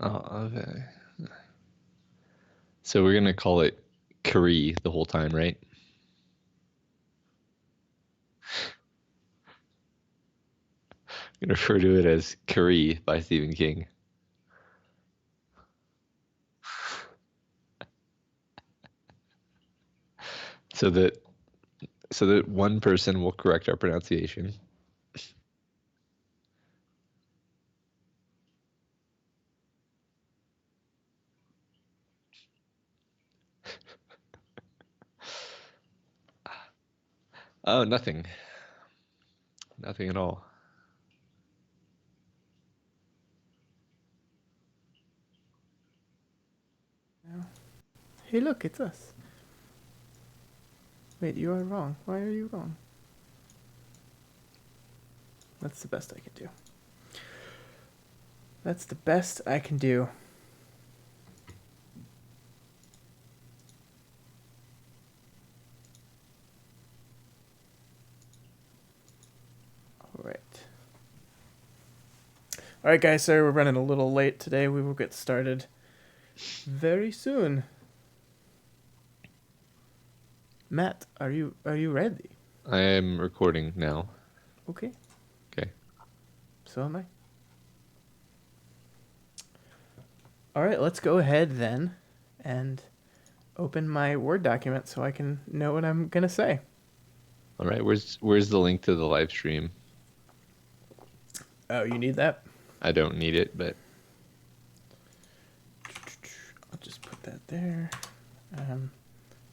Oh, okay. So we're gonna call it Carrie the whole time, right? I'm gonna refer to it as Carrie by Stephen King. So that one person will correct our pronunciation. Oh, nothing. Nothing at all. Hey, look, it's us. Wait, you are wrong. Why are you wrong? That's the best I can do. That's the best I can do. All right. All right, guys. Sorry, we're running a little late today. We will get started very soon. Matt, are you ready? I am recording now. Okay. Okay. So am I. All right, let's go ahead then and open my Word document so I can know what I'm gonna say. All right. Where's the link to the live stream? Oh, you need that? I don't need it, but I'll just put that there.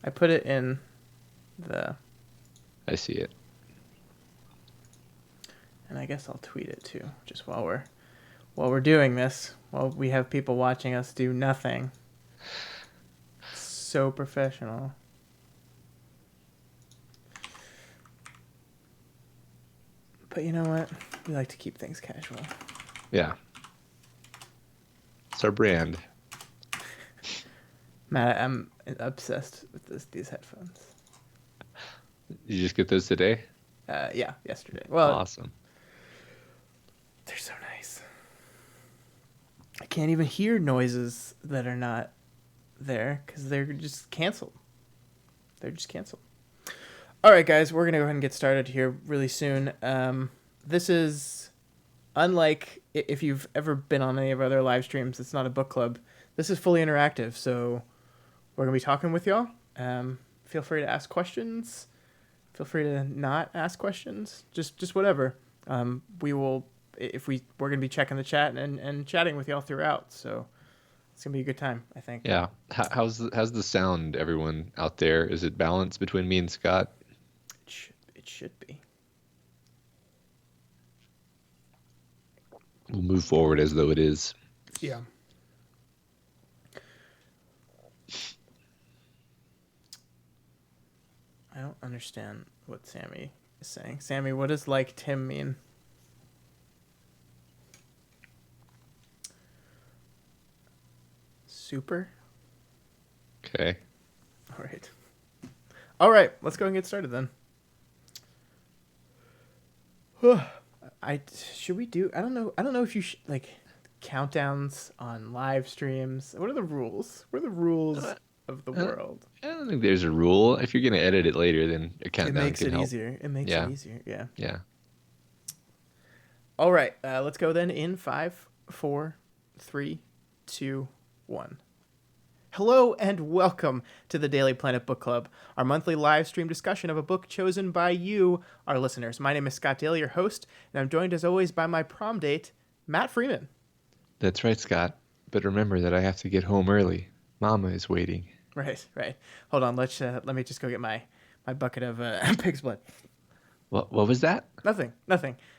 I put it in the, I see it. and I guess I'll tweet it too, just while we're doing this, while we have people watching us do nothing. So professional. But you know what? We like to keep things casual. Yeah. It's our brand. Matt, I'm obsessed with these headphones. You just get those today? Yeah, yesterday. Well, Awesome. they're so nice. I can't even hear noises that are not there because they're just canceled. They're just canceled. All right, guys, we're gonna go ahead and get started here really soon. This is unlike if you've ever been on any of our other live streams. It's not a book club. This is fully interactive, so we're gonna be talking with y'all. Feel free to ask questions. Feel free to not ask questions. Just whatever. We will if we're gonna be checking the chat and chatting with y'all throughout. So it's gonna be a good time, I think. Yeah. How's the sound, everyone out there? Is it balanced between me and Scott? It should be. We'll move forward as though it is. Yeah. I don't understand what Sammy is saying. Sammy, what does like Tim mean? Super? Okay. All right. All right, let's go and get started then. I should we do? I don't know if you like countdowns on live streams. What are the rules? What are the rules Uh, of the uh, world? I don't think there's a rule. If you're gonna edit it later, then a It countdown makes can it help. easier. It makes it Yeah. easier. Yeah. Yeah. All right. Let's go then in 5, 4, 3, 2, 1. Hello and welcome to the Daily Planet Book Club, our monthly live stream discussion of a book chosen by you, our listeners. My name is Scott Daly, your host, and I'm joined as always by my prom date, Matt Freeman. That's right, Scott. But remember that I have to get home early. Mama is waiting. Right, right. Hold on, let me just go get my bucket of pig's blood. What was that? Nothing.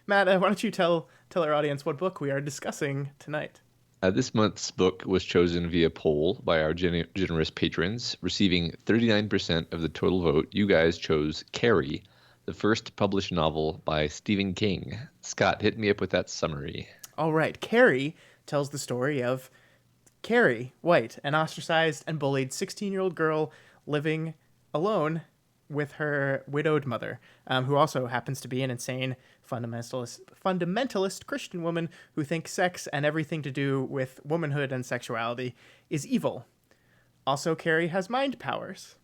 Matt, why don't you tell our audience what book we are discussing tonight? This month's book was chosen via poll by our generous patrons, receiving 39% of the total vote. You guys chose Carrie, the first published novel by Stephen King. Scott, hit me up with that summary. All right, Carrie tells the story of Carrie White, an ostracized and bullied 16-year-old girl living alone with her widowed mother, who also happens to be an insane fundamentalist Christian woman who thinks sex and everything to do with womanhood and sexuality is evil. Also, Carrie has mind powers.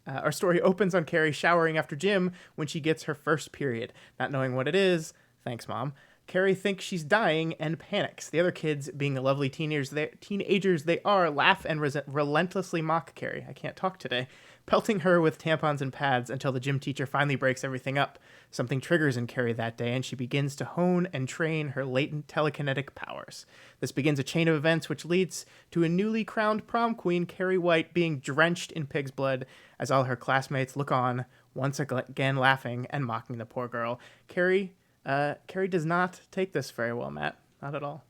Our story opens on Carrie showering after gym when she gets her first period. Not knowing what it is, thanks, Mom, Carrie thinks she's dying and panics. The other kids, being the lovely teenagers they are, laugh and relentlessly mock Carrie. I can't talk today. Pelting her with tampons and pads until the gym teacher finally breaks everything up. Something triggers in Carrie that day, and she begins to hone and train her latent telekinetic powers. This begins a chain of events which leads to a newly crowned prom queen, Carrie White, being drenched in pig's blood as all her classmates look on, once again laughing and mocking the poor girl. Carrie does not take this very well, Matt. Not at all.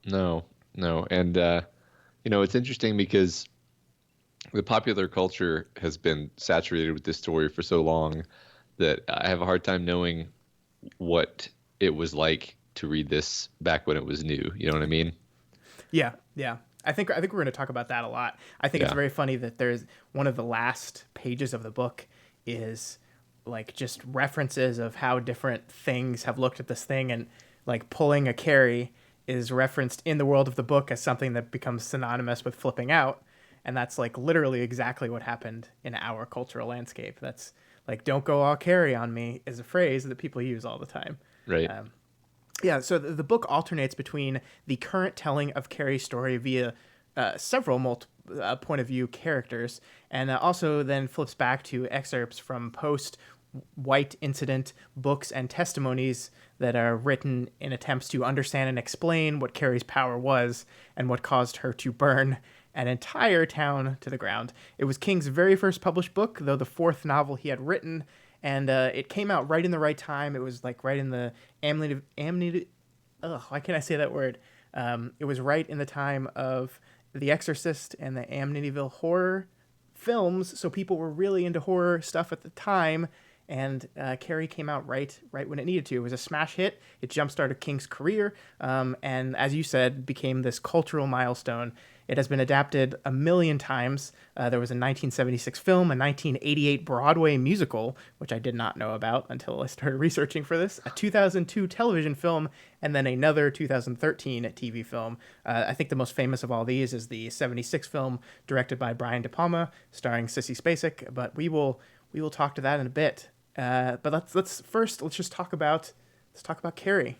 No, no. And, it's interesting because the popular culture has been saturated with this story for so long that I have a hard time knowing what it was like to read this back when it was new. You know what I mean? Yeah, yeah. I think we're going to talk about that a lot. I think it's Yeah. very funny that there's one of the last pages of the book is like just references of how different things have looked at this thing, and like pulling a Carrie is referenced in the world of the book as something that becomes synonymous with flipping out, and that's like literally exactly what happened in our cultural landscape. That's like "don't go all Carrie on me" is a phrase that people use all the time. Right. Yeah, so the book alternates between the current telling of Carrie's story via several point of view characters, and also then flips back to excerpts from post White incident books and testimonies that are written in attempts to understand and explain what Carrie's power was and what caused her to burn an entire town to the ground. It was King's very first published book, though the fourth novel he had written, and it came out right in the right time. It was like right in the why can't I say that word? It was right in the time of The Exorcist and the Amityville horror films, so people were really into horror stuff at the time. And Carrie came out right when it needed to. It was a smash hit. It jump-started King's career, and as you said, became this cultural milestone. It has been adapted a million times. There was a 1976 film, a 1988 Broadway musical, which I did not know about until I started researching for this, a 2002 television film, and then another 2013 TV film. I think the most famous of all these is the 76 film directed by Brian De Palma, starring Sissy Spacek, but we will talk to that in a bit. But let's just talk about Carrie.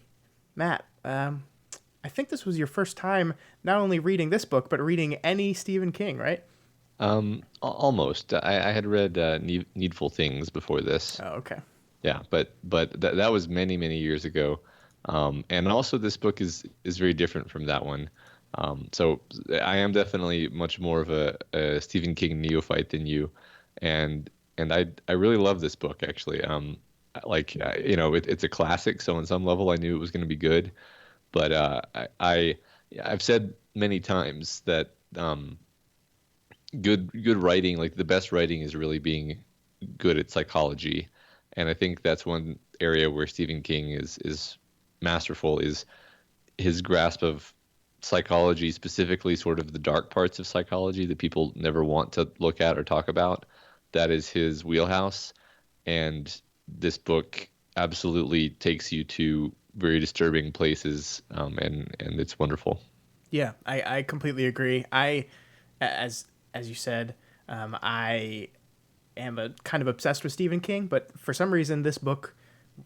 Matt, I think this was your first time not only reading this book but reading any Stephen King, right? Almost. I had read Needful Things before this. Oh, okay. Yeah, but that was many, many years ago. And also this book is very different from that one. So I am definitely much more of a Stephen King neophyte than you, and I really love this book actually. It's a classic, so on some level I knew it was going to be good, but I've said many times that good writing, like the best writing, is really being good at psychology, and I think that's one area where Stephen King is masterful, is his grasp of psychology, specifically sort of the dark parts of psychology that people never want to look at or talk about. That is his wheelhouse, and this book absolutely takes you to very disturbing places, and it's wonderful. Yeah, I completely agree. As you said, I am a kind of obsessed with Stephen King, but for some reason this book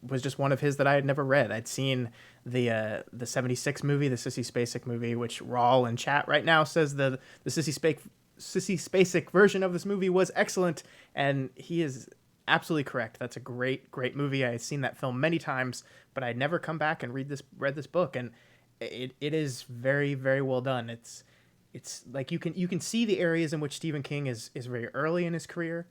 was just one of his that I had never read. I'd seen the 76 movie, the Sissy Spacek movie, which Rawl in chat right now says the Sissy Spacek version of this movie was excellent, and he is absolutely correct. That's a great movie. I had seen that film many times, but I'd never come back and read this book, and it is very, very well done. It's like you can see the areas in which Stephen King is very early in his career,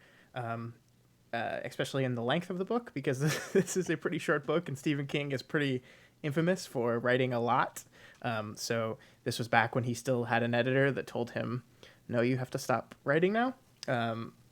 especially in the length of the book, because this is a pretty short book, and Stephen King is pretty infamous for writing a lot. So this was back when he still had an editor that told him, no, you have to stop writing now.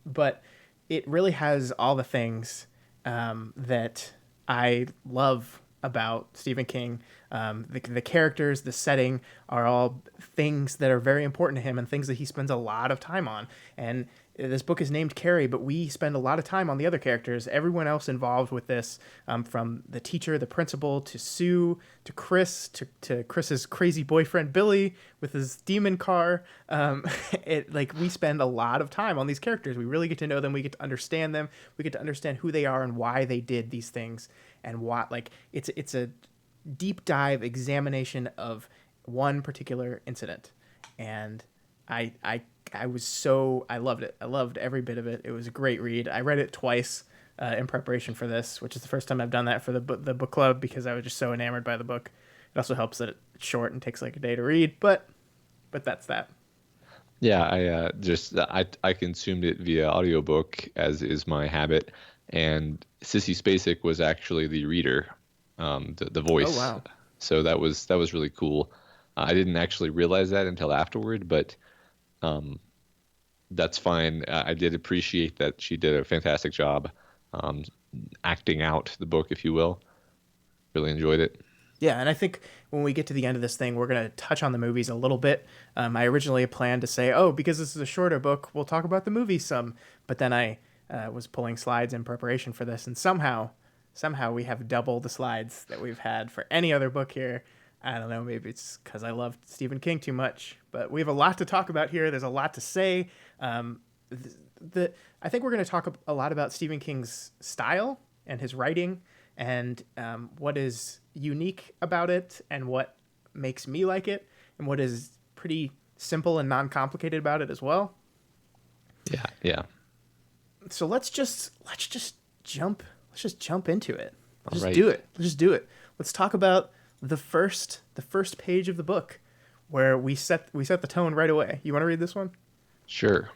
But it really has all the things that I love about Stephen King. The characters, the setting are all things that are very important to him and things that he spends a lot of time on. And this book is named Carrie, but we spend a lot of time on the other characters. Everyone else involved with this, from the teacher, the principal, to Sue, to Chris, to Chris's crazy boyfriend Billy with his demon car. We spend a lot of time on these characters. We really get to know them. We get to understand them. We get to understand who they are and why they did these things, and what it's a deep dive examination of one particular incident. And I loved it. I loved every bit of it. It was a great read. I read it twice in preparation for this, which is the first time I've done that for the book club, because I was just so enamored by the book. It also helps that it's short and takes like a day to read, but that's that. Yeah, I consumed it via audiobook, as is my habit, and Sissy Spacek was actually the reader, the Oh voice. wow. So that was really cool. I didn't actually realize that until afterward, but um, that's fine. I did appreciate that she did a fantastic job um, acting out the book, if you will. Really enjoyed it. Yeah, and I think when we get to the end of this thing, we're going to touch on the movies a little bit. I originally planned to say, oh, because this is a shorter book, we'll talk about the movies some. But then I was pulling slides in preparation for this, and somehow we have double the slides that we've had for any other book here. I don't know, maybe it's because I love Stephen King too much, but we have a lot to talk about here. There's a lot to say. Um, I think we're going to talk a lot about Stephen King's style and his writing, and what is unique about it, and what makes me like it, and what is pretty simple and non-complicated about it as well. Yeah, yeah. So let's just jump into it. All Let's just right. do it. Let's just do it. Let's talk about the first page of the book, where we set the tone right away. You want to read this one? Sure.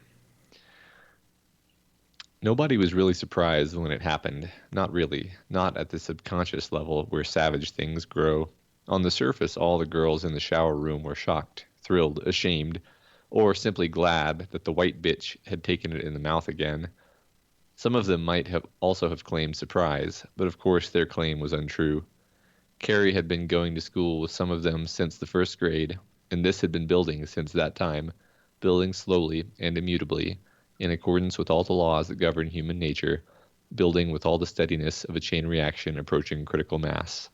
Nobody was really surprised when it happened. Not really. Not at the subconscious level where savage things grow. On the surface, all the girls in the shower room were shocked, thrilled, ashamed, or simply glad that the white bitch had taken it in the mouth again. Some of them might have also have claimed surprise, but of course their claim was untrue. Carrie had been going to school with some of them since the first grade, and this had been building since that time, building slowly and immutably, in accordance with all the laws that govern human nature, building with all the steadiness of a chain reaction approaching critical mass.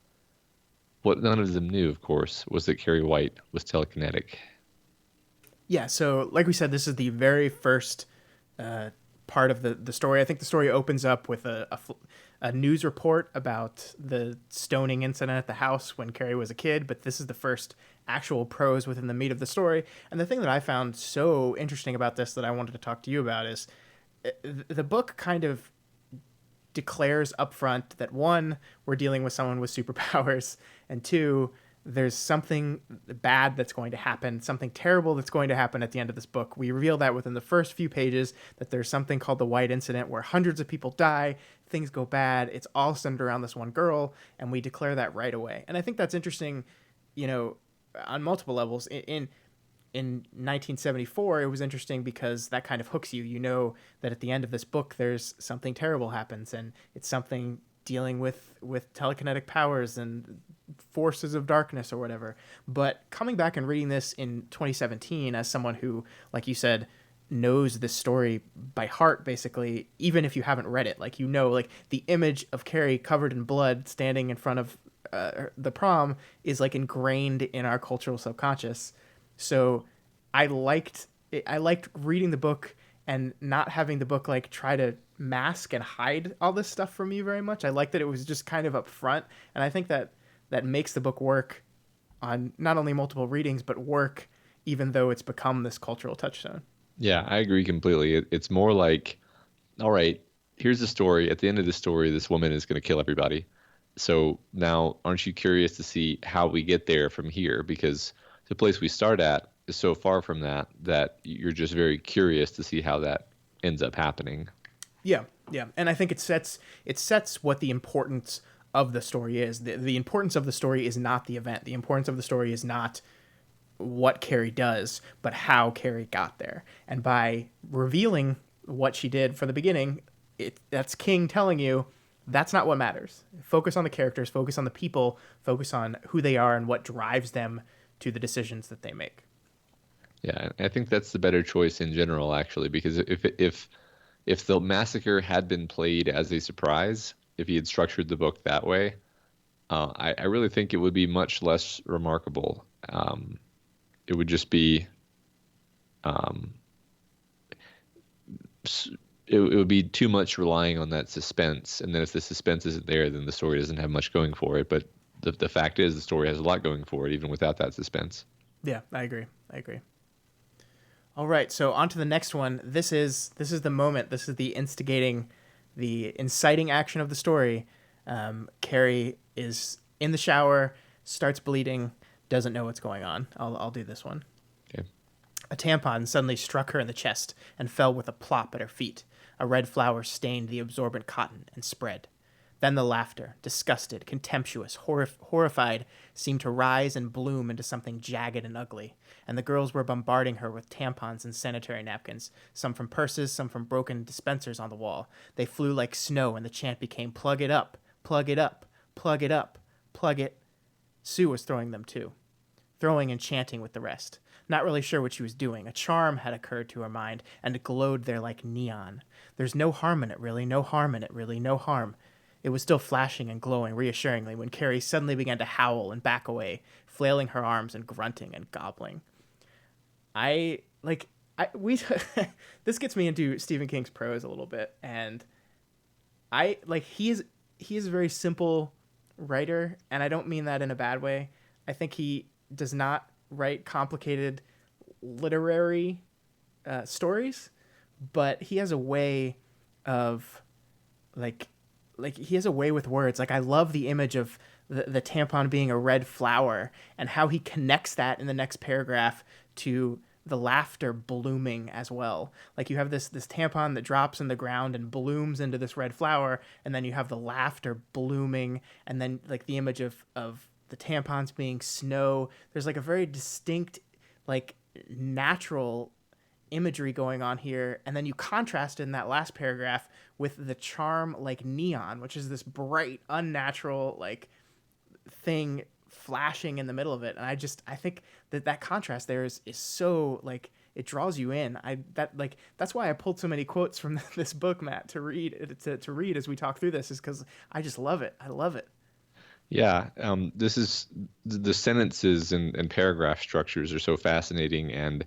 What none of them knew, of course, was that Carrie White was telekinetic. Yeah. So, like we said, this is the very first uh, part of the story. I think the story opens up with a news report about the stoning incident at the house when Carrie was a kid, but this is the first actual prose within the meat of the story. And the thing that I found so interesting about this that I wanted to talk to you about is the book kind of declares upfront that, one, we're dealing with someone with superpowers, and two, there's something bad that's going to happen, something terrible that's going to happen at the end of this book. We reveal that within the first few pages, that there's something called the White Incident, where hundreds of people die, things go bad, it's all centered around this one girl, and we declare that right away. And I think that's interesting, you know, on multiple levels. In 1974, it was interesting because that kind of hooks you. You know that at the end of this book, there's something terrible happens, and it's something dealing with telekinetic powers and forces of darkness or whatever. But coming back and reading this in 2017, as someone who, like you said, knows this story by heart, basically, even if you haven't read it, like, you know, like the image of Carrie covered in blood standing in front of the prom is like ingrained in our cultural subconscious. So I liked reading the book and not having the book like try to mask and hide all this stuff from you very much. I liked that it was just kind of up front, and I think that makes the book work on not only multiple readings, but work even though it's become this cultural touchstone. Yeah, I agree completely. It's more like, all right, here's the story. At the end of the story, this woman is going to kill everybody. So now, aren't you curious to see how we get there from here? Because the place we start at is so far from that you're just very curious to see how that ends up happening. Yeah, yeah, and I think it sets what the importance of the story is. The importance of the story is not the event. The importance of the story is not what Carrie does, but how Carrie got there. And by revealing what she did from the beginning, that's King telling you that's not what matters. Focus on the characters, focus on the people, focus on who they are and what drives them to the decisions that they make. Yeah, I think that's the better choice in general, actually, because if the massacre had been played as a surprise, if he had structured the book that way, I really think it would be much less remarkable. It would just be um, s- it would be too much relying on that suspense, and then if the suspense isn't there, then the story doesn't have much going for it. But the fact is, the story has a lot going for it, even without that suspense. Yeah, I agree. I agree. All right, so on to the next one. This is the moment. This is the instigating, the inciting action of the story. Carrie is in the shower, starts bleeding, doesn't know what's going on. I'll do this one. Okay. A tampon suddenly struck her in the chest and fell with a plop at her feet. A red flower stained the absorbent cotton and spread. Then the laughter, disgusted, contemptuous, horrified, seemed to rise and bloom into something jagged and ugly, and the girls were bombarding her with tampons and sanitary napkins, some from purses, some from broken dispensers on the wall. They flew like snow, and the chant became plug it up, plug it up, plug it up, plug it. Sue was throwing them too, throwing and chanting with the rest. Not really sure what she was doing. A charm had occurred to her mind, and it glowed there like neon. There's no harm in it, really. No harm in it, really. No harm. It was still flashing and glowing reassuringly when Carrie suddenly began to howl and back away, flailing her arms and grunting and gobbling. I like I we this gets me into Stephen King's prose a little bit, and I like he is a very simple writer, and I don't mean that in a bad way. I think he does not write complicated literary stories, but he has a way of like he has a way with words. Like I love the image of the tampon being a red flower and how he connects that in the next paragraph to the laughter blooming as well. Like you have this tampon that drops in the ground and blooms into this red flower, and then you have the laughter blooming, and then like the image of the tampons being snow. There's like a very distinct, like natural imagery going on here, and then you contrast it in that last paragraph with the charm like neon, which is this bright unnatural like thing flashing in the middle of it. And I think that contrast there is so like it draws you in. That's why I pulled so many quotes from this book, Matt, to read as we talk through this, is because I just love it. I love it. Yeah, this is the sentences and paragraph structures are so fascinating and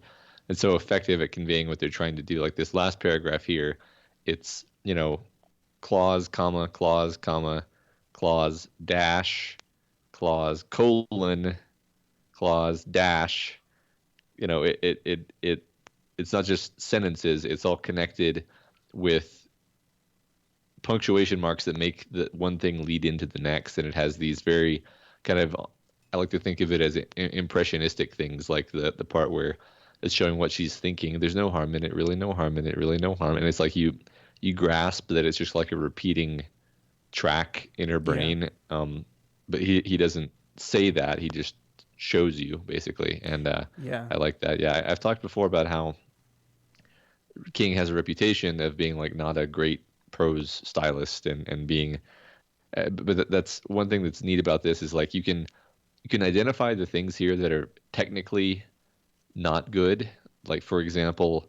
so effective at conveying what they're trying to do. Like this last paragraph here, it's, clause, clause, dash, clause, colon, clause, dash. You know, it's not just sentences, it's all connected with punctuation marks that make the one thing lead into the next, and it has these very kind of, I like to think of it as impressionistic things, like the part where it's showing what she's thinking. There's no harm in it, really, no harm in it, really, no harm, and it's like you grasp that it's just like a repeating track in her Yeah. brain. But he doesn't say that; he just shows you basically, and Yeah. I like that. Yeah, I've talked before about how King has a reputation of being like not a great prose stylist and being but that's one thing that's neat about this is like you can identify the things here that are technically not good, like for example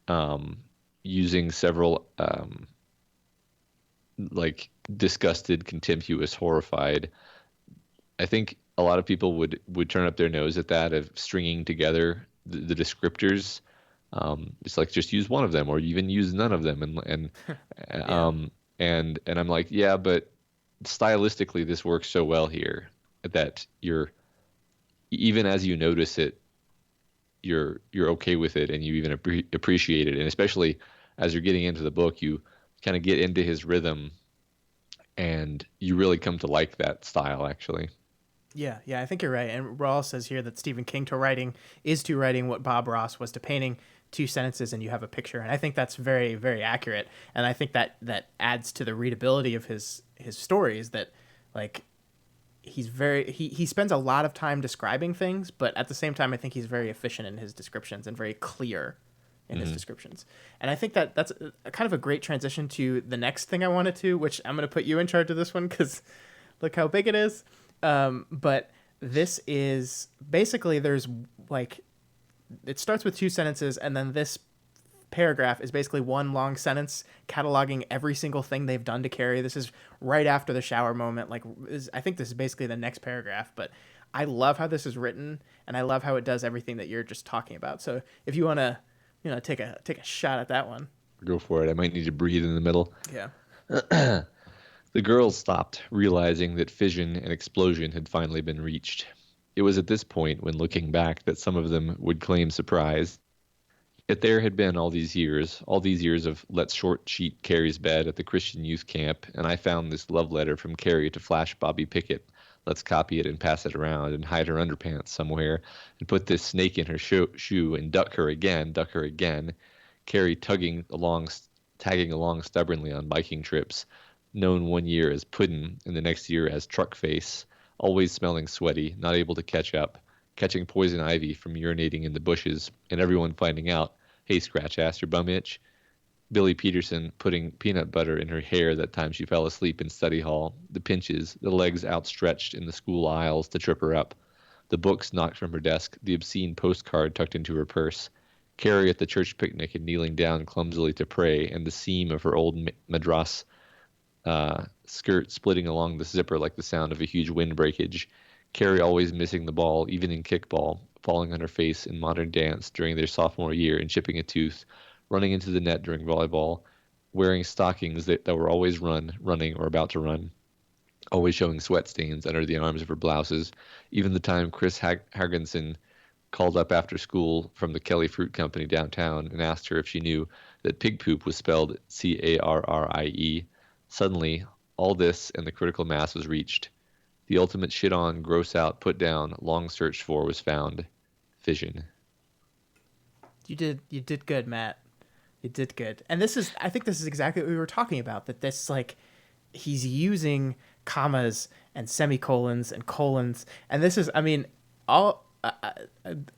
um using several like disgusted, contemptuous, horrified. I think a lot of people would turn up their nose at that, of stringing together the descriptors. It's like just use one of them, or even use none of them, Yeah. um, and I'm like, yeah, but stylistically, this works so well here that you're even as you notice it, you're okay with it, and you even appreciate it, and especially as you're getting into the book, you kind of get into his rhythm, and you really come to like that style, actually. Yeah, yeah, I think you're right. And Rawls says here that Stephen King to writing is to writing what Bob Ross was to painting, two sentences and you have a picture. And I think that's very, very accurate. And I think that adds to the readability of his stories, that like he spends a lot of time describing things, but at the same time I think he's very efficient in his descriptions and very clear in his Hmm. descriptions. And I think that's a kind of a great transition to the next thing I wanted to, which I'm going to put you in charge of this one because look how big it is. But this is basically there's like it starts with two sentences, and then this paragraph is basically one long sentence cataloging every single thing they've done to Carrie. This is right after the shower moment. I think this is basically the next paragraph, but I love how this is written, and I love how it does everything that you're just talking about. So if you want to, take a shot at that one. Go for it. I might need to breathe in the middle. Yeah. The girls stopped, realizing that fission and explosion had finally been reached. It was at this point, when looking back, that some of them would claim surprise. Yet there had been all these years of let's short sheet Carrie's bed at the Christian youth camp, and I found this love letter from Carrie to flash Bobby Pickett. Let's copy it and pass it around and hide her underpants somewhere and put this snake in her shoe and duck her again, duck her again. Carrie tagging along stubbornly on biking trips, known one year as Puddin' and the next year as Truck Face, always smelling sweaty, not able to catch up, catching poison ivy from urinating in the bushes, and everyone finding out, hey, Scratch Ass, your bum itch. Billy Peterson putting peanut butter in her hair that time she fell asleep in study hall, the pinches, the legs outstretched in the school aisles to trip her up, the books knocked from her desk, the obscene postcard tucked into her purse, Carrie at the church picnic and kneeling down clumsily to pray, and the seam of her old madras skirt splitting along the zipper like the sound of a huge wind breakage. Carrie always missing the ball, even in kickball, falling on her face in modern dance during their sophomore year and chipping a tooth, running into the net during volleyball, wearing stockings that were always running, or about to run, always showing sweat stains under the arms of her blouses. Even the time Chris Hargensen called up after school from the Kelly Fruit Company downtown and asked her if she knew that pig poop was spelled Carrie. Suddenly, all this and the critical mass was reached. The ultimate shit on, gross out, put down, long searched for was found. Fission. You did good, Matt. You did good. And I think this is exactly what we were talking about, that this, like, he's using commas and semicolons and colons. And this is, I mean, all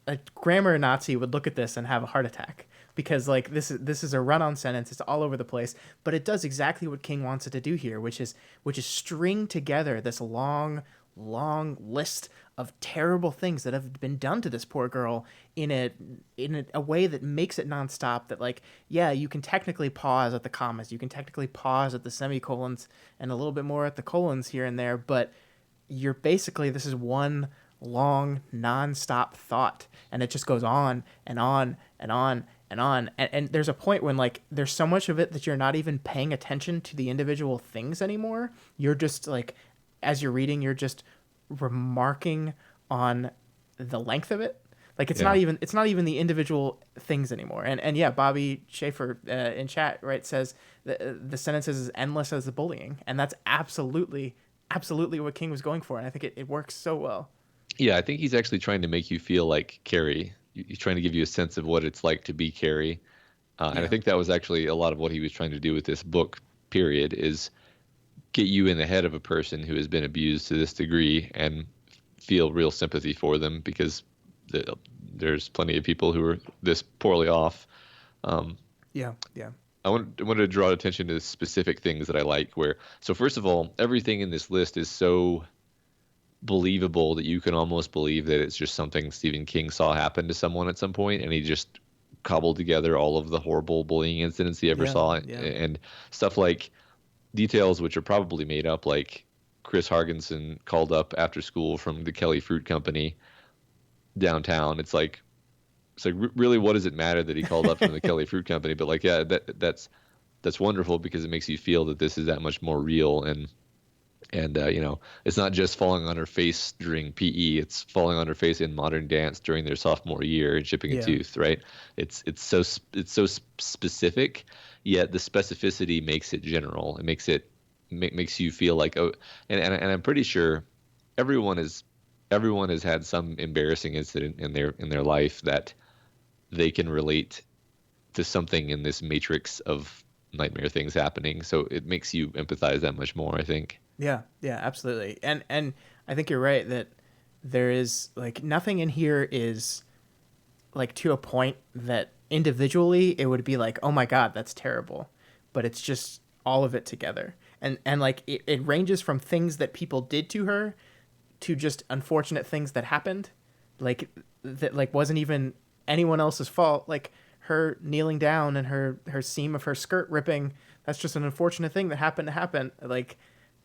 a grammar Nazi would look at this and have a heart attack, because like this is a run-on sentence. It's all over the place, but it does exactly what King wants it to do here, which is string together this long list of terrible things that have been done to this poor girl in a way that makes it nonstop. That, like, yeah, you can technically pause at the commas, you can technically pause at the semicolons, and a little bit more at the colons here and there, but you're basically, this is one long non-stop thought, and it just goes on and on and on and on, and there's a point when, like, there's so much of it that you're not even paying attention to the individual things anymore. You're just, like, as you're reading, you're just remarking on the length of it. Like, it's not even the individual things anymore. And yeah, Bobby Schaefer in chat, right, says the sentence is as endless as the bullying, and that's absolutely what King was going for, and I think it works so well. Yeah, I think he's actually trying to make you feel like Carrie. He's trying to give you a sense of what it's like to be Carrie. And I think that was actually a lot of what he was trying to do with this book, period, is get you in the head of a person who has been abused to this degree and feel real sympathy for them, because there's plenty of people who are this poorly off. Yeah. I wanted to draw attention to specific things that I like. So first of all, everything in this list is so believable that you can almost believe that it's just something Stephen King saw happen to someone at some point, and he just cobbled together all of the horrible bullying incidents he ever saw, and stuff like details which are probably made up, like Chris Hargensen called up after school from the Kelly Fruit Company downtown. It's like really, what does it matter that he called up from the Kelly Fruit Company? But like, yeah, that's wonderful, because it makes you feel that this is that much more real, and it's not just falling on her face during PE. It's falling on her face in modern dance during their sophomore year and chipping a tooth, right? It's so specific, yet the specificity makes it general. It makes you feel like, oh, and I'm pretty sure everyone has had some embarrassing incident in their life that they can relate to something in this matrix of nightmare things happening. So it makes you empathize that much more, I think. Yeah, absolutely. And I think you're right that there is, like, nothing in here is, like, to a point that individually it would be like, oh my God, that's terrible. But it's just all of it together. And like, it ranges from things that people did to her to just unfortunate things that happened. Like, that, like, wasn't even anyone else's fault. Like her kneeling down and her seam of her skirt ripping, that's just an unfortunate thing that happened to happen. Like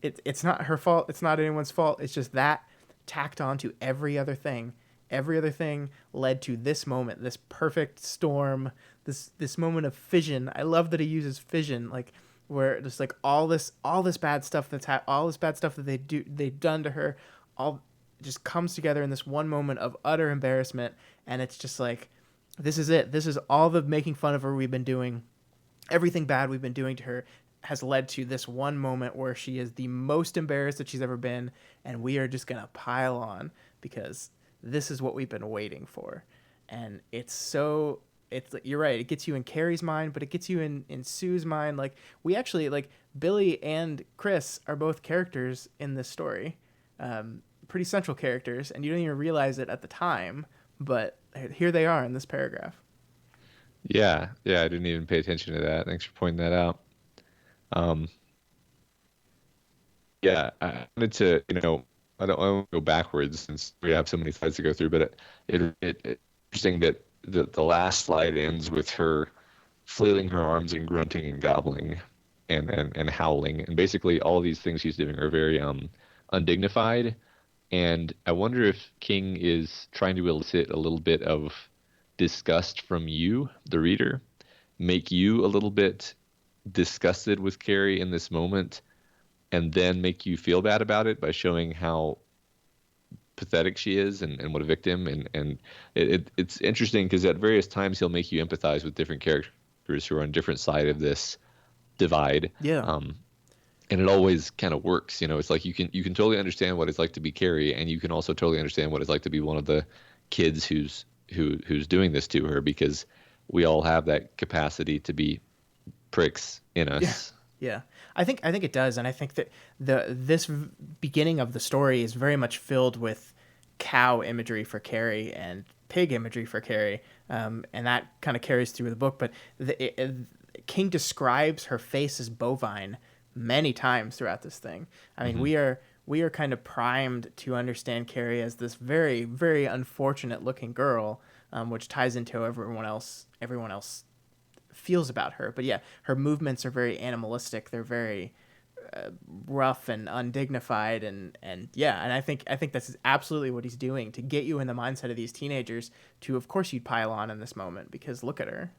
it's not her fault. It's not anyone's fault. It's just that tacked on to every other thing. Every other thing led to this moment, this perfect storm, this moment of fission. I love that he uses fission, like where just like all this bad stuff all this bad stuff that they've done to her, all just comes together in this one moment of utter embarrassment, and it's just like, this is it. This is all the making fun of her we've been doing. Everything bad we've been doing to her has led to this one moment where she is the most embarrassed that she's ever been, and we are just gonna pile on because this is what we've been waiting for. And it's you're right, it gets you in Carrie's mind, but it gets you in Sue's mind. Like, we actually, like, Billy and Chris are both characters in this story, pretty central characters, and you don't even realize it at the time, but here they are in this paragraph. Yeah, yeah, I didn't even pay attention to that. Thanks for pointing that out. Um, yeah, I wanted to, I don't go backwards since we have so many slides to go through, but it interesting that the last slide ends with her flailing her arms and grunting and gobbling and howling, and basically all these things she's doing are very undignified. And I wonder if King is trying to elicit a little bit of disgust from you, the reader, make you a little bit disgusted with Carrie in this moment, and then make you feel bad about it by showing how pathetic she is and what a victim. And it's interesting because at various times he'll make you empathize with different characters who are on different side of this divide. Yeah. And it always kind of works. It's like you can totally understand what it's like to be Carrie, and you can also totally understand what it's like to be one of the kids who's doing this to her, because we all have that capacity to be pricks in Yeah. us. Yeah. I think it does, and I think that this beginning of the story is very much filled with cow imagery for Carrie and pig imagery for Carrie, and that kind of carries through the book. But King describes her face as bovine many times throughout this thing. I mean, Hmm. we are kind of primed to understand Carrie as this very, very unfortunate looking girl, which ties into how everyone else feels about her. But yeah, her movements are very animalistic. They're very rough and undignified, and yeah, and I think that's absolutely what he's doing to get you in the mindset of these teenagers. To, of course, you'd pile on in this moment because look at her.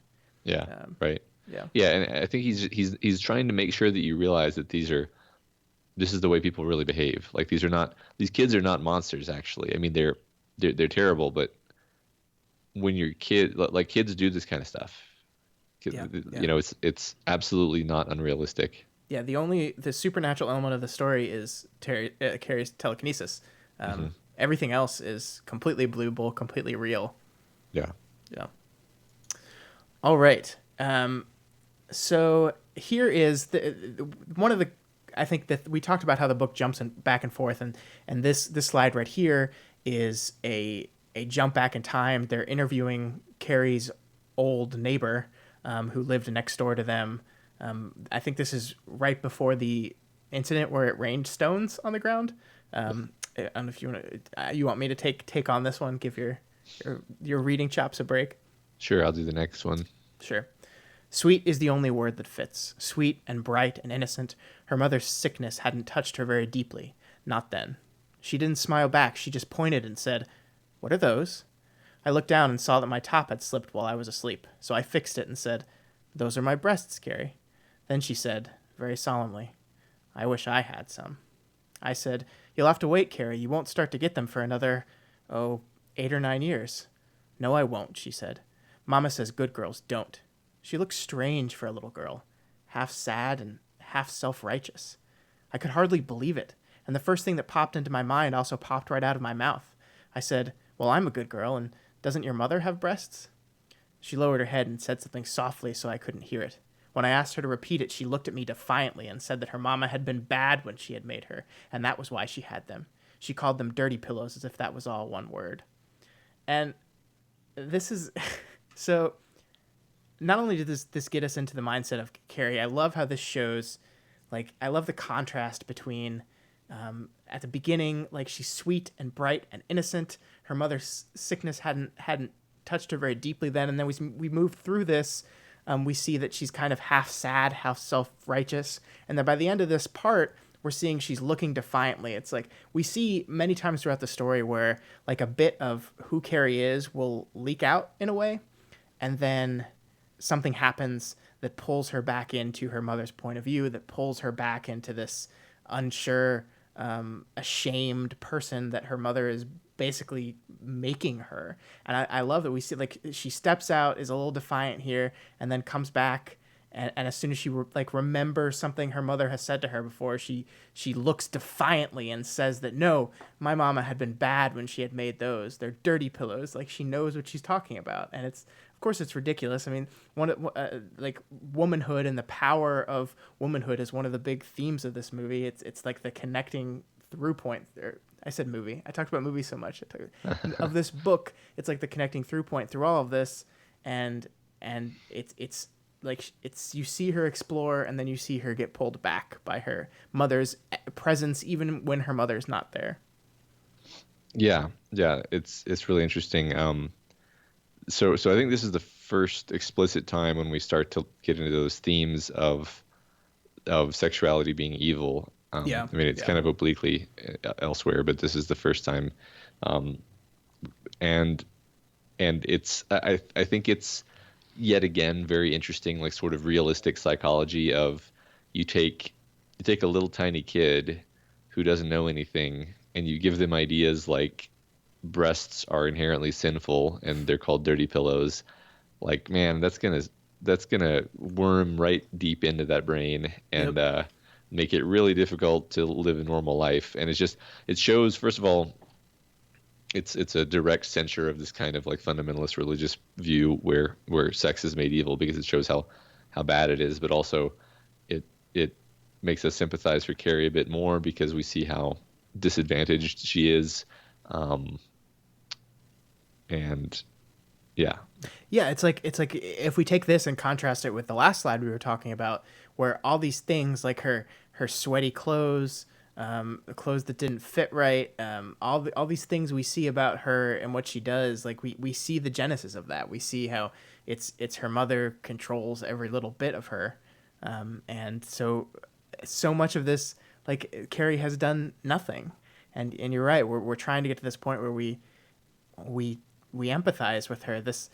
Yeah, Um, right. yeah, Yeah, and I think he's trying to make sure that you realize that this is the way people really behave. Like, these kids are not monsters, actually. I mean, they're terrible, but when you're like, kids do this kind of stuff. yeah, yeah, It's absolutely not unrealistic. yeah. The supernatural element of the story is Carrie's telekinesis. Hmm. Everything else is completely believable, completely real. Yeah. Yeah. All right. So here is one of the, I think that we talked about how the book jumps back and forth, and this slide right here is a jump back in time. They're interviewing Carrie's old neighbor, who lived next door to them. I think this is right before the incident where it rained stones on the ground. I don't know if you want me to take on this one, give your reading chops a break. Sure, I'll do the next one. Sure. Sweet is the only word that fits. Sweet and bright and innocent. Her mother's sickness hadn't touched her very deeply. Not then. She didn't smile back. She just pointed and said, "What are those?" I looked down and saw that my top had slipped while I was asleep, so I fixed it and said, "Those are my breasts, Carrie." Then she said, very solemnly, "I wish I had some." I said, "You'll have to wait, Carrie. You won't start to get them for another, 8 or 9 years." "No, I won't," she said. "Mama says good girls don't." She looked strange for a little girl, half sad and half self-righteous. I could hardly believe it, and the first thing that popped into my mind also popped right out of my mouth. I said, "Well, I'm a good girl, and doesn't your mother have breasts?" She lowered her head and said something softly so I couldn't hear it. When I asked her to repeat it, she looked at me defiantly and said that her mama had been bad when she had made her, and that was why she had them. She called them dirty pillows as if that was all one word. And this is so not only did this get us into the mindset of Carrie, I love how this shows, like, I love the contrast between, at the beginning, like, she's sweet and bright and innocent. Her mother's sickness hadn't touched her very deeply then. And then we move through this. We see that she's kind of half sad, half self-righteous. And then by the end of this part, we're seeing she's looking defiantly. It's like we see many times throughout the story where like a bit of who Carrie is will leak out in a way, and then something happens that pulls her back into her mother's point of view, that pulls her back into this unsure, ashamed person that her mother is basically making her. And I love that we see like she steps out, is a little defiant here, and then comes back. And as soon as she remembers something her mother has said to her before, she looks defiantly and says that no, my mama had been bad when she had made those. They're dirty pillows. Like she knows what she's talking about, and it's of course it's ridiculous. I mean, like womanhood and the power of womanhood is one of the big themes of this movie. It's like the connecting through point. I said movie. I talked about movies so much. Of this book, it's like the connecting through point through all of this, and it's like it's you see her explore, and then you see her get pulled back by her mother's presence even when her mother's not there. Yeah, yeah, it's really interesting. So I think this is the first explicit time when we start to get into those themes of sexuality being evil. Yeah, I mean, it's yeah, kind of obliquely elsewhere, but this is the first time. Um, and it's I think it's yet again very interesting, like sort of realistic psychology of you take a little tiny kid who doesn't know anything and you give them ideas like breasts are inherently sinful and they're called dirty pillows. Like, man, that's gonna worm right deep into that brain yep, and make it really difficult to live a normal life. And it shows, first of all, it's a direct censure of this kind of like fundamentalist religious view where sex is made evil because it shows how bad it is, but also it makes us sympathize for Carrie a bit more because we see how disadvantaged she is, and yeah, yeah. It's like if we take this and contrast it with the last slide we were talking about, where all these things like her sweaty clothes, the clothes that didn't fit right, all these things we see about her and what she does, like we see the genesis of that. We see how it's her mother controls every little bit of her, and so much of this, like Carrie has done nothing, and you're right. We're trying to get to this point where we we empathize with her. This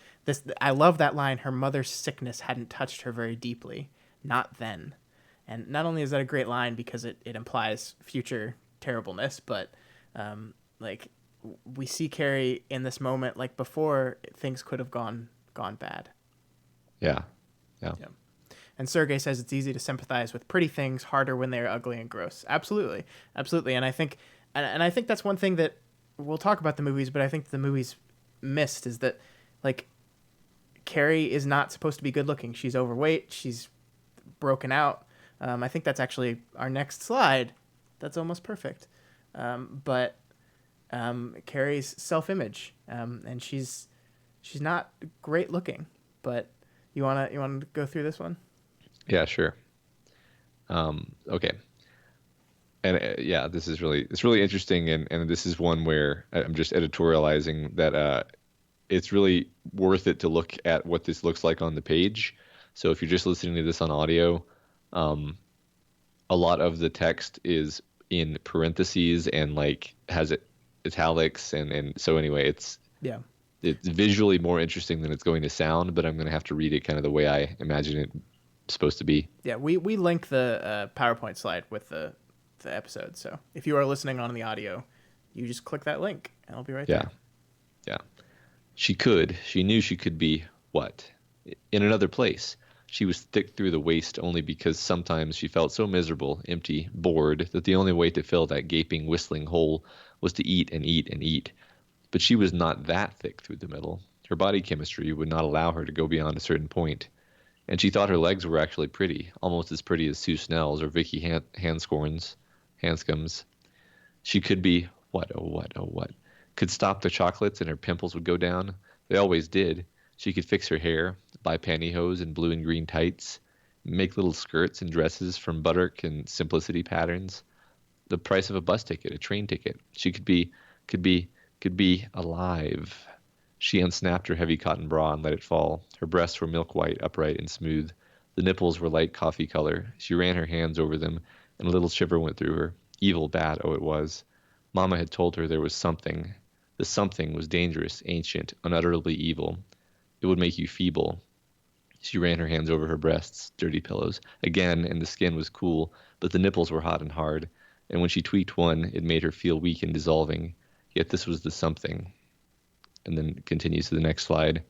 I love that line. Her mother's sickness hadn't touched her very deeply, not then. And not only is that a great line because it implies future terribleness, but like we see Carrie in this moment, like before things could have gone bad. yeah, yeah, Yeah. And Sergey says it's easy to sympathize with pretty things, harder when they're ugly and gross. Absolutely, absolutely. And I think that's one thing that we'll talk about the movies, but I think the movies missed is that like Carrie is not supposed to be good looking. She's overweight. She's broken out. I think that's actually our next slide. That's almost perfect. But Carrie's self-image, and she's not great looking. But you wanna go through this one? yeah, sure. Okay. And yeah, it's really interesting, and this is one where I'm just editorializing that it's really worth it to look at what this looks like on the page. So if you're just listening to this on audio, um, a lot of the text is in parentheses and like has it italics, and so anyway, Yeah. it's visually more interesting than it's going to sound, but I'm going to have to read it kind of the way I imagine it supposed to be. Yeah, we link the PowerPoint slide with the episode. So if you are listening on the audio, you just click that link and it'll be right Yeah, there. yeah. She knew she could be what? In another place. She was thick through the waist only because sometimes she felt so miserable, empty, bored, that the only way to fill that gaping, whistling hole was to eat and eat and eat. But she was not that thick through the middle. Her body chemistry would not allow her to go beyond a certain point. And she thought her legs were actually pretty, almost as pretty as Sue Snell's or Vicky Hanscom's. She could be what, oh what, oh what. Could stop the chocolates and her pimples would go down. They always did. She could fix her hair, buy pantyhose and blue and green tights, make little skirts and dresses from buttock and simplicity patterns. The price of a bus ticket, a train ticket. She could be alive. She unsnapped her heavy cotton bra and let it fall. Her breasts were milk white, upright, and smooth. The nipples were light coffee color. She ran her hands over them, and a little shiver went through her. Evil, bad, oh, it was. Mamma had told her there was something. The something was dangerous, ancient, unutterably evil. It would make you feeble. She ran her hands over her breasts, dirty pillows, again, and the skin was cool, but the nipples were hot and hard, and when she tweaked one, it made her feel weak and dissolving. Yet this was the something. And then continues to the next slide.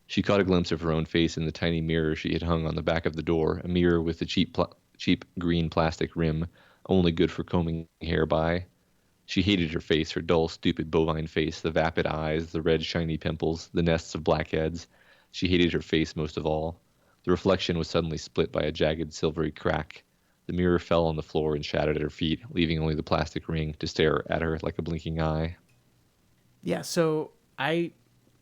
She caught a glimpse of her own face in the tiny mirror she had hung on the back of the door, a mirror with a cheap green plastic rim, only good for combing hair by. She hated her face, her dull, stupid bovine face, the vapid eyes, the red, shiny pimples, the nests of blackheads. She hated her face most of all. The reflection was suddenly split by a jagged, silvery crack. The mirror fell on the floor and shattered at her feet, leaving only the plastic ring to stare at her like a blinking eye. Yeah, so I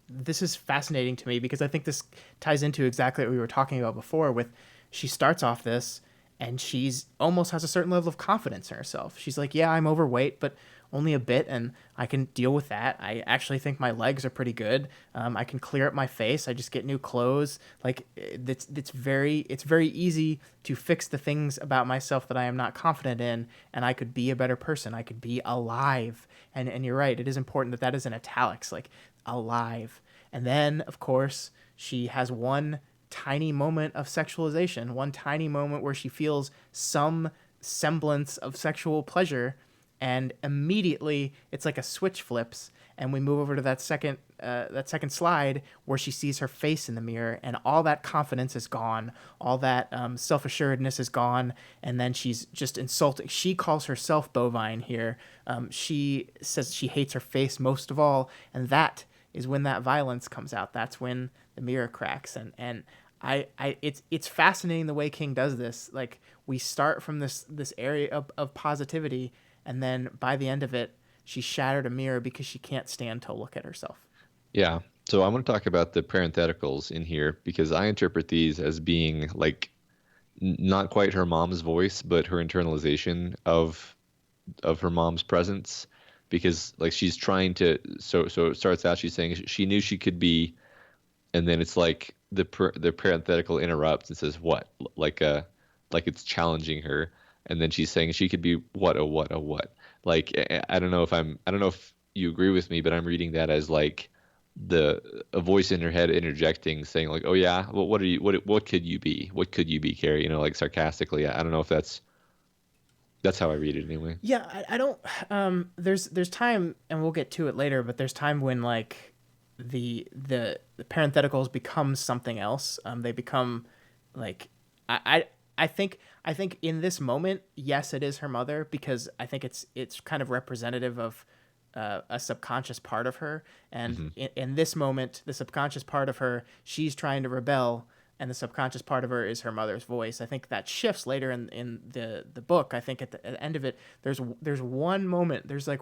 this is fascinating to me because I think this ties into exactly what we were talking about before with she starts off this and she's almost has a certain level of confidence in herself. She's like, "Yeah, I'm overweight, but only a bit and I can deal with that. I actually think my legs are pretty good. I can clear up my face. I just get new clothes. Like it's very easy to fix the things about myself that I am not confident in, and I could be a better person. I could be alive." And you're right. It is important that that is in italics, like alive. And then, of course, she has one tiny moment of sexualization, one tiny moment where she feels some semblance of sexual pleasure, and immediately it's like a switch flips, and we move over to that second slide where she sees her face in the mirror, and all that confidence is gone, all that self-assuredness is gone, and then she's just insulting. She calls herself bovine here. She says she hates her face most of all, and that is when that violence comes out. That's when the mirror cracks, and it's fascinating the way King does this. Like we start from this area of positivity, and then by the end of it, she shattered a mirror because she can't stand to look at herself. Yeah. So I want to talk about the parentheticals in here because I interpret these as being like not quite her mom's voice, but her internalization of her mom's presence because like she's trying to so it starts out she's saying she knew she could be, and then it's like the parenthetical interrupts and says what like it's challenging her, and then she's saying she could be what a what a what. Like I don't know if I don't know if you agree with me, but I'm reading that as like the a voice in her head interjecting saying like, oh yeah, well, what are you what could you be, what could you be, Carrie, like sarcastically. I don't know if that's how I read it anyway. Yeah, I don't. There's time, and we'll get to it later. But there's time when like the parentheticals become something else. They become like I think in this moment, yes, it is her mother because I think it's kind of representative of a subconscious part of her, and Hmm. in this moment, the subconscious part of her, she's trying to rebel, and the subconscious part of her is her mother's voice. I think that shifts later in the book. I think at the end of it, there's one moment. There's like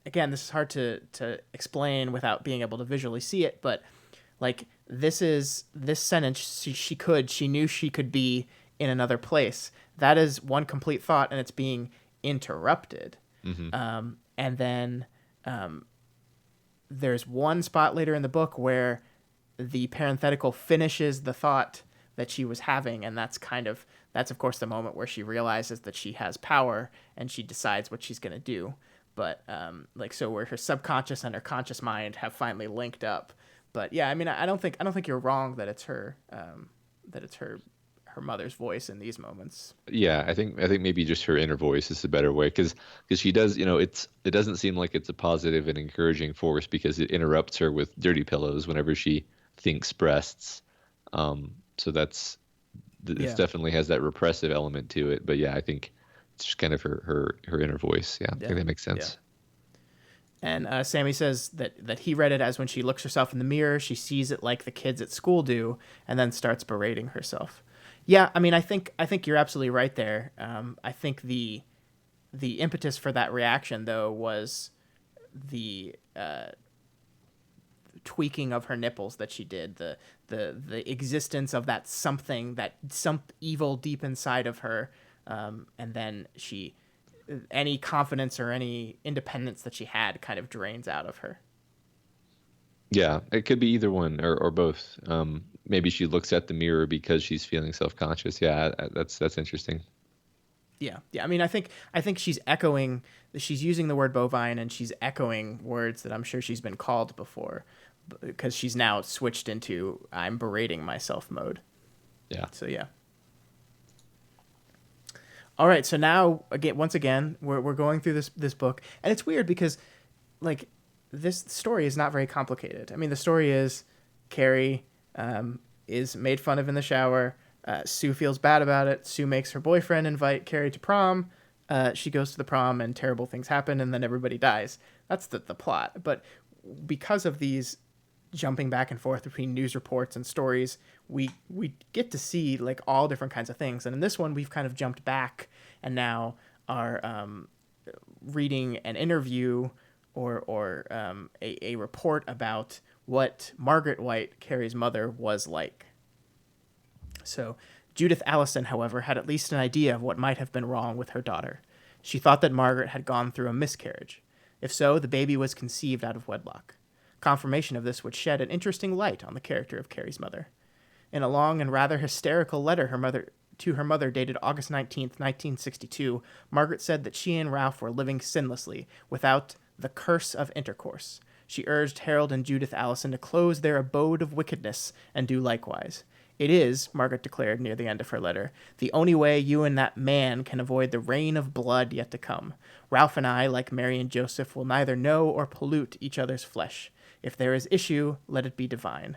again, this is hard to explain without being able to visually see it, but like this sentence she knew she could be in another place. That is one complete thought, and it's being interrupted. Hmm. And then there's one spot later in the book where the parenthetical finishes the thought that she was having, and that's of course the moment where she realizes that she has power and she decides what she's going to do. But like so where her subconscious and her conscious mind have finally linked up. But yeah, I mean, I don't think you're wrong that it's her mother's voice in these moments. Yeah, I think maybe just her inner voice is a better way because she does, it doesn't seem like it's a positive and encouraging force because it interrupts her with dirty pillows whenever she thinks breasts. So it Yeah, definitely has that repressive element to it. But yeah, I think it's just kind of her inner voice. Yeah, I yeah, think that makes yeah. sense. And Sammy says that he read it as when she looks herself in the mirror, she sees it like the kids at school do, and then starts berating herself. Yeah, I mean, I think you're absolutely right there. I think the impetus for that reaction though was the tweaking of her nipples that she did, the existence of that something, that some evil deep inside of her, and then she any confidence or any independence that she had kind of drains out of her. Yeah, it could be either one or both. Maybe she looks at the mirror because she's feeling self-conscious. Yeah, that's interesting. Yeah, yeah. I mean, I think she's echoing. She's using the word bovine, and she's echoing words that I'm sure she's been called before, because she's now switched into I'm berating myself mode. Yeah. So yeah. All right. So now again, once again, we're going through this book, and it's weird because like this story is not very complicated. I mean, the story is Carrie is made fun of in the shower. Sue feels bad about it. Sue makes her boyfriend invite Carrie to prom. She goes to the prom and terrible things happen, and then everybody dies. That's the plot. But because of these jumping back and forth between news reports and stories, we get to see like all different kinds of things. And in this one, we've kind of jumped back and now are reading an interview or a report about what Margaret White, Carrie's mother, was like. So Judith Allison, however, had at least an idea of what might have been wrong with her daughter. She thought that Margaret had gone through a miscarriage. If so, the baby was conceived out of wedlock. Confirmation of this would shed an interesting light on the character of Carrie's mother. In a long and rather hysterical letter to her mother dated August 19th, 1962, Margaret said that she and Ralph were living sinlessly, without the curse of intercourse. She urged Harold and Judith Allison to close their abode of wickedness and do likewise. It is, Margaret declared near the end of her letter, the only way you and that man can avoid the rain of blood yet to come. Ralph and I, like Mary and Joseph, will neither know or pollute each other's flesh. If there is issue, let it be divine.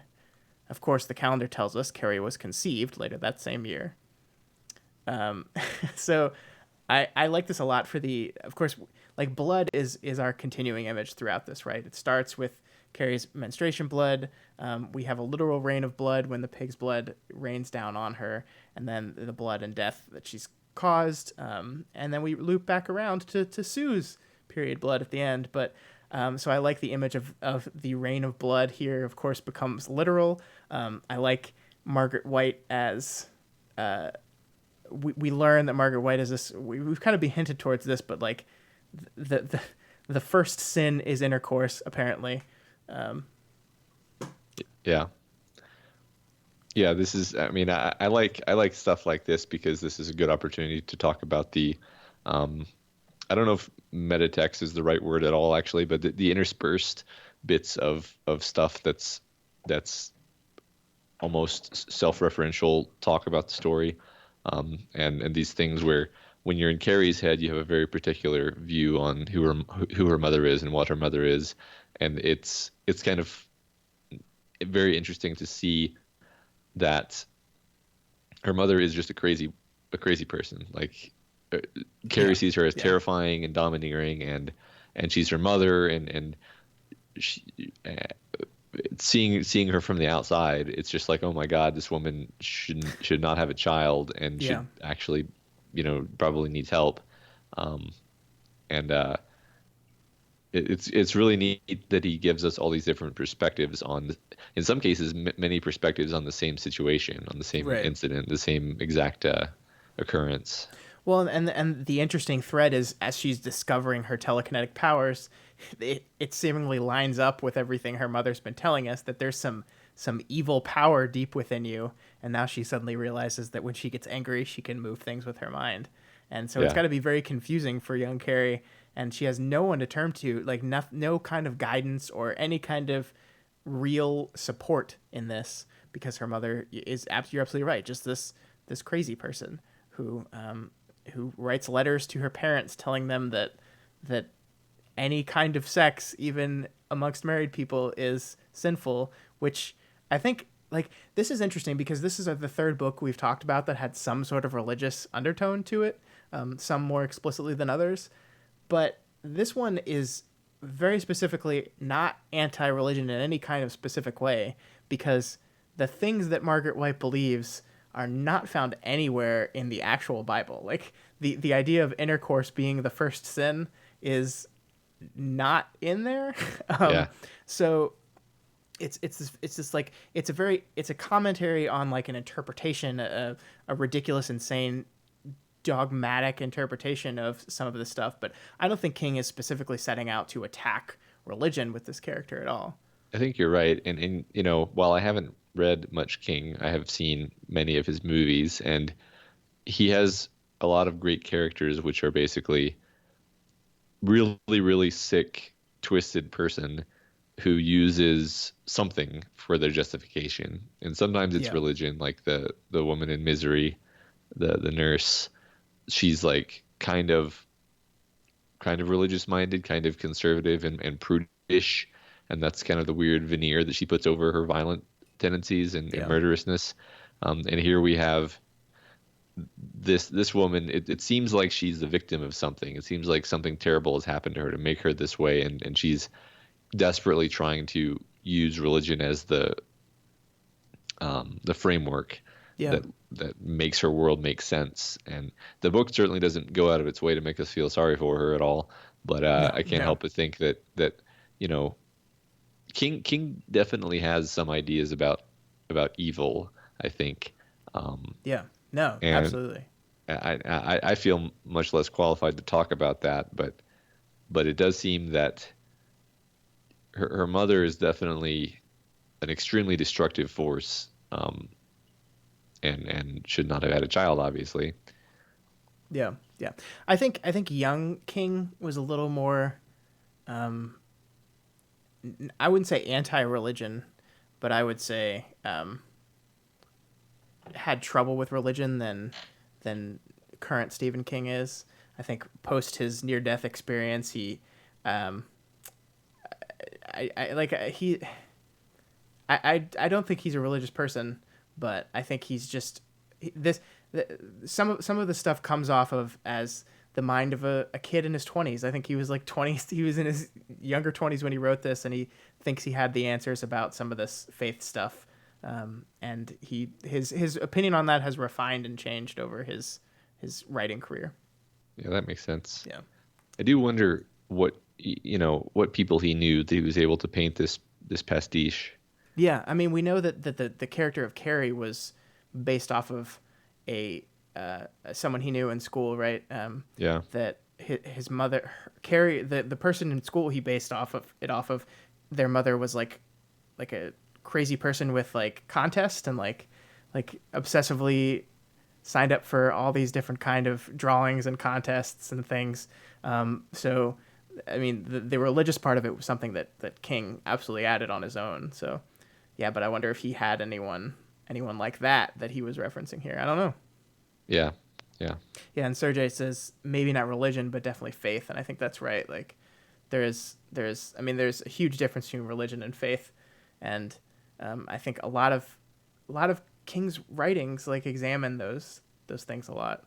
Of course, the calendar tells us Carrie was conceived later that same year. So I like this a lot for the, of course, like blood is our continuing image throughout this, right? It starts with Carrie's menstruation blood. We have a literal rain of blood when the pig's blood rains down on her, and then the blood and death that she's caused. And then we loop back around to Sue's period blood at the end. But so I like the image of the rain of blood here, of course, becomes literal. I like Margaret White as we learn that Margaret White is this. We've kind of been hinted towards this, but like the the first sin is intercourse, apparently. Yeah. Yeah, this is, I mean, I like stuff like this because this is a good opportunity to talk about the um I don't know if metatext is the right word at all actually, but the interspersed bits of stuff that's almost self-referential talk about the story. And these things where when you're in Carrie's head, you have a very particular view on who her mother is and what her mother is, and it's kind of very interesting to see that her mother is just a crazy person. Like uh, Carrie Yeah, sees her as yeah, terrifying and domineering, and she's her mother, and she, seeing her from the outside, it's just like, oh my God, this woman should not have a child and yeah. should actually, probably needs help. Um, and it's really neat that he gives us all these different perspectives on, in some cases, many perspectives on the same situation, on the same Right. incident, the same exact occurrence. Well, and the interesting thread is as she's discovering her telekinetic powers, it seemingly lines up with everything her mother's been telling us that there's some evil power deep within you, and now she suddenly realizes that when she gets angry, she can move things with her mind, and so it's Yeah, got to be very confusing for young Carrie, and she has no one to turn to, like no kind of guidance or any kind of real support in this because her mother is you're absolutely right, just this crazy person who who writes letters to her parents telling them that any kind of sex, even amongst married people, is sinful. Which I think like this is interesting because this is the third book we've talked about that had some sort of religious undertone to it, some more explicitly than others. But this one is very specifically not anti-religion in any kind of specific way because the things that Margaret White believes are not found anywhere in the actual Bible. Like the idea of intercourse being the first sin is not in there. um, yeah, so it's just like it's a commentary on like an interpretation, a ridiculous, insane, dogmatic interpretation of some of this stuff. But I don't think King is specifically setting out to attack religion with this character at all. I think you're right. And you know, while I haven't read much King, I have seen many of his movies, and he has a lot of great characters, which are basically really, really sick, twisted person who uses something for their justification. And sometimes it's Yeah. religion, like the woman in Misery, the nurse. She's like kind of religious minded, kind of conservative and prudish, and that's kind of the weird veneer that she puts over her violent tendencies and Yeah. murderousness. And here we have this woman. It seems like she's the victim of something. It seems like something terrible has happened to her to make her this way, and she's desperately trying to use religion as the framework Yeah. that makes her world make sense. And the book certainly doesn't go out of its way to make us feel sorry for her at all. But No. I can't No. help but think that you know King definitely has some ideas about evil. I think, um, Yeah. No. and Absolutely. I feel much less qualified to talk about that. But it does seem that her mother is definitely an extremely destructive force. And should not have had a child, obviously. Yeah. Yeah. I think young King was a little more. I wouldn't say anti-religion, but I would say had trouble with religion than current Stephen King is. I think post his near-death experience, he, um, I like he, I don't think he's a religious person, but I think he's just this. Some of the stuff comes off of as the mind of a kid in his 20s. I think he was like 20. He was in his younger 20s when he wrote this, and he thinks he had the answers about some of this faith stuff. And his opinion on that has refined and changed over his writing career. Yeah, that makes sense. Yeah. I do wonder what people he knew that he was able to paint this pastiche. Yeah, I mean, we know that the character of Carrie was based off of a someone he knew in school, right? Yeah, That his mother, Carrie, the person in school he based off of, their mother was like a crazy person with like contests and like obsessively signed up for all these different kind of drawings and contests and things. So, I mean, the religious part of it was something that King absolutely added on his own. So, yeah, but I wonder if he had anyone like that he was referencing here. I don't know. yeah, yeah, Yeah, and Sergey says maybe not religion, but definitely faith, and I think that's right. Like, I mean, there's a huge difference between religion and faith, and I think a lot of King's writings like examine those things a lot.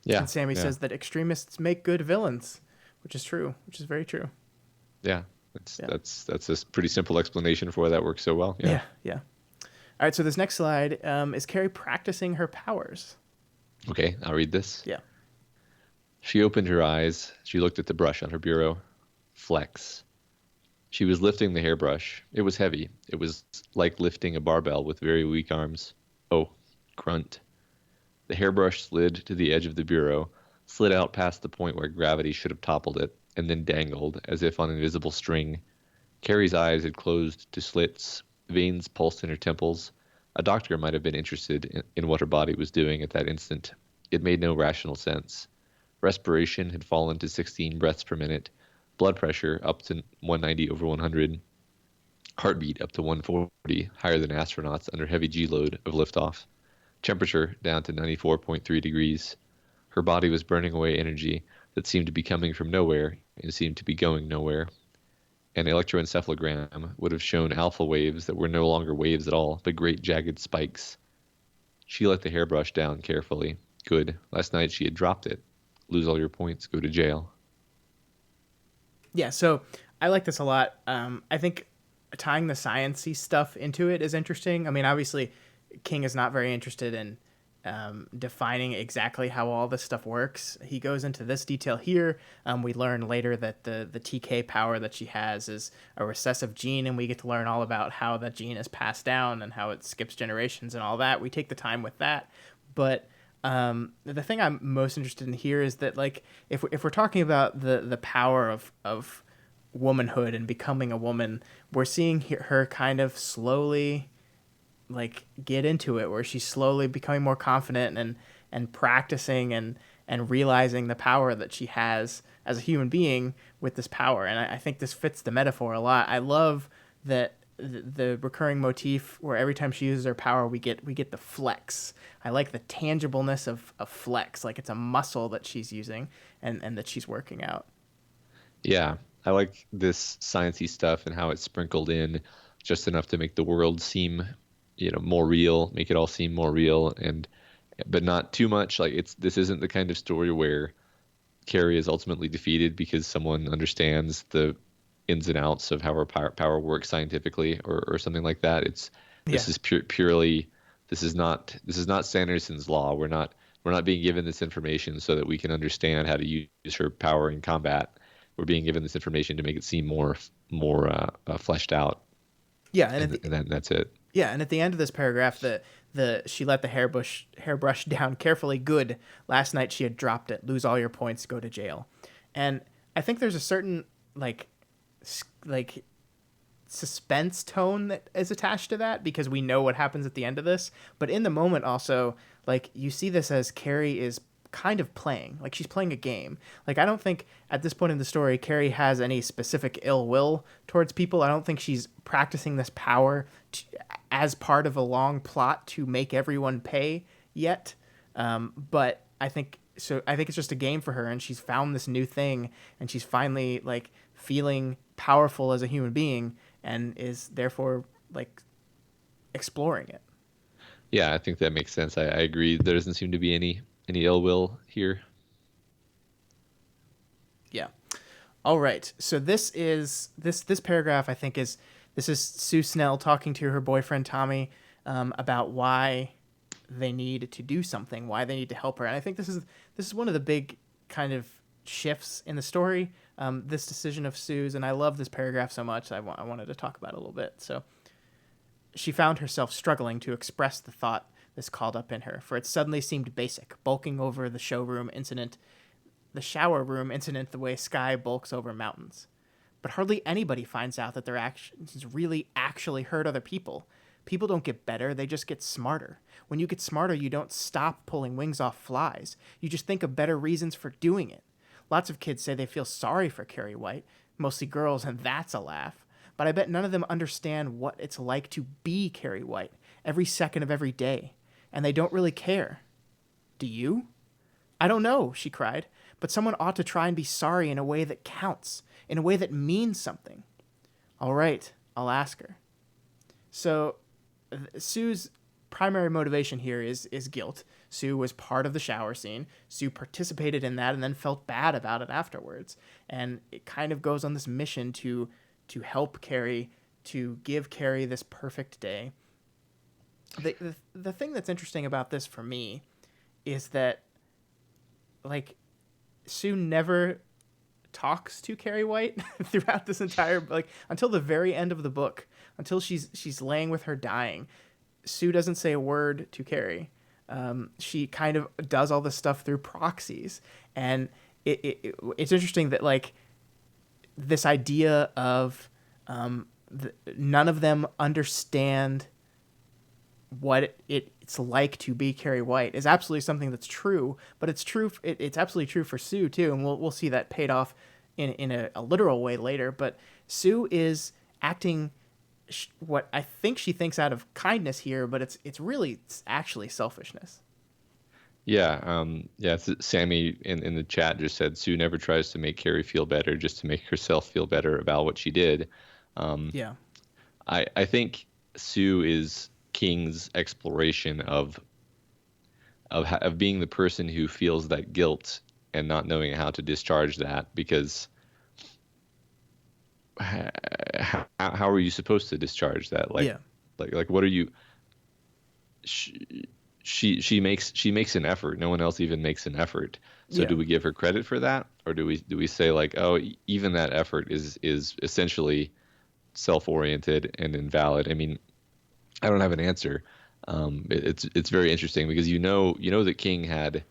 yeah, And Sammy yeah, says that extremists make good villains, which is true, which is very true. yeah. That's Yeah. that's that's a pretty simple explanation for why that works so well. Yeah. Yeah, yeah. All right, so this next slide is Carrie practicing her powers. Okay, I'll read this. Yeah. She opened her eyes. She looked at the brush on her bureau. Flex. She was lifting the hairbrush. It was heavy. It was like lifting a barbell with very weak arms. Oh, grunt. The hairbrush slid to the edge of the bureau, slid out past the point where gravity should have toppled it, and then dangled, as if on an invisible string. Carrie's eyes had closed to slits, veins pulsed in her temples. A doctor might have been interested in what her body was doing at that instant. It made no rational sense. Respiration had fallen to 16 breaths per minute, blood pressure up to 190 over 100, heartbeat up to 140, higher than astronauts under heavy G load of liftoff, temperature down to 94.3 degrees. Her body was burning away energy that seemed to be coming from nowhere and seemed to be going nowhere. An electroencephalogram would have shown alpha waves that were no longer waves at all, but great jagged spikes. She let the hairbrush down carefully. Good. Last night she had dropped it. Lose all your points, go to jail. Yeah, so I like this a lot. I think tying the sciencey stuff into it is interesting. I mean, obviously, King is not very interested in defining exactly how all this stuff works. He goes into this detail here. We learn later that the TK power that she has is a recessive gene, and we get to learn all about how that gene is passed down and how it skips generations and all that. We take the time with that, but the thing I'm most interested in here is that, like, if we're talking about the power of womanhood and becoming a woman, we're seeing her kind of slowly like get into it, where she's slowly becoming more confident and practicing and realizing the power that she has as a human being with this power. And I think this fits the metaphor a lot. I love that the recurring motif where every time she uses her power, we get the flex. I like the tangibleness of flex, like it's a muscle that she's using and that she's working out. Yeah, I like this sciencey stuff and how it's sprinkled in just enough to make the world seem, more real, make it all seem more real, and but not too much. Like this isn't the kind of story where Carrie is ultimately defeated because someone understands the ins and outs of how her power works scientifically or something like that. Yeah. This is purely this is not Sanderson's law. We're not being given this information so that we can understand how to use her power in combat. We're being given this information to make it seem more fleshed out, Yeah, and and then that's it. yeah, and at the end of this paragraph, the she let the hairbrush down carefully. Good. Last night she had dropped it. Lose all your points. Go to jail. And I think there's a certain like like suspense tone that is attached to that because we know what happens at the end of this. But in the moment, also like you see this as Carrie is kind of playing, like she's playing a game. Like I don't think at this point in the story Carrie has any specific ill will towards people. I don't think she's practicing this power as part of a long plot to make everyone pay yet. But I think so. I think it's just a game for her, and she's found this new thing, and she's finally like feeling powerful as a human being, and is therefore like exploring it. Yeah, I think that makes sense. I agree. There doesn't seem to be any ill will here. Yeah. All right. So this paragraph I think is Sue Snell talking to her boyfriend Tommy about why they need to do something, why they need to help her, and I think this is one of the big kind of shifts in the story. This decision of Sue's, and I love this paragraph so much. I wanted to talk about it a little bit. So she found herself struggling to express the thought this called up in her, for it suddenly seemed basic, bulking over the shower room incident the way sky bulks over mountains. But hardly anybody finds out that their actions really actually hurt other people. People don't get better, they just get smarter. When you get smarter, you don't stop pulling wings off flies. You just think of better reasons for doing it. Lots of kids say they feel sorry for Carrie White, mostly girls, and that's a laugh. But I bet none of them understand what it's like to be Carrie White every second of every day. And they don't really care. Do you? I don't know, she cried, but someone ought to try and be sorry in a way that counts, in a way that means something. All right, I'll ask her. So, Sue's primary motivation here is guilt. Sue was part of the shower scene. Sue participated in that and then felt bad about it afterwards. And it kind of goes on this mission to help Carrie, to give Carrie this perfect day. The thing that's interesting about this for me is that like Sue never talks to Carrie White throughout this entire like until the very end of the book, until she's laying with her dying. Sue doesn't say a word to Carrie. She kind of does all this stuff through proxies, and it's interesting that like this idea of none of them understand what it's like to be Carrie White is absolutely something that's true, but it's true. It's absolutely true for Sue too, and we'll see that paid off in a literal way later. But Sue is acting what I think she thinks out of kindness here, but it's actually selfishness. Yeah, yeah. Sammy in the chat just said Sue never tries to make Carrie feel better, just to make herself feel better about what she did. Um, Yeah, I think Sue is King's exploration of being the person who feels that guilt and not knowing how to discharge that because how are you supposed to discharge that? yeah, Like what are you? She, she makes an effort. No one else even makes an effort. So yeah, do we give her credit for that, or do we say like, oh, even that effort is essentially self-oriented and invalid? I mean, I don't have an answer. It's very interesting because you know that King had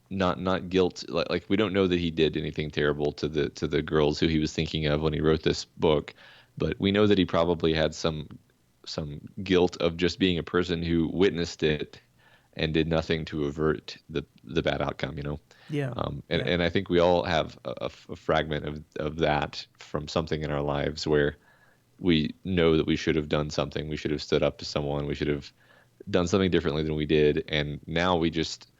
not guilt. Like we don't know that he did anything terrible to the girls who he was thinking of when he wrote this book, but we know that he probably had some guilt of just being a person who witnessed it and did nothing to avert the bad outcome, you know. Yeah. Yeah. And I think we all have a fragment of that from something in our lives where we know that we should have done something. We should have stood up to someone. We should have done something differently than we did. And now we just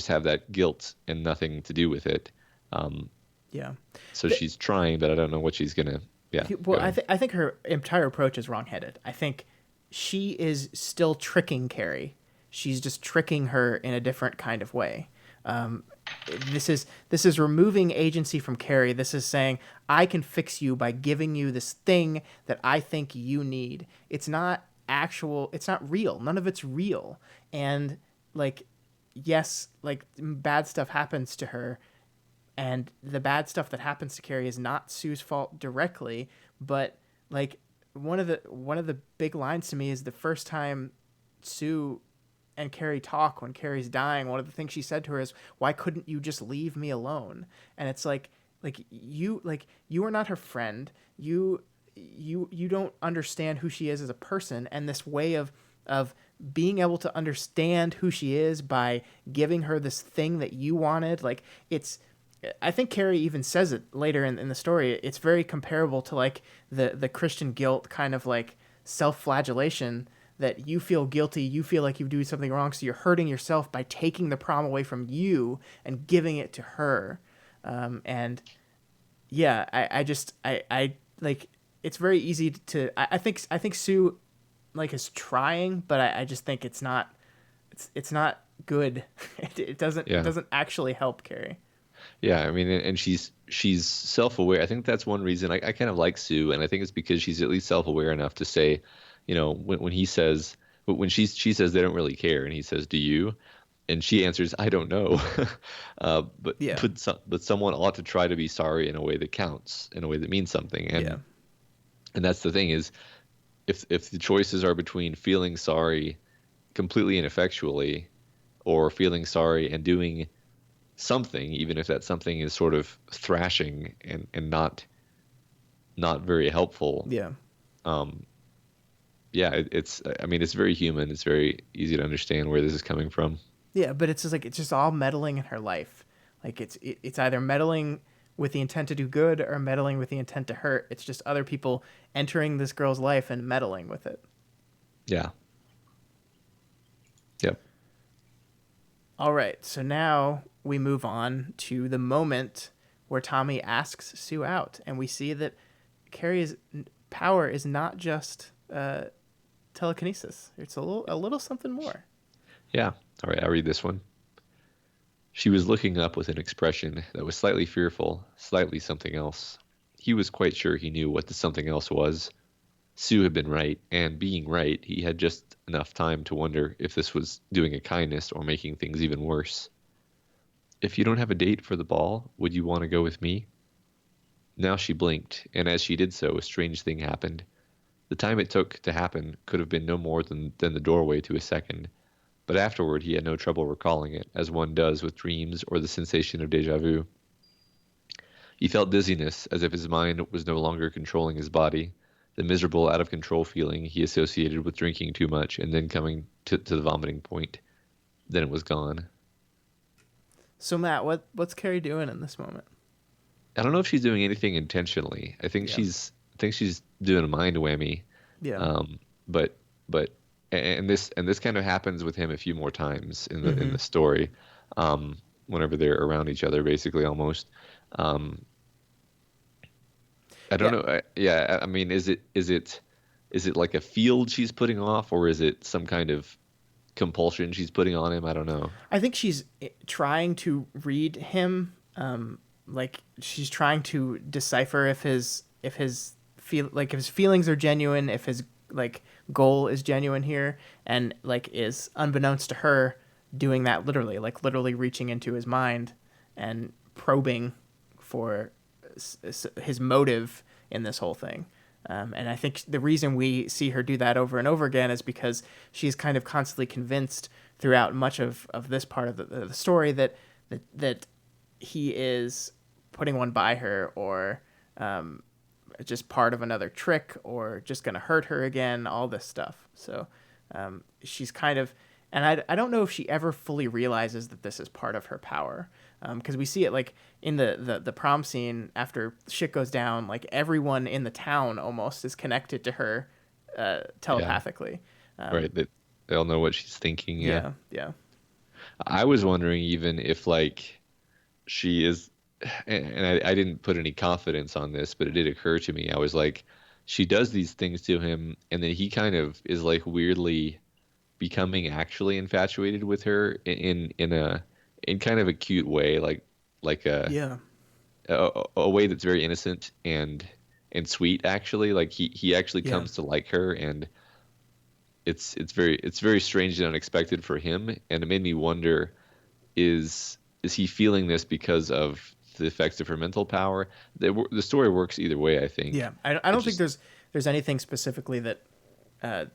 have that guilt and nothing to do with it. Um, Yeah. so The, she's trying, but I don't know what she's gonna. Yeah, go well, ahead. I think her entire approach is wrongheaded. I think she is still tricking Carrie. She's just tricking her in a different kind of way. Um, this is removing agency from Carrie. This is saying I can fix you by giving you this thing that I think you need. It's not actual. It's not real. None of it's real. And like, yes, like bad stuff happens to her, and the bad stuff that happens to Carrie is not Sue's fault directly, but like one of the big lines to me is the first time Sue and Carrie talk when Carrie's dying. One of the things she said to her is, "Why couldn't you just leave me alone?" And it's like you are not her friend. You don't understand who she is as a person, and this way of being able to understand who she is by giving her this thing that you wanted, like it's I think Carrie even says it later in the story. It's very comparable to like the Christian guilt kind of like self-flagellation that you feel guilty, you feel like you do something wrong, so you're hurting yourself by taking the prom away from you and giving it to her. And yeah, I like it's very easy to I think Sue like is trying, but I just think it's not good. It Yeah. doesn't actually help Carrie. Yeah, I mean, and she's self-aware. I think that's one reason I kind of like Sue, and I think it's because she's at least self-aware enough to say, you know, when he says when she says they don't really care, and he says, "Do you?" And she answers, "I don't know." Yeah. But someone ought to try to be sorry in a way that counts, in a way that means something. Yeah. And that's the thing is, if the choices are between feeling sorry completely ineffectually or feeling sorry and doing something, even if that something is sort of thrashing and not very helpful. Yeah. Um, yeah, it's I mean it's very human. It's very easy to understand where this is coming from. Yeah, but it's just like it's just all meddling in her life. Like it's either meddling with the intent to do good or meddling with the intent to hurt. It's just other people entering this girl's life and meddling with it. Yeah. Yep. All right, so now we move on to the moment where Tommy asks Sue out, and we see that Carrie's power is not just telekinesis. It's a little something more. Yeah. All right, I'll read this one. She was looking up with an expression that was slightly fearful, slightly something else. He was quite sure he knew what the something else was. Sue had been right, and being right, he had just enough time to wonder if this was doing a kindness or making things even worse. If you don't have a date for the ball, would you want to go with me? Now she blinked, and as she did so, a strange thing happened. The time it took to happen could have been no more than the doorway to a second, but afterward he had no trouble recalling it, as one does with dreams or the sensation of deja vu. He felt dizziness, as if his mind was no longer controlling his body, the miserable, out of control feeling he associated with drinking too much and then coming to the vomiting point. Then it was gone. So Matt, what's Carrie doing in this moment? I don't know if she's doing anything intentionally. Yeah. I think she's doing a mind whammy. Yeah. Um, but but and this kind of happens with him a few more times in Mm-hmm. the story, whenever they're around each other, basically almost. Um, I don't Yeah. know. Yeah, I mean, is it like a field she's putting off, or is it some kind of compulsion she's putting on him? I don't know. I think she's trying to read him. Like she's trying to decipher if his feel like if his feelings are genuine, if his like goal is genuine here, and like is unbeknownst to her doing that literally, like literally reaching into his mind and probing for his motive in this whole thing. And I think the reason we see her do that over and over again is because she's kind of constantly convinced throughout much of this part of the story that that he is putting one by her, or just part of another trick, or just going to hurt her again, all this stuff. So she's kind of, and I don't know if she ever fully realizes that this is part of her power, because we see it like in the prom scene after shit goes down, like everyone in the town almost is connected to her Yeah. telepathically. Right. They all know what she's thinking. Yeah. Yeah, yeah, I was wondering even if like she is, and I didn't put any confidence on this, but it did occur to me. I was like, she does these things to him, and then he kind of is like weirdly becoming actually infatuated with her in kind of a cute way, like yeah, a way that's very innocent and sweet actually. Like he actually yeah, comes to like her, and it's very strange and unexpected for him, and it made me wonder, is he feeling this because of the effects of her mental power? The story works either way, I yeah. think. I It don't think just there's anything specifically that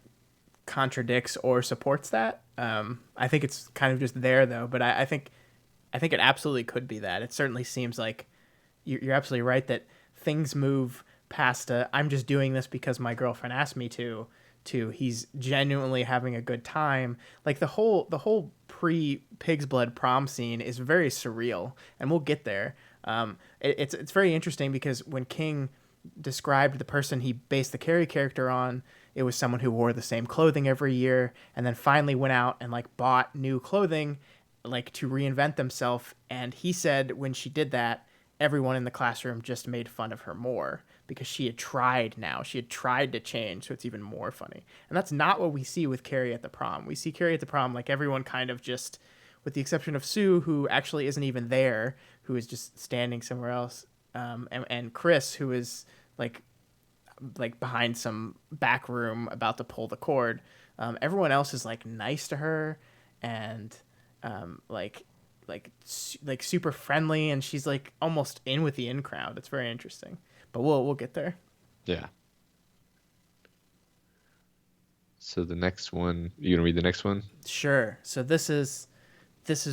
contradicts or supports that. I think it's kind of just there though, but I think it absolutely could be that. It certainly seems like you're absolutely right that things move past I'm just doing this because my girlfriend asked me to he's genuinely having a good time. Like the whole pre Pig's Blood prom scene is very surreal, and we'll get there. It's very interesting because when King described the person he based the Carrie character on, it was someone who wore the same clothing every year, and then finally went out and like bought new clothing, like to reinvent themselves. And he said when she did that, everyone in the classroom just made fun of her more because she had tried to change, so it's even more funny. And that's not what we see with Carrie at the prom. We see Carrie at the prom like everyone kind of just, with the exception of Sue, who actually isn't even there, who is just standing somewhere else, and Chris, who is like behind some back room about to pull the cord. Everyone else is like nice to her, and um, like like super friendly, and she's like almost in with the in crowd. It's very interesting, but we'll get there. yeah. So the next one, you gonna read the next one? Sure. So this is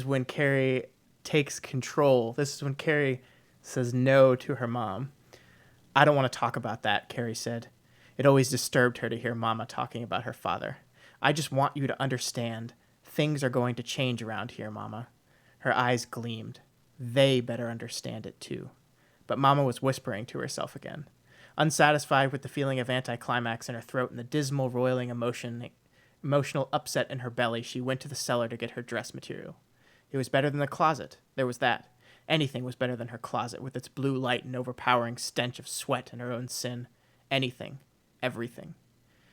when Carrie takes control. This is when Carrie says no to her mom. I don't want to talk about that, Carrie said. It always disturbed her to hear Mama talking about her father. I just want you to understand. Things are going to change around here, Mama. Her eyes gleamed. They better understand it, too. But Mama was whispering to herself again. Unsatisfied with the feeling of anticlimax in her throat and the dismal, roiling emotional upset in her belly, she went to the cellar to get her dress material. It was better than the closet. There was that. Anything was better than her closet, with its blue light and overpowering stench of sweat and her own sin. Anything. Everything.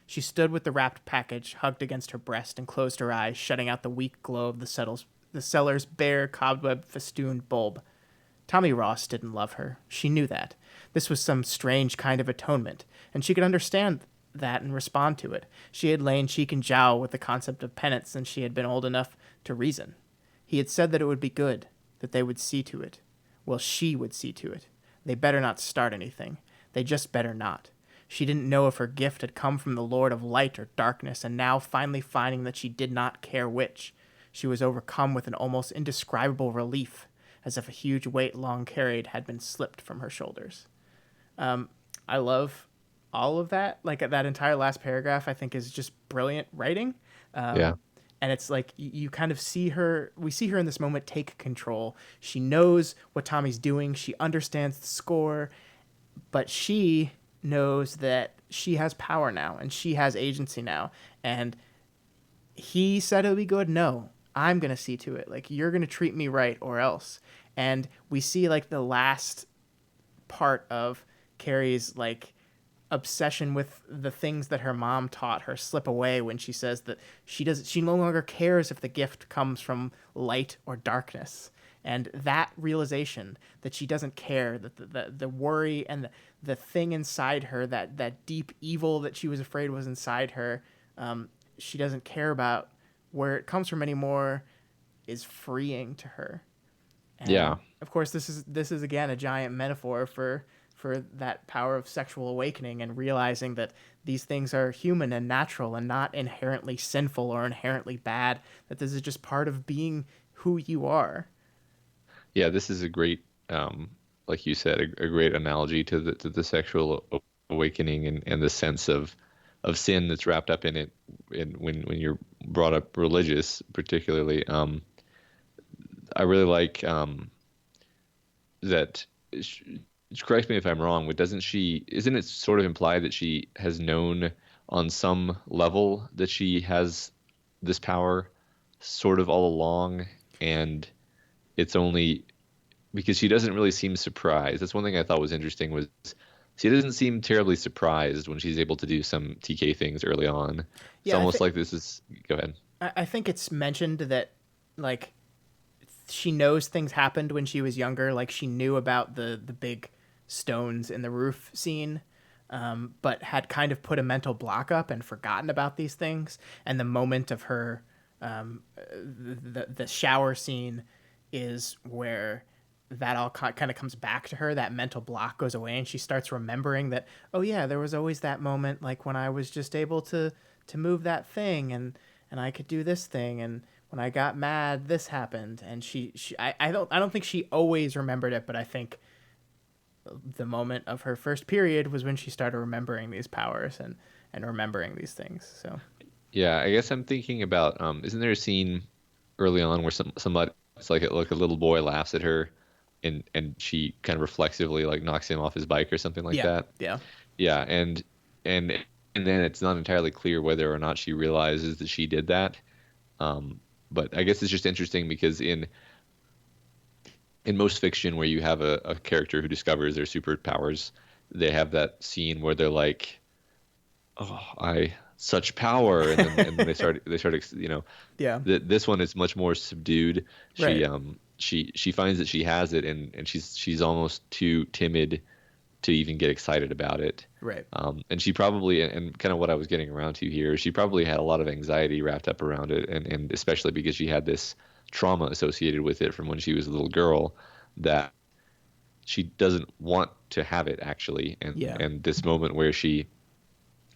She stood with the wrapped package hugged against her breast and closed her eyes, shutting out the weak glow of the cellar's bare, cobweb-festooned bulb. Tommy Ross didn't love her. She knew that. This was some strange kind of atonement, and she could understand that and respond to it. She had lain cheek and jowl with the concept of penance since she had been old enough to reason. He had said that it would be good, that they would see to it. Well, she would see to it. They better not start anything. They just better not. She didn't know if her gift had come from the Lord of light or darkness, and now finally finding that she did not care which, she was overcome with an almost indescribable relief, as if a huge weight long carried had been slipped from her shoulders. I love all of that. Like that entire last paragraph, I think is just brilliant writing. Yeah. And it's like you kind of see her. We see her in this moment take control. She knows what Tommy's doing. She understands the score, but she knows that she has power now and she has agency now. And he said it'll be good. No, I'm gonna see to it. Like you're gonna treat me right or else. And we see like the last part of Carrie's like obsession with the things that her mom taught her slip away when she says that she no longer cares if the gift comes from light or darkness. And that realization that she doesn't care, that the worry and the thing inside her, that deep evil that she was afraid was inside her, she doesn't care about where it comes from anymore, is freeing to her. Yeah. And of course, this is again a giant metaphor for that power of sexual awakening and realizing that these things are human and natural and not inherently sinful or inherently bad. That this is just part of being who you are. Yeah, this is a great, like you said, a great analogy to the sexual awakening and the sense of sin that's wrapped up in it. And when you're brought up religious, particularly, I really like that. sh- Correct me if I'm wrong, but doesn't she? Isn't it sort of implied that she has known on some level that she has this power, sort of all along, and it's only because she doesn't really seem surprised. That's one thing I thought was interesting was she doesn't seem terribly surprised when she's able to do some TK things early on. It's Yeah, almost like this is, go ahead. I think it's mentioned that like she knows things happened when she was younger. Like she knew about the big stones in the roof scene, but had kind of put a mental block up and forgotten about these things. And the moment of her, the shower scene, is where that all kind of comes back to her. That mental block goes away, and she starts remembering that. Oh yeah, there was always that moment, like when I was just able to move that thing, and I could do this thing, and when I got mad, this happened. And I don't think she always remembered it, but I think the moment of her first period was when she started remembering these powers and remembering these things. So Yeah, I guess I'm thinking about, isn't there a scene early on where somebody, it's like a little boy laughs at her and she kind of reflexively like knocks him off his bike or something like yeah, that. yeah, Yeah, and and then it's not entirely clear whether or not she realizes that she did that. Um, but I guess it's just interesting because in most fiction where you have a character who discovers their superpowers, they have that scene where they're like, "Oh, I such power," and then they start, yeah, this one is much more subdued. right, She finds that she has it, and she's almost too timid to even get excited about it. right. And she probably, and kind of what I was getting around to here, she probably had a lot of anxiety wrapped up around it, and especially because she had this trauma associated with it from when she was a little girl, that she doesn't want to have it actually, and Yeah. and this moment where she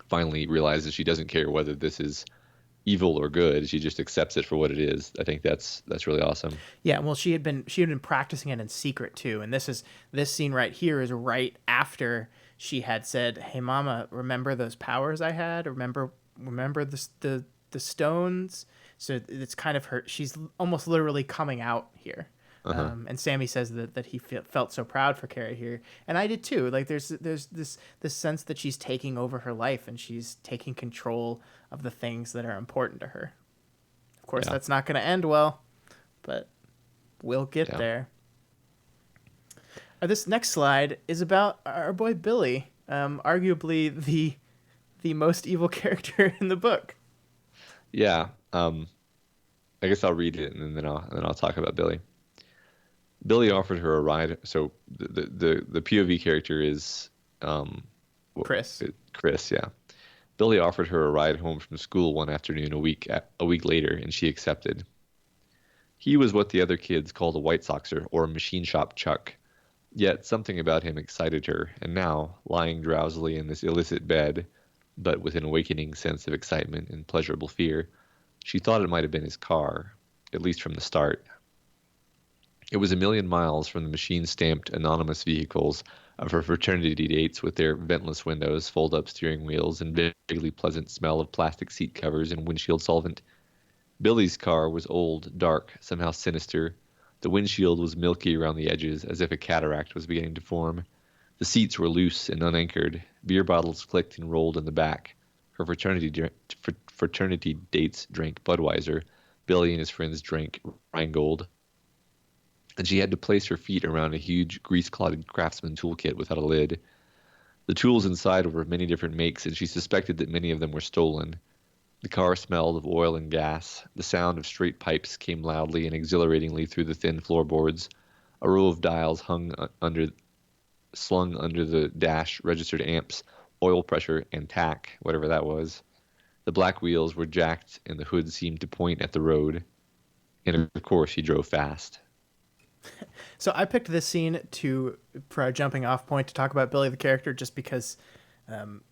finally realizes she doesn't care whether this is evil or good, she just accepts it for what it is. I think that's really awesome. Yeah, well, she had been practicing it in secret too, and this scene right here is right after she had said, "Hey, Mama, remember those powers I had? Remember the stones?" So it's kind of her. She's almost literally coming out here. Uh-huh. And Sammy says that he felt so proud for Carrie here, and I did too. Like there's this sense that she's taking over her life and she's taking control of the things that are important to her. Of course, Yeah. that's not going to end well, but we'll get Yeah. there. This next slide is about our boy Billy, arguably the most evil character in the book. Yeah. I guess I'll read it and then I'll talk about Billy. Billy offered her a ride. So the POV character is um Chris. Chris, yeah. Billy offered her a ride home from school one afternoon a week later, and she accepted. He was what the other kids called a White Soxer or a machine shop Chuck. Yet something about him excited her, and now, lying drowsily in this illicit bed, but with an awakening sense of excitement and pleasurable fear, she thought it might have been his car, at least from the start. It was a million miles from the machine-stamped anonymous vehicles of her fraternity dates with their ventless windows, fold-up steering wheels, and vaguely pleasant smell of plastic seat covers and windshield solvent. Billy's car was old, dark, somehow sinister. The windshield was milky around the edges, as if a cataract was beginning to form. The seats were loose and unanchored. Beer bottles clicked and rolled in the back. Her fraternity dates drank Budweiser. Billy and his friends drank Rheingold. And she had to place her feet around a huge, grease-clotted craftsman toolkit without a lid. The tools inside were of many different makes, and she suspected that many of them were stolen. The car smelled of oil and gas. The sound of straight pipes came loudly and exhilaratingly through the thin floorboards. A row of dials slung under the dash registered amps, oil pressure, and tack, whatever that was. The black wheels were jacked, and the hood seemed to point at the road. And of course, he drove fast. So I picked this scene for our jumping off point to talk about Billy the character, just because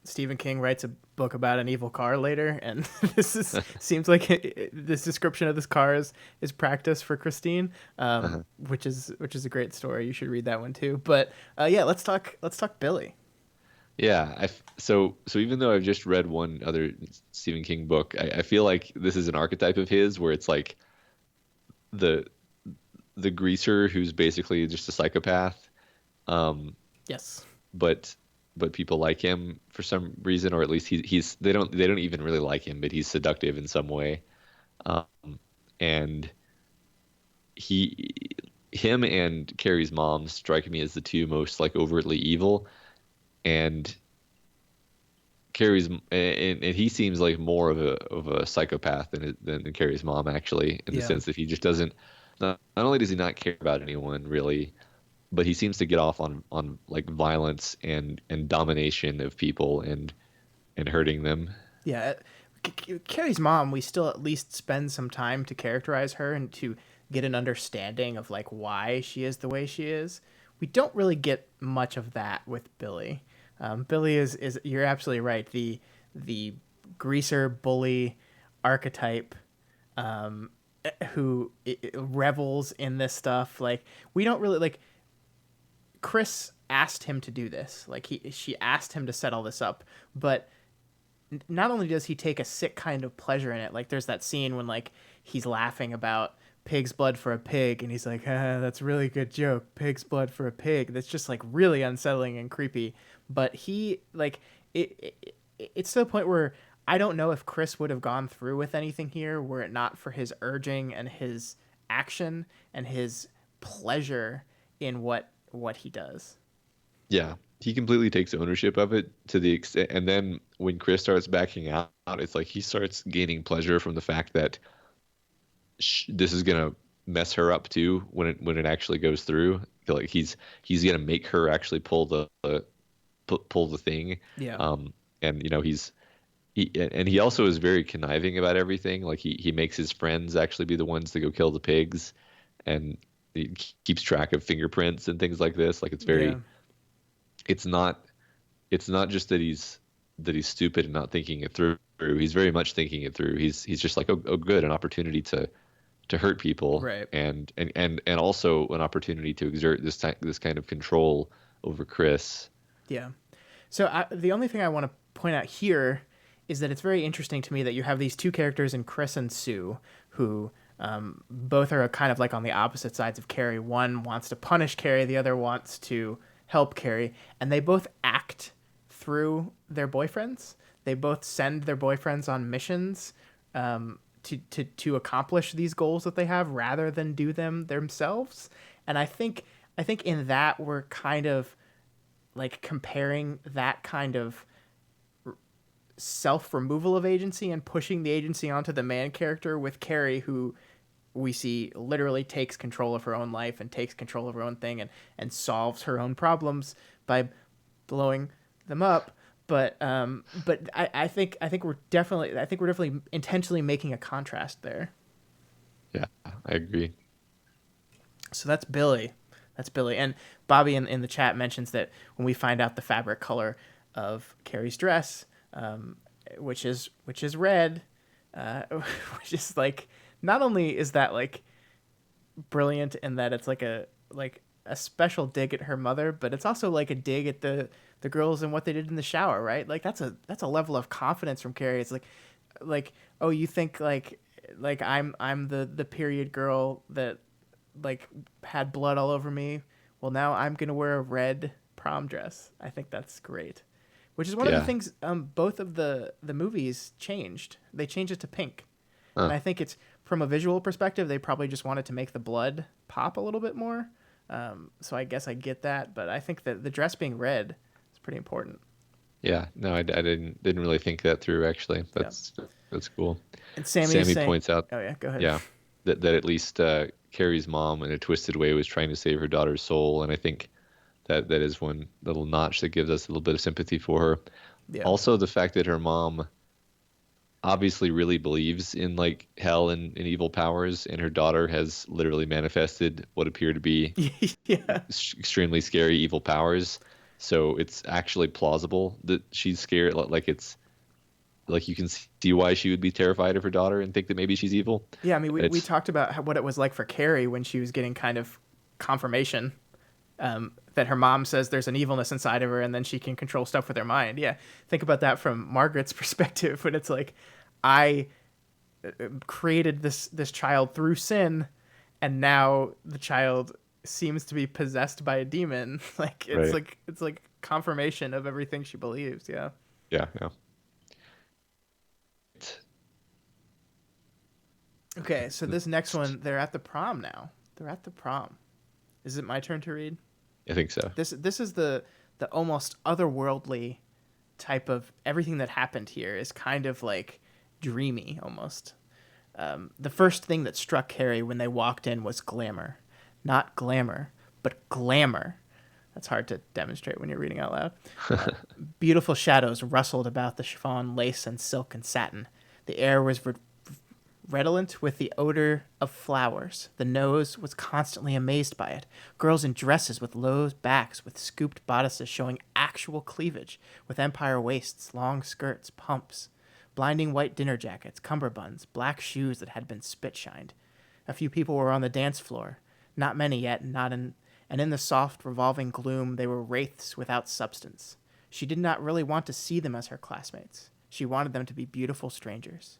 Stephen King writes a book about an evil car later, and this is seems like this description of this car is practice for Christine, Uh-huh. which is a great story. You should read that one too. But yeah, let's talk Billy. Yeah, so even though I've just read one other Stephen King book, I feel like this is an archetype of his where it's like the the greaser who's basically just a psychopath, um, Yes. but people like him for some reason, or at least he's they don't even really like him, but he's seductive in some way. Um, and he him and Carrie's mom strike me as the two most like overtly evil, and and he seems like more of a psychopath than Carrie's mom actually, in the Yeah. sense that he just doesn't. Not only does he not care about anyone really, but he seems to get off on like violence and domination of people and hurting them. Yeah. Carrie's mom, we still at least spend some time to characterize her and to get an understanding of like why she is the way she is. We don't really get much of that with Billy. Billy is you're absolutely right. The greaser bully archetype, um, who revels in this stuff. Like we don't really like. Chris asked him to do this. Like she asked him to set all this up, but not only does he take a sick kind of pleasure in it, like there's that scene when like he's laughing about pig's blood for a pig, and he's like, that's a really good joke, pig's blood for a pig. That's just like really unsettling and creepy. But he like it's to the point where I don't know if Chris would have gone through with anything here were it not for his urging and his action and his pleasure in what he does. Yeah, he completely takes ownership of it to the extent, and then when Chris starts backing out, it's like he starts gaining pleasure from the fact that this is gonna mess her up too when it actually goes through. I feel like he's gonna make her actually pull the thing, Yeah. um, and he also is very conniving about everything. Like he makes his friends actually be the ones to go kill the pigs, and he keeps track of fingerprints and things like this. Like Yeah. it's not it's not just that he's stupid and not thinking it through. He's very much thinking it through. He's just like, oh good, an opportunity to hurt people, Right. and also an opportunity to exert this kind of control over Chris. Yeah. So the only thing I want to point out here is that it's very interesting to me that you have these two characters in Chris and Sue who both are kind of like on the opposite sides of Carrie. One wants to punish Carrie, the other wants to help Carrie, and they both act through their boyfriends. They both send their boyfriends on missions to accomplish these goals that they have rather than do them themselves. And I think in that we're kind of like comparing that kind of self removal of agency and pushing the agency onto the man character with Carrie, who we see literally takes control of her own life and takes control of her own thing and solves her own problems by blowing them up. But I think we're definitely intentionally making a contrast there. Yeah, I agree. So that's Billy. That's Billy. And Bobby in the chat mentions that when we find out the fabric color of Carrie's dress, which is red, which is like not only is that like brilliant in that it's like a special dig at her mother, but it's also like a dig at the girls and what they did in the shower, right? Like that's a level of confidence from Carrie. It's like oh, you think like I'm the period girl that like had blood all over me. Well, now I'm gonna wear a red prom dress. I think that's great. Which is one of the Yeah. things both of the movies changed. They changed it to pink, and Huh. I think it's from a visual perspective. They probably just wanted to make the blood pop a little bit more. So I guess I get that, but I think that the dress being red is pretty important. Yeah. No, I didn't really think that through actually. Yeah. That's cool. And Sammy is Sammy saying, points out, "Oh yeah, go ahead." yeah, that at least Carrie's mom, in a twisted way, was trying to save her daughter's soul, and I think that is one little notch that gives us a little bit of sympathy for her. Yeah. Also, the fact that her mom obviously really believes in like hell and evil powers, and her daughter has literally manifested what appear to be Yeah. extremely scary evil powers. So it's actually plausible that she's scared. Like it's like you can see why she would be terrified of her daughter and think that maybe she's evil. Yeah, I mean, we It's talked about what it was like for Carrie when she was getting kind of confirmation that her mom says there's an evilness inside of her and then she can control stuff with her mind. Yeah, think about that from Margaret's perspective when it's like, I created this child through sin, and now the child seems to be possessed by a demon. right. It's like confirmation of everything she believes. Yeah. Yeah, yeah. Okay, so this next one, they're at the prom now. They're at the prom. Is it my turn to read? I think so. This is the almost otherworldly type of everything that happened here is kind of like dreamy almost. The first thing that struck Carrie when they walked in was glamour. Not glamour, but glamour. That's hard to demonstrate when you're reading out loud. Beautiful shadows rustled about the chiffon, lace, and silk and satin. The air was redolent with the odor of flowers. The nose was constantly amazed by it. Girls in dresses with low backs, with scooped bodices showing actual cleavage, with empire waists, long skirts, pumps, blinding white dinner jackets, cummerbunds, black shoes that had been spit shined. A few people were on the dance floor. Not many yet, not in, and in the soft, revolving gloom they were wraiths without substance. She did not really want to see them as her classmates. She wanted them to be beautiful strangers.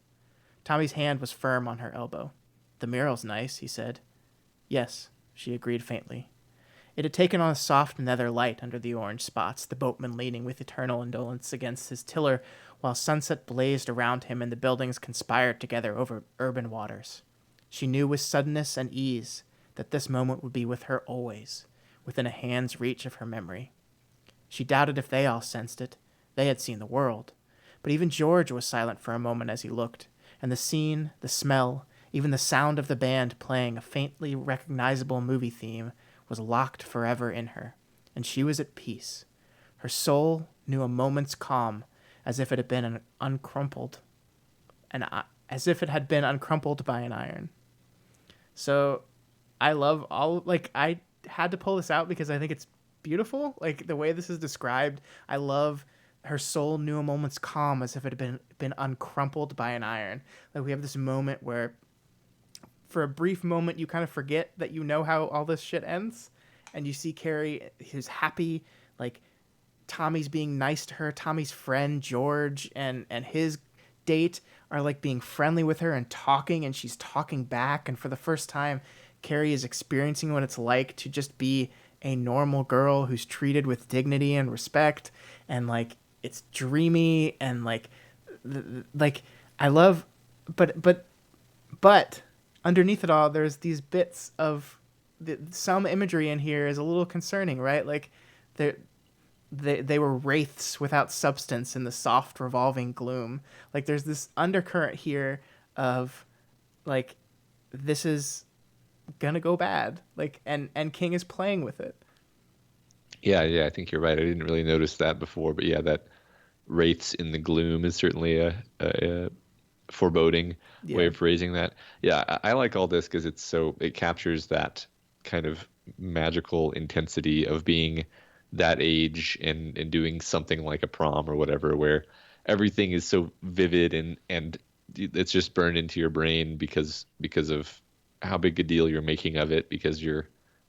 Tommy's hand was firm on her elbow. "The mural's nice," he said. "Yes," she agreed faintly. It had taken on a soft nether light under the orange spots, the boatman leaning with eternal indolence against his tiller while sunset blazed around him and the buildings conspired together over urban waters. She knew with suddenness and ease that this moment would be with her always, within a hand's reach of her memory. She doubted if they all sensed it. They had seen the world. But even George was silent for a moment as he looked, and the scene, the smell, even the sound of the band playing a faintly recognizable movie theme was locked forever in her, and she was at peace. Her soul knew a moment's calm, as if it had been as if it had been uncrumpled by an iron. So, I love I had to pull this out because I think it's beautiful. Like the way this is described, I love her soul knew a moment's calm as if it had been uncrumpled by an iron. Like we have this moment where for a brief moment you kind of forget that you know how all this shit ends, and you see Carrie who's happy, like Tommy's being nice to her, Tommy's friend George and his date are like being friendly with her and talking, and she's talking back, and for the first time Carrie is experiencing what it's like to just be a normal girl who's treated with dignity and respect, and like it's dreamy and like I love, but underneath it all, there's these bits of some imagery in here is a little concerning, right? Like they were wraiths without substance in the soft revolving gloom. Like there's this undercurrent here of like this is gonna go bad. Like and King is playing with it. Yeah, yeah, I think you're right. I didn't really notice that before, but yeah, that wraiths in the gloom is certainly a foreboding way Yeah. of phrasing that. Yeah, I like all this because it captures that kind of magical intensity of being that age and doing something like a prom or whatever, where everything is so vivid and it's just burned into your brain because of how big a deal you're making of it because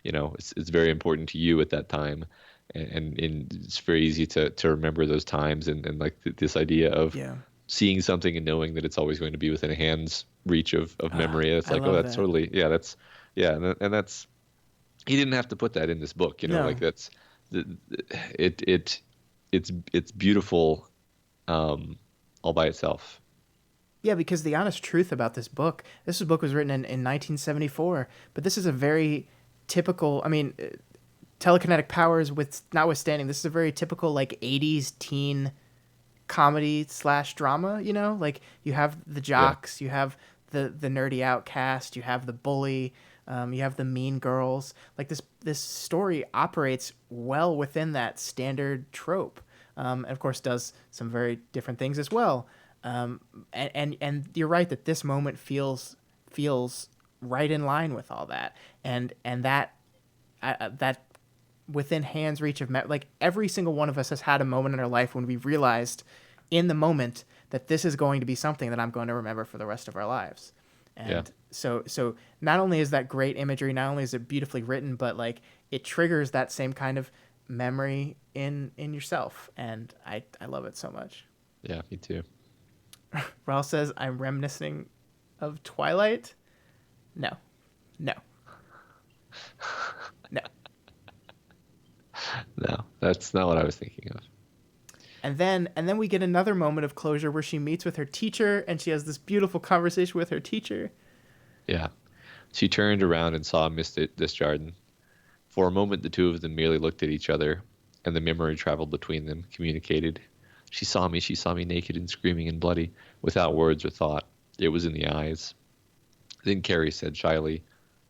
it's very important to you at that time and it's very easy to remember those times and like this idea of Yeah. seeing something and knowing that it's always going to be within a hand's reach of memory. It's I like, oh, love that's that. totally, yeah, that's, yeah, and that's, he didn't have to put that in this book, like No. that's, the- it's beautiful, all by itself. Yeah, because the honest truth about this book was written in 1974, but this is a very typical, I mean, telekinetic powers with notwithstanding, this is a very typical like 80s teen comedy slash drama, like you have the Yeah. jocks, you have the nerdy outcast, you have the bully, you have the mean girls. Like this story operates well within that standard trope, and of course does some very different things as well. And you're right that this moment feels right in line with all that, and that within hand's reach of like every single one of us has had a moment in our life when we realized in the moment that this is going to be something that I'm going to remember for the rest of our lives. Yeah. And so not only is that great imagery, not only is it beautifully written, but like it triggers that same kind of memory in yourself, and I love it so much. Yeah, me too. Raul says I'm reminiscing of Twilight. No, no, no. No, that's not what I was thinking of. And then we get another moment of closure where she meets with her teacher and she has this beautiful conversation with her teacher. Yeah. She turned around and saw Miss Desjardins. For a moment, the two of them merely looked at each other, and the memory traveled between them, communicated. She saw me naked and screaming and bloody, without words or thought. It was in the eyes. Then Carrie said shyly,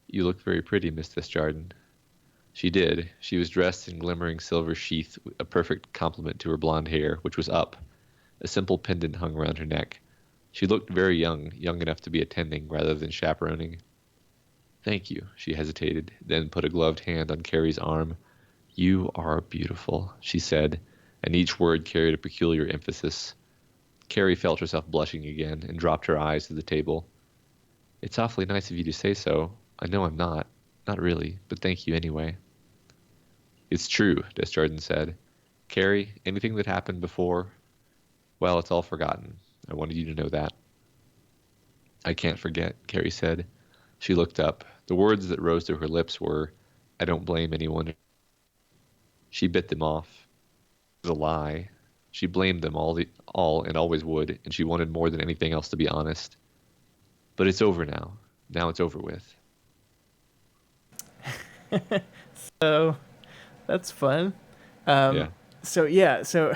"You look very pretty, Miss Desjardins." She did. She was dressed in glimmering silver sheath, a perfect complement to her blonde hair, which was up. A simple pendant hung around her neck. She looked very young, young enough to be attending rather than chaperoning. "Thank you," she hesitated, then put a gloved hand on Carrie's arm. "You are beautiful," she said, and each word carried a peculiar emphasis. Carrie felt herself blushing again and dropped her eyes to the table. "It's awfully nice of you to say so. I know I'm not. Not really, but thank you anyway." "It's true," Desjardins said. "Carrie, anything that happened before, well, it's all forgotten. I wanted you to know that." "I can't forget," Carrie said. She looked up. The words that rose to her lips were, "I don't blame anyone." She bit them off. It was a lie. She blamed them all and always would, and she wanted more than anything else to be honest. But it's over now. Now it's over with. So that's fun. Yeah. So yeah, so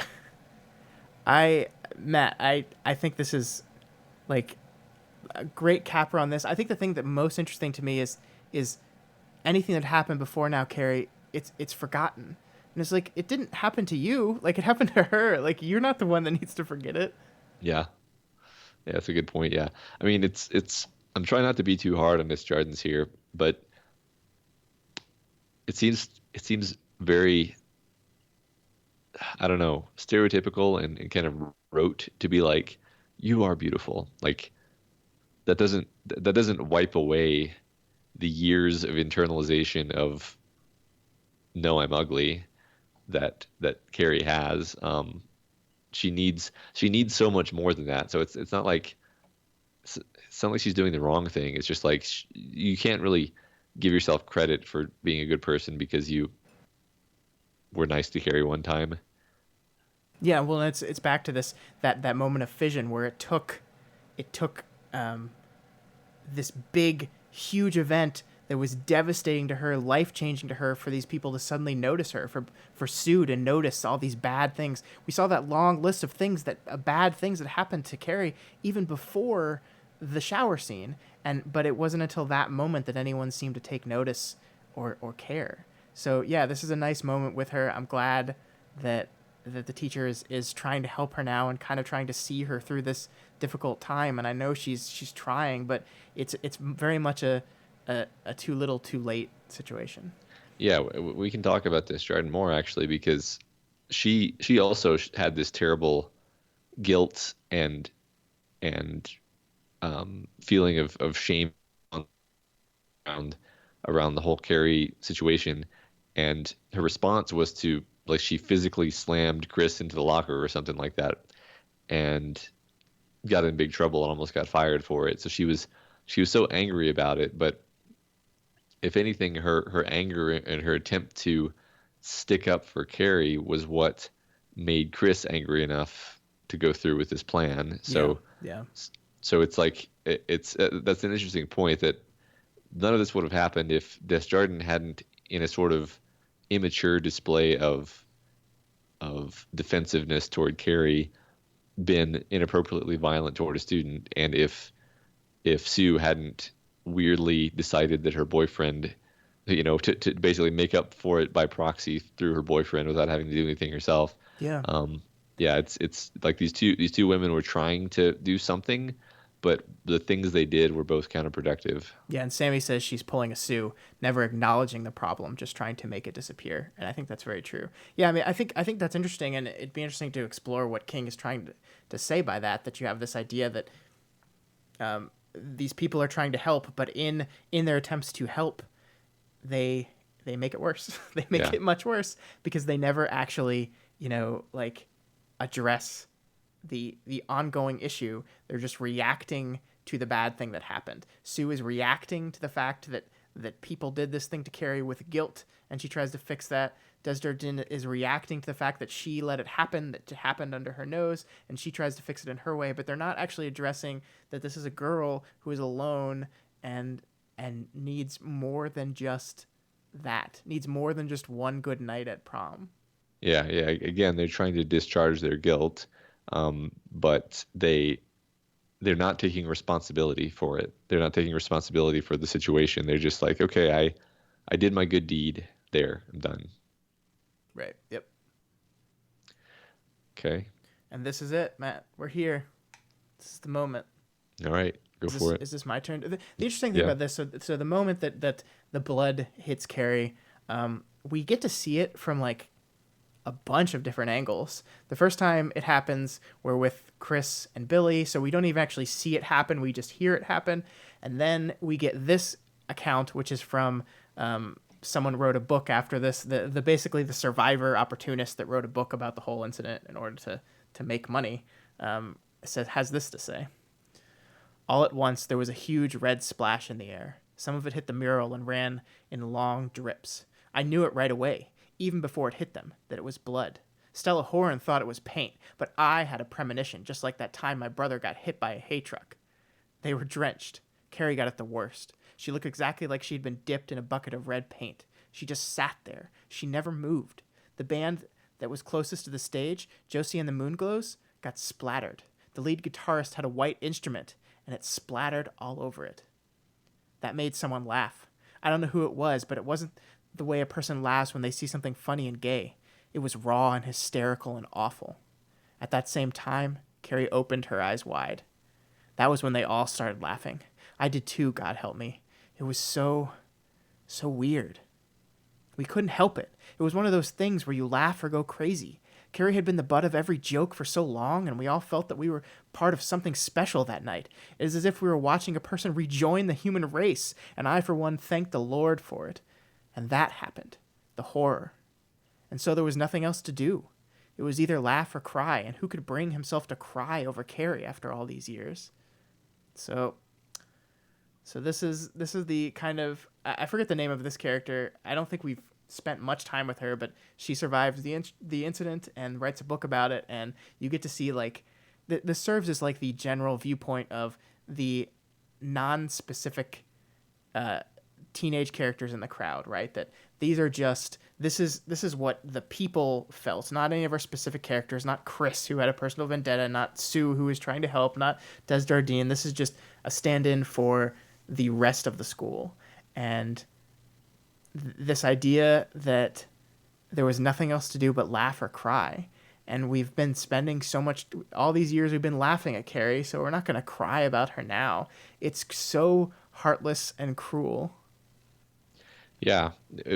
I Matt, I think this is like a great capper on this. I think the thing that most interesting to me is anything that happened before now, Carrie, it's forgotten. And it's like it didn't happen to you, like it happened to her. Like you're not the one that needs to forget it. Yeah. Yeah, that's a good point. Yeah. I mean, I'm trying not to be too hard on Miss Jardins here, but it seems very, I don't know, stereotypical and kind of rote to be like, "You are beautiful." Like that doesn't wipe away the years of internalization of "No, I'm ugly" that Carrie has. She needs so much more than that. So it's not like it's not like she's doing the wrong thing. It's just like you can't really give yourself credit for being a good person because you were nice to Carrie one time. Yeah, well, it's back to this that moment of fission where it took um, this big, huge event that was devastating to her, life changing to her, for these people to suddenly notice her, for Sue to notice all these bad things. We saw that long list of things that bad things that happened to Carrie even before the shower scene, and but it wasn't until that moment that anyone seemed to take notice or care. So yeah, this is a nice moment with her. I'm glad that the teacher is trying to help her now and kind of trying to see her through this difficult time. And I know she's trying, but it's very much a too little too late situation. Yeah, we can talk about this Jordan more actually because she also had this terrible guilt and feeling of shame around around the whole Carrie situation, and her response was to like she physically slammed Chris into the locker or something like that, and got in big trouble and almost got fired for it. So she was so angry about it, but if anything, her anger and her attempt to stick up for Carrie was what made Chris angry enough to go through with this plan. Yeah, So yeah, so it's like it's that's an interesting point that none of this would have happened if Desjardins hadn't, in a sort of immature display of defensiveness toward Carrie, been inappropriately violent toward a student, and if Sue hadn't weirdly decided that her boyfriend, to basically make up for it by proxy through her boyfriend without having to do anything herself. yeah. Um, yeah, it's like these two women were trying to do something, but the things they did were both counterproductive. Yeah, and Sammy says she's pulling a Sue, never acknowledging the problem, just trying to make it disappear. And I think that's very true. Yeah, I mean, I think that's interesting, and it'd be interesting to explore what King is trying to say by that. That you have this idea that these people are trying to help, but in their attempts to help, they make it worse. They make Yeah. it much worse because they never actually, like address the ongoing issue. They're just reacting to the bad thing that happened. Sue is reacting to the fact that people did this thing to Carrie with guilt, and she tries to fix that. Desjardins is reacting to the fact that she let it happen, that it happened under her nose, and she tries to fix it in her way. But they're not actually addressing that this is a girl who is alone and needs more than just that. Needs more than just one good night at prom. Yeah, yeah. Again, they're trying to discharge their guilt, but they're not taking responsibility for it. They're not taking responsibility for the situation. They're just like, okay, I did my good deed. There, I'm done. Right. Yep. Okay. And this is it, Matt. We're here. This is the moment. All right. Go Is for this, it. is this my turn? The interesting thing Yeah. about this, so the moment that the blood hits Carrie, we get to see it from like a bunch of different angles. The first time it happens, we're with Chris and Billy, so we don't even actually see it happen. We just hear it happen, and then we get this account, which is from someone wrote a book after this. The basically the survivor opportunist that wrote a book about the whole incident in order to make money. Has this to say. All at once, there was a huge red splash in the air. Some of it hit the mural and ran in long drips. I knew it right away, even before it hit them, that it was blood. Stella Horan thought it was paint, but I had a premonition, just like that time my brother got hit by a hay truck. They were drenched. Carrie got it the worst. She looked exactly like she'd been dipped in a bucket of red paint. She just sat there. She never moved. The band that was closest to the stage, Josie and the Moonglows, got splattered. The lead guitarist had a white instrument, and it splattered all over it. That made someone laugh. I don't know who it was, but it wasn't the way a person laughs when they see something funny and gay. It was raw and hysterical and awful. At that same time, Carrie opened her eyes wide. That was when they all started laughing. I did too, God help me. It was so weird. We couldn't help it. It was one of those things where you laugh or go crazy. Carrie had been the butt of every joke for so long, and we all felt that we were part of something special that night. It is as if we were watching a person rejoin the human race, and I, for one, thanked the Lord for it. And that happened. The horror. And so there was nothing else to do. It was either laugh or cry, and who could bring himself to cry over Carrie after all these years? So this is the kind of, I forget the name of this character. I don't think we've spent much time with her, but she survived the incident and writes a book about it, and you get to see like this serves as like the general viewpoint of the non-specific teenage characters in the crowd, right? That these are just this is what the people felt, not any of our specific characters, not Chris who had a personal vendetta, not Sue who was trying to help, not Desjardins. This is just a stand-in for the rest of the school, and this idea that there was nothing else to do but laugh or cry. And we've been spending so much, all these years we've been laughing at Carrie, so we're not going to cry about her now. It's so heartless and cruel. Yeah,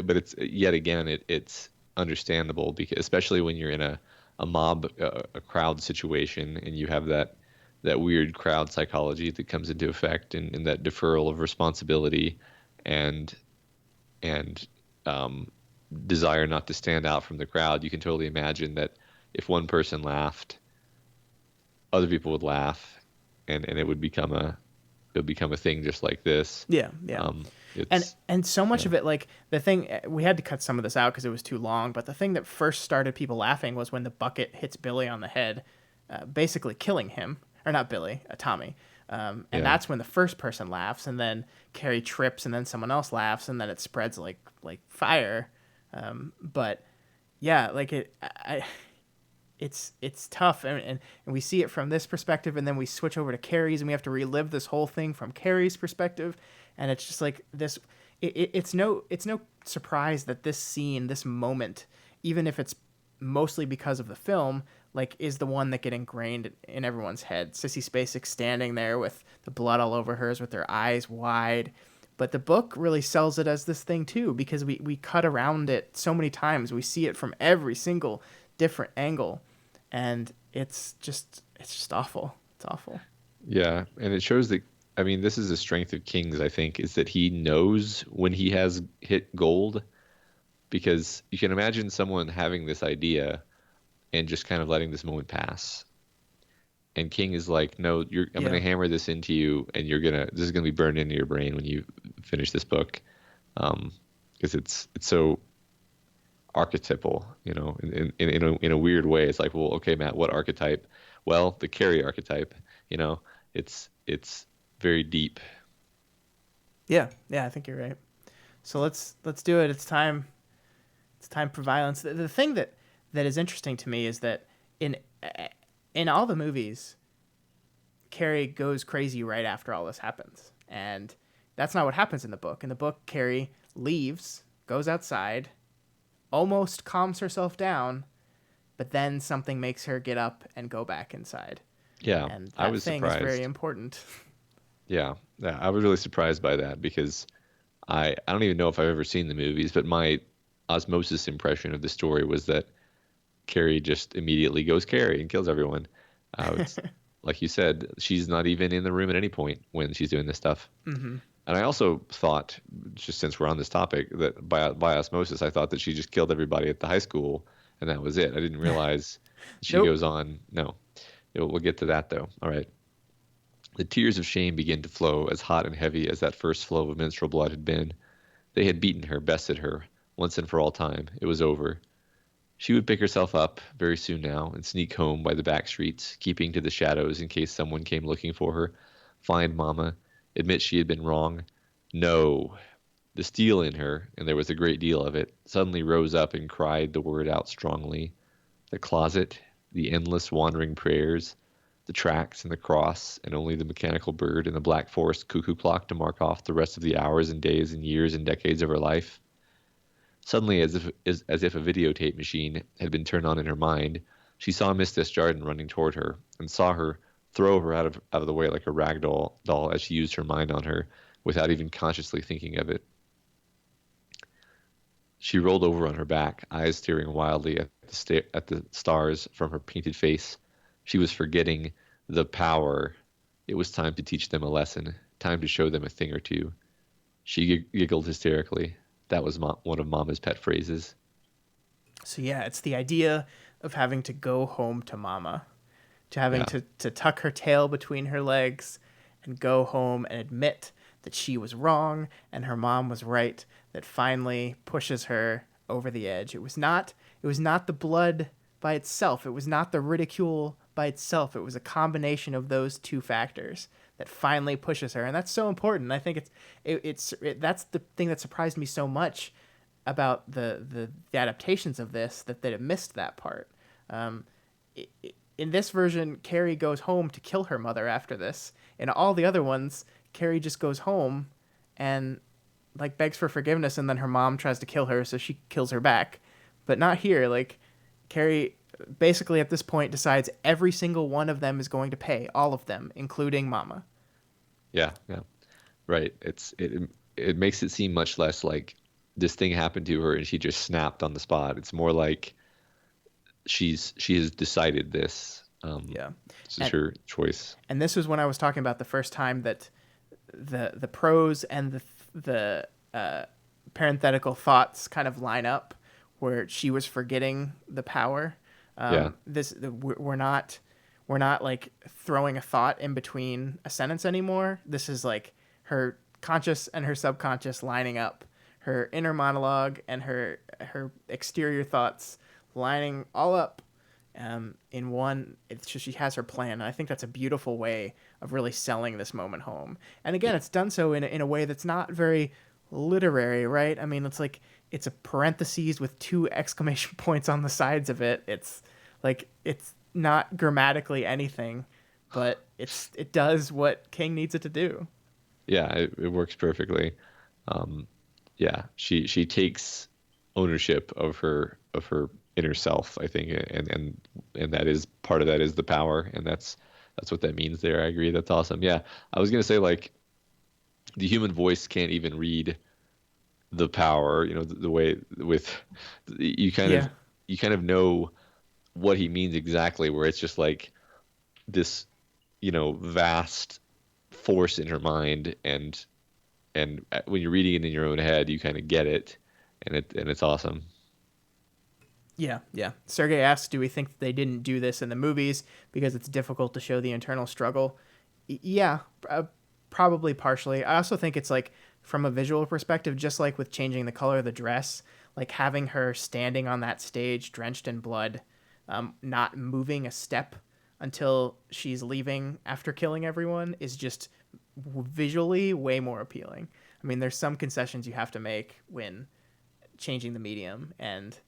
but it's yet again it's understandable because especially when you're in a mob a crowd situation and you have that weird crowd psychology that comes into effect and that deferral of responsibility and and desire not to stand out from the crowd. You can totally imagine that if one person laughed, other people would laugh, and it would become a thing just like this. Yeah, yeah. It's And so much yeah. of it, like the thing, we had to cut some of this out because it was too long. But the thing that first started people laughing was when the bucket hits Billy on the head, basically killing him, or not Billy, Tommy. And Yeah. that's when the first person laughs, and then Carrie trips, and then someone else laughs, and then it spreads like fire. But yeah, like it's tough, and we see it from this perspective, and then we switch over to Carrie's, and we have to relive this whole thing from Carrie's perspective, and it's just like this. It's no surprise that this scene, this moment, even if it's mostly because of the film, like is the one that get ingrained in everyone's head. Sissy Spacek standing there with the blood all over hers with her eyes wide. But the book really sells it as this thing too, because we cut around it so many times. We see it from every single different angle, and it's just awful. It's awful. Yeah, and it shows that, I mean, this is the strength of King's, I think, is that he knows when he has hit gold, because you can imagine someone having this idea and just kind of letting this moment pass. And King is like, "No, I'm Yeah. gonna hammer this into you, and this is gonna be burned into your brain when you finish this book." Because it's so archetypal, in a weird way. It's like, well, okay, Matt, what archetype? Well, the Carrie archetype. It's very deep. Yeah. Yeah. I think you're right. So let's do it. It's time. It's time for violence. The thing that is interesting to me is that in in all the movies, Carrie goes crazy right after all this happens, and that's not what happens in the book. In the book, Carrie leaves, goes outside, almost calms herself down, but then something makes her get up and go back inside, Yeah, and I that was thing is very surprised. important. Yeah, yeah, I was really surprised by that because I don't even know if I've ever seen the movies, but my osmosis impression of the story was that Carrie just immediately goes Carrie and kills everyone. It's like you said, she's not even in the room at any point when she's doing this stuff. Hmm. And I also thought, just since we're on this topic, that by osmosis, I thought that she just killed everybody at the high school and that was it. I didn't realize she Nope. goes on. No, we'll get to that though. All right. The tears of shame began to flow, as hot and heavy as that first flow of menstrual blood had been. They had beaten her, bested her, once and for all time. It was over. She would pick herself up very soon now and sneak home by the back streets, keeping to the shadows in case someone came looking for her. Find Mama, admit she had been wrong. No. The steel in her, and there was a great deal of it, suddenly rose up and cried the word out strongly. The closet, the endless wandering prayers, the tracks and the cross, and only the mechanical bird and the black forest cuckoo clock to mark off the rest of the hours and days and years and decades of her life. Suddenly, as if a videotape machine had been turned on in her mind, she saw Miss Desjardins running toward her, and saw her throw her out of the way like a rag doll as she used her mind on her, without even consciously thinking of it. She rolled over on her back, eyes staring wildly at the stars from her painted face. She was forgetting the power. It was time to teach them a lesson, time to show them a thing or two. She giggled hysterically. That was one of Mama's pet phrases. So yeah, it's the idea of having to go home to Mama, to having Yeah, to tuck her tail between her legs and go home and admit that she was wrong and her mom was right, that finally pushes her over the edge. It was not the blood by itself. It was not the ridicule by itself. It was a combination of those two factors that finally pushes her, and that's so important. I think that's the thing that surprised me so much about the adaptations of this, that it missed that part. Um, in this version, Carrie goes home to kill her mother after this. In all the other ones, Carrie just goes home and like begs for forgiveness, and then her mom tries to kill her, so she kills her back. But not here. Like Carrie basically at this point decides every single one of them is going to pay, all of them, including Mama. yeah, yeah. Right. It makes it seem much less like this thing happened to her and she just snapped on the spot. It's more like she has decided this. Yeah, This is and her choice. and this was when I was talking about the first time that the prose and the parenthetical thoughts kind of line up, where she was forgetting the power. Yeah, We're not like throwing a thought in between a sentence anymore. This is like her conscious and her subconscious lining up, her inner monologue and her exterior thoughts lining all up in one. It's just she has her plan, and I think that's a beautiful way of really selling this moment home. And again, it's done so in a way that's not very literary, right? I mean, it's like it's a parentheses with two exclamation points on the sides of it. It's like it's not grammatically anything, but it does what King needs it to do. yeah. It works perfectly. Um, yeah, she takes ownership of her inner self, I think, and that is part of that is the power, and that's what that means there. I agree. That's awesome. Yeah, I was gonna say like the human voice can't even read the power, the way with you kind of Yeah. you kind of know what he means exactly, where it's just like this, vast force in her mind, and when you're reading it in your own head, you kind of get it, and it's awesome. Yeah, yeah. Sergey asks, "Do we think that they didn't do this in the movies because it's difficult to show the internal struggle?" Yeah, probably partially. I also think it's like from a visual perspective, just like with changing the color of the dress, like having her standing on that stage drenched in blood, not moving a step until she's leaving after killing everyone is just visually way more appealing. I mean, there's some concessions you have to make when changing the medium, and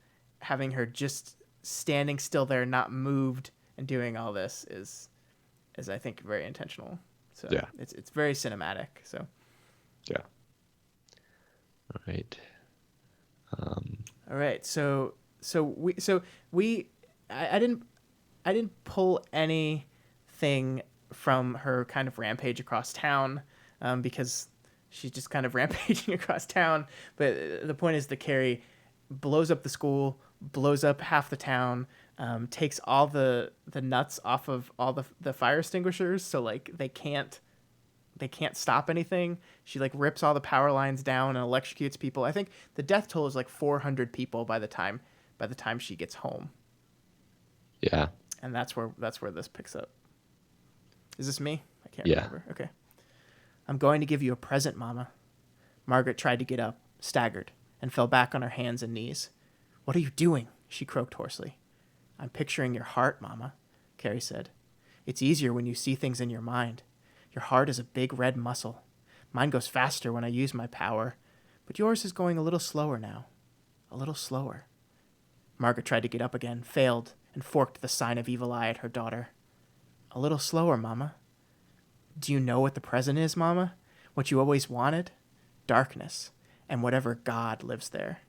having her just standing still there, not moved, and doing all this is I think very intentional. So Yeah, it's very cinematic. So yeah. All right. all right, so we I didn't pull anything from her kind of rampage across town, because she's just kind of rampaging across town. But the point is that Carrie blows up the school, blows up half the town, takes all the nuts off of all the fire extinguishers, so like they can't stop anything. She like rips all the power lines down and electrocutes people. I think the death toll is like 400 people by the time she gets home, Yeah, and that's where this picks up. Is this me? I can't yeah. remember. Okay. I'm going to give you a present, Mama. Margaret tried to get up, staggered, and fell back on her hands and knees. What are you doing? She croaked hoarsely. I'm picturing your heart, Mama, Carrie said. It's easier when you see things in your mind. Your heart is a big red muscle. Mine goes faster when I use my power, but yours is going a little slower now. A little slower. Margaret tried to get up again, failed, and forked the sign of evil eye at her daughter. A little slower, Mama. Do you know what the present is, Mama? What you always wanted? Darkness, and whatever God lives there.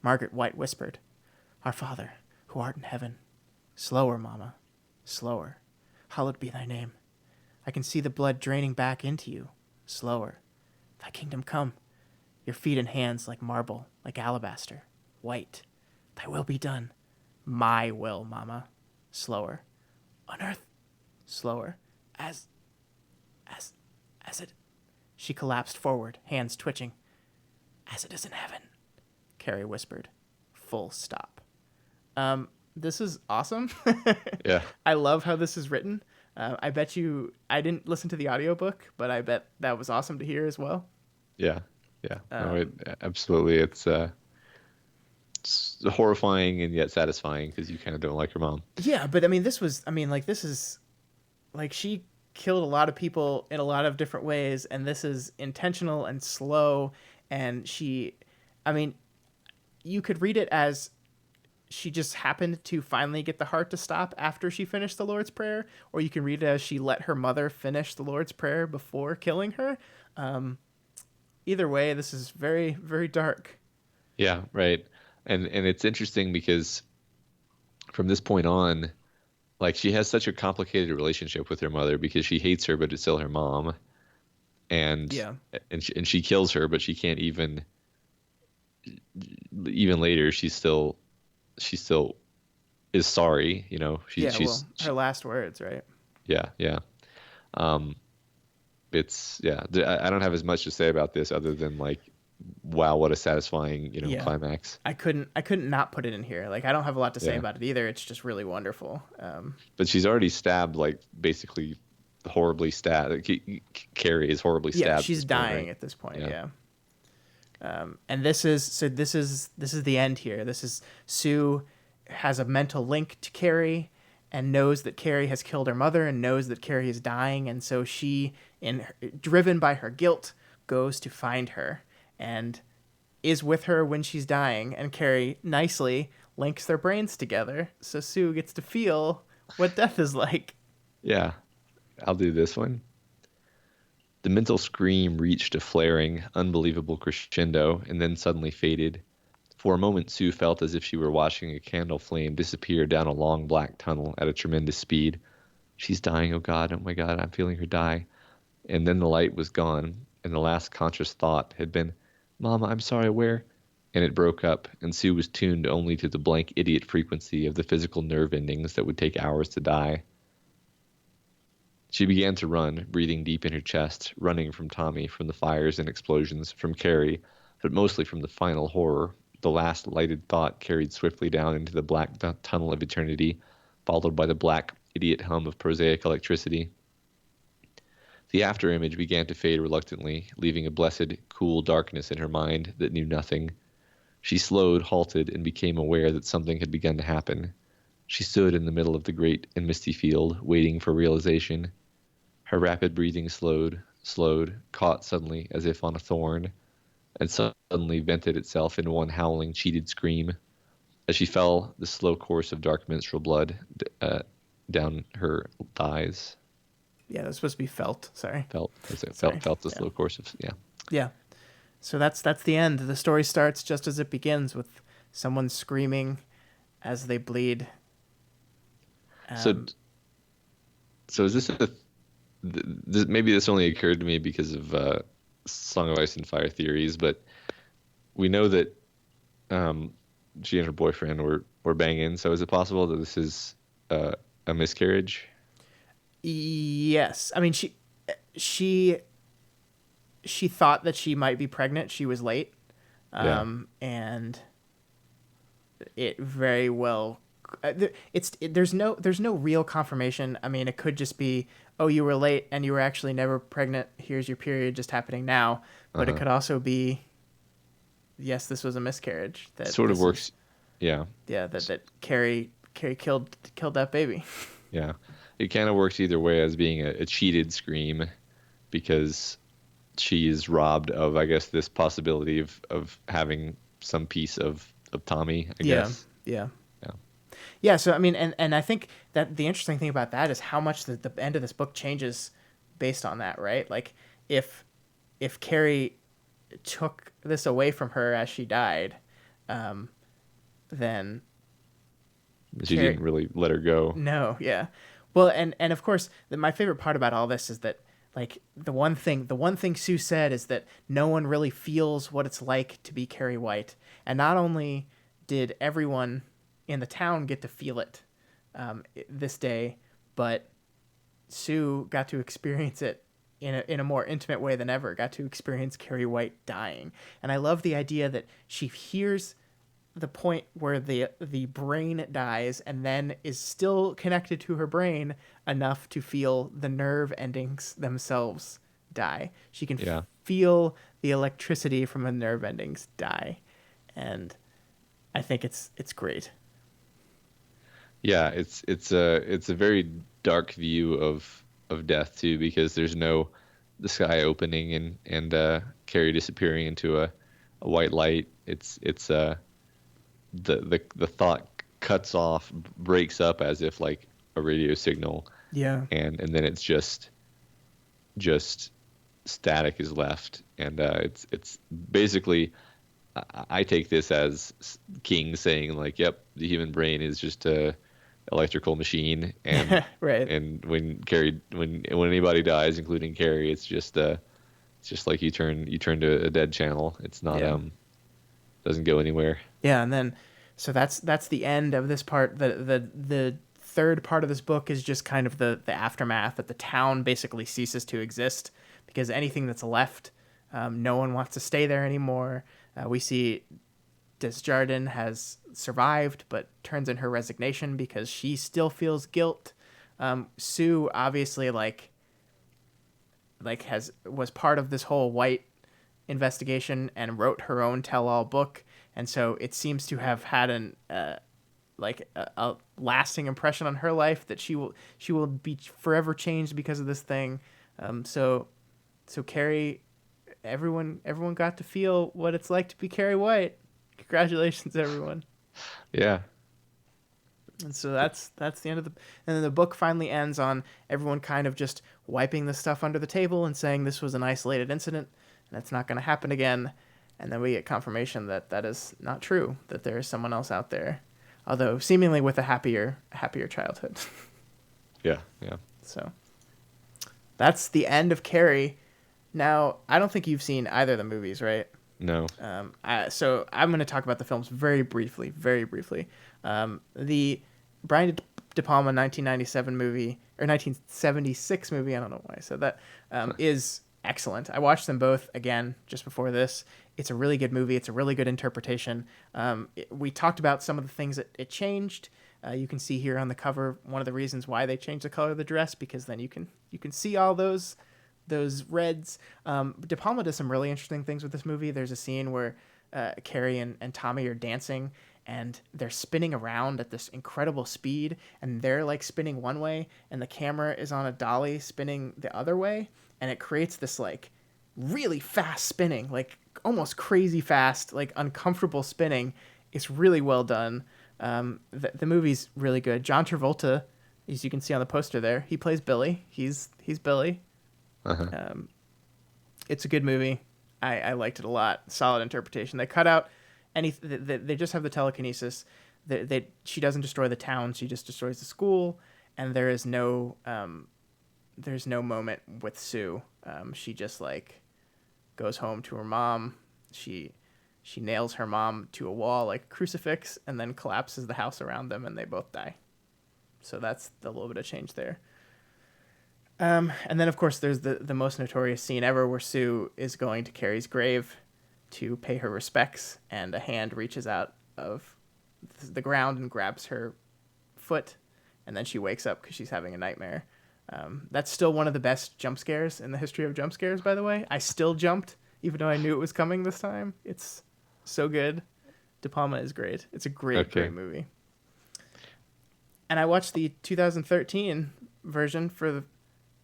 Margaret White whispered, Our Father, who art in heaven. Slower, Mama. Slower. Hallowed be thy name. I can see the blood draining back into you. Slower. Thy kingdom come. Your feet and hands like marble, like alabaster. White. Thy will be done. My will, Mama. Slower. On earth. Slower. As as as it She collapsed forward, hands twitching. As it is in heaven, Carrie whispered. Full stop. This is awesome. Yeah. I love how this is written. I bet you I didn't listen to the audiobook, but I bet that was awesome to hear as well. Yeah. Yeah. No, Um, absolutely. It's horrifying and yet satisfying because you kind of don't like your mom. yeah, but I mean, this is like she killed a lot of people in a lot of different ways, and this is intentional and slow. And I mean, you could read it as she just happened to finally get the heart to stop after she finished the Lord's Prayer, or you can read it as she let her mother finish the Lord's Prayer before killing her. Either way, this is very, very dark. Yeah, right. And it's interesting because from this point on, like she has such a complicated relationship with her mother because she hates her, but it's still her mom, and Yeah. she kills her, but she can't even later. She still is sorry. Yeah, well, her last words, right? Yeah, yeah. Um, it's yeah. I don't have as much to say about this other than like, wow, what a satisfying Yeah. climax. I couldn't not put it in here. Like I don't have a lot to say Yeah, about it either. It's just really wonderful. but she's already stabbed, like basically horribly stabbed. Carrie is horribly Yeah, stabbed at she's this point, dying right? at this point. Yeah, Yeah. And this is the end here. This is Sue has a mental link to Carrie and knows that Carrie has killed her mother and knows that Carrie is dying, and so she, driven by her guilt, goes to find her and is with her when she's dying. And Carrie nicely links their brains together, so Sue gets to feel what death is like. yeah. I'll do this one. The mental scream reached a flaring, unbelievable crescendo and then suddenly faded. For a moment, Sue felt as if she were watching a candle flame disappear down a long black tunnel at a tremendous speed. She's dying, oh God, oh my God, I'm feeling her die. And then the light was gone, and the last conscious thought had been, Mama, I'm sorry, where? And it broke up, and Sue was tuned only to the blank idiot frequency of the physical nerve endings that would take hours to die. She began to run, breathing deep in her chest, running from Tommy, from the fires and explosions, from Carrie, but mostly from the final horror. The last lighted thought carried swiftly down into the black tunnel of eternity, followed by the black, idiot hum of prosaic electricity. The afterimage began to fade reluctantly, leaving a blessed, cool darkness in her mind that knew nothing. She slowed, halted, and became aware that something had begun to happen. She stood in the middle of the great and misty field, waiting for realization. Her rapid breathing slowed, caught suddenly as if on a thorn, and suddenly vented itself in one howling, cheated scream. As she fell, the slow course of dark menstrual blood down her thighs. Yeah, that's supposed to be felt. Sorry. Sorry. Felt the Yeah. slow course of, yeah. Yeah. So that's the end. The story starts just as it begins with someone screaming as they bleed. So, so is this maybe this only occurred to me because of Song of Ice and Fire theories, but we know that she and her boyfriend were banging. So is it possible that this is a miscarriage? Yes. I mean, she thought that she might be pregnant. She was late. Yeah. And it very well there's no real confirmation. I mean, it could just be, oh, you were late and you were actually never pregnant, here's your period just happening now. But it Uh-huh. could also be, yes, this was a miscarriage, that Sort of this works. is, Yeah. yeah, that Carrie killed that baby. Yeah. It kind of works either way as being a cheated scream because she is robbed of, I guess, this possibility of having some piece of Tommy, I Yeah, guess. yeah. Yeah. Yeah, so I mean, and I think that the interesting thing about that is how much the end of this book changes based on that, right? Like, if Carrie took this away from her as she died, then She Carrie, didn't really let her go. no, yeah. Well, and of course, my favorite part about all this is that, like, the one thing Sue said is that no one really feels what it's like to be Carrie White, and not only did everyone in the town get to feel it this day, but Sue got to experience it in a more intimate way than ever. Got to experience Carrie White dying, and I love the idea that she hears the point where the brain dies and then is still connected to her brain enough to feel the nerve endings themselves die. She can Yeah. feel the electricity from the nerve endings die, and I think it's great. Yeah, it's a very dark view of death too, because there's no the sky opening and Carrie disappearing into a white light. It's the thought cuts off, breaks up as if like a radio signal, Yeah. and then it's just static is left, and it's basically I take this as King saying like, "Yep, the human brain is just a electrical machine," Right. and when anybody dies, including Carrie, it's just like you turn to a dead channel. It's not Yeah. doesn't go anywhere. Yeah, and then so that's the end of this part. The third part of this book is just kind of the aftermath, that the town basically ceases to exist because anything that's left, no one wants to stay there anymore. We see Desjardins has survived, but turns in her resignation because she still feels guilt. Sue obviously was part of this whole White investigation and wrote her own tell-all book, and so it seems to have had a lasting impression on her life, that she will be forever changed because of this thing. So Carrie, everyone got to feel what it's like to be Carrie White. Congratulations, everyone. Yeah, And so that's the end of the. And then the book finally ends on everyone kind of just wiping the stuff under the table and saying this was an isolated incident and it's not going to happen again. And then we get confirmation that that is not true, that there is someone else out there, although seemingly with a happier childhood. Yeah, yeah. So that's the end of Carrie. Now, I don't think you've seen either of the movies, right? No. So I'm going to talk about the films very briefly, very briefly. The Brian De Palma 1997 movie, or 1976 movie, I don't know why I said that, is excellent. I watched them both again just before this. It's a really good movie. It's a really good interpretation. We talked about some of the things that it changed. You can see here on the cover one of the reasons why they changed the color of the dress, because then you can see all those reds. De Palma does some really interesting things with this movie. There's a scene where Carrie and Tommy are dancing, and they're spinning around at this incredible speed, and they're like spinning one way, and the camera is on a dolly spinning the other way, and it creates this like really fast spinning, like almost crazy fast, like uncomfortable spinning. It's really well done. The movie's really good. John Travolta, as you can see on the poster there, he plays Billy. He's Billy. Uh-huh. It's a good movie. I liked it a lot. Solid interpretation. They cut out any. They just have the telekinesis. She doesn't destroy the town. She just destroys the school. And there's no moment with Sue. She just like goes home to her mom. She nails her mom to a wall like a crucifix, and then collapses the house around them, and they both die. So that's the little bit of change there. And then, of course, there's the most notorious scene ever where Sue is going to Carrie's grave to pay her respects, and a hand reaches out of the ground and grabs her foot, and then she wakes up because she's having a nightmare. That's still one of the best jump scares in the history of jump scares, by the way. I still jumped, even though I knew it was coming this time. It's so good. De Palma is great. It's a great movie. And I watched the 2013 version for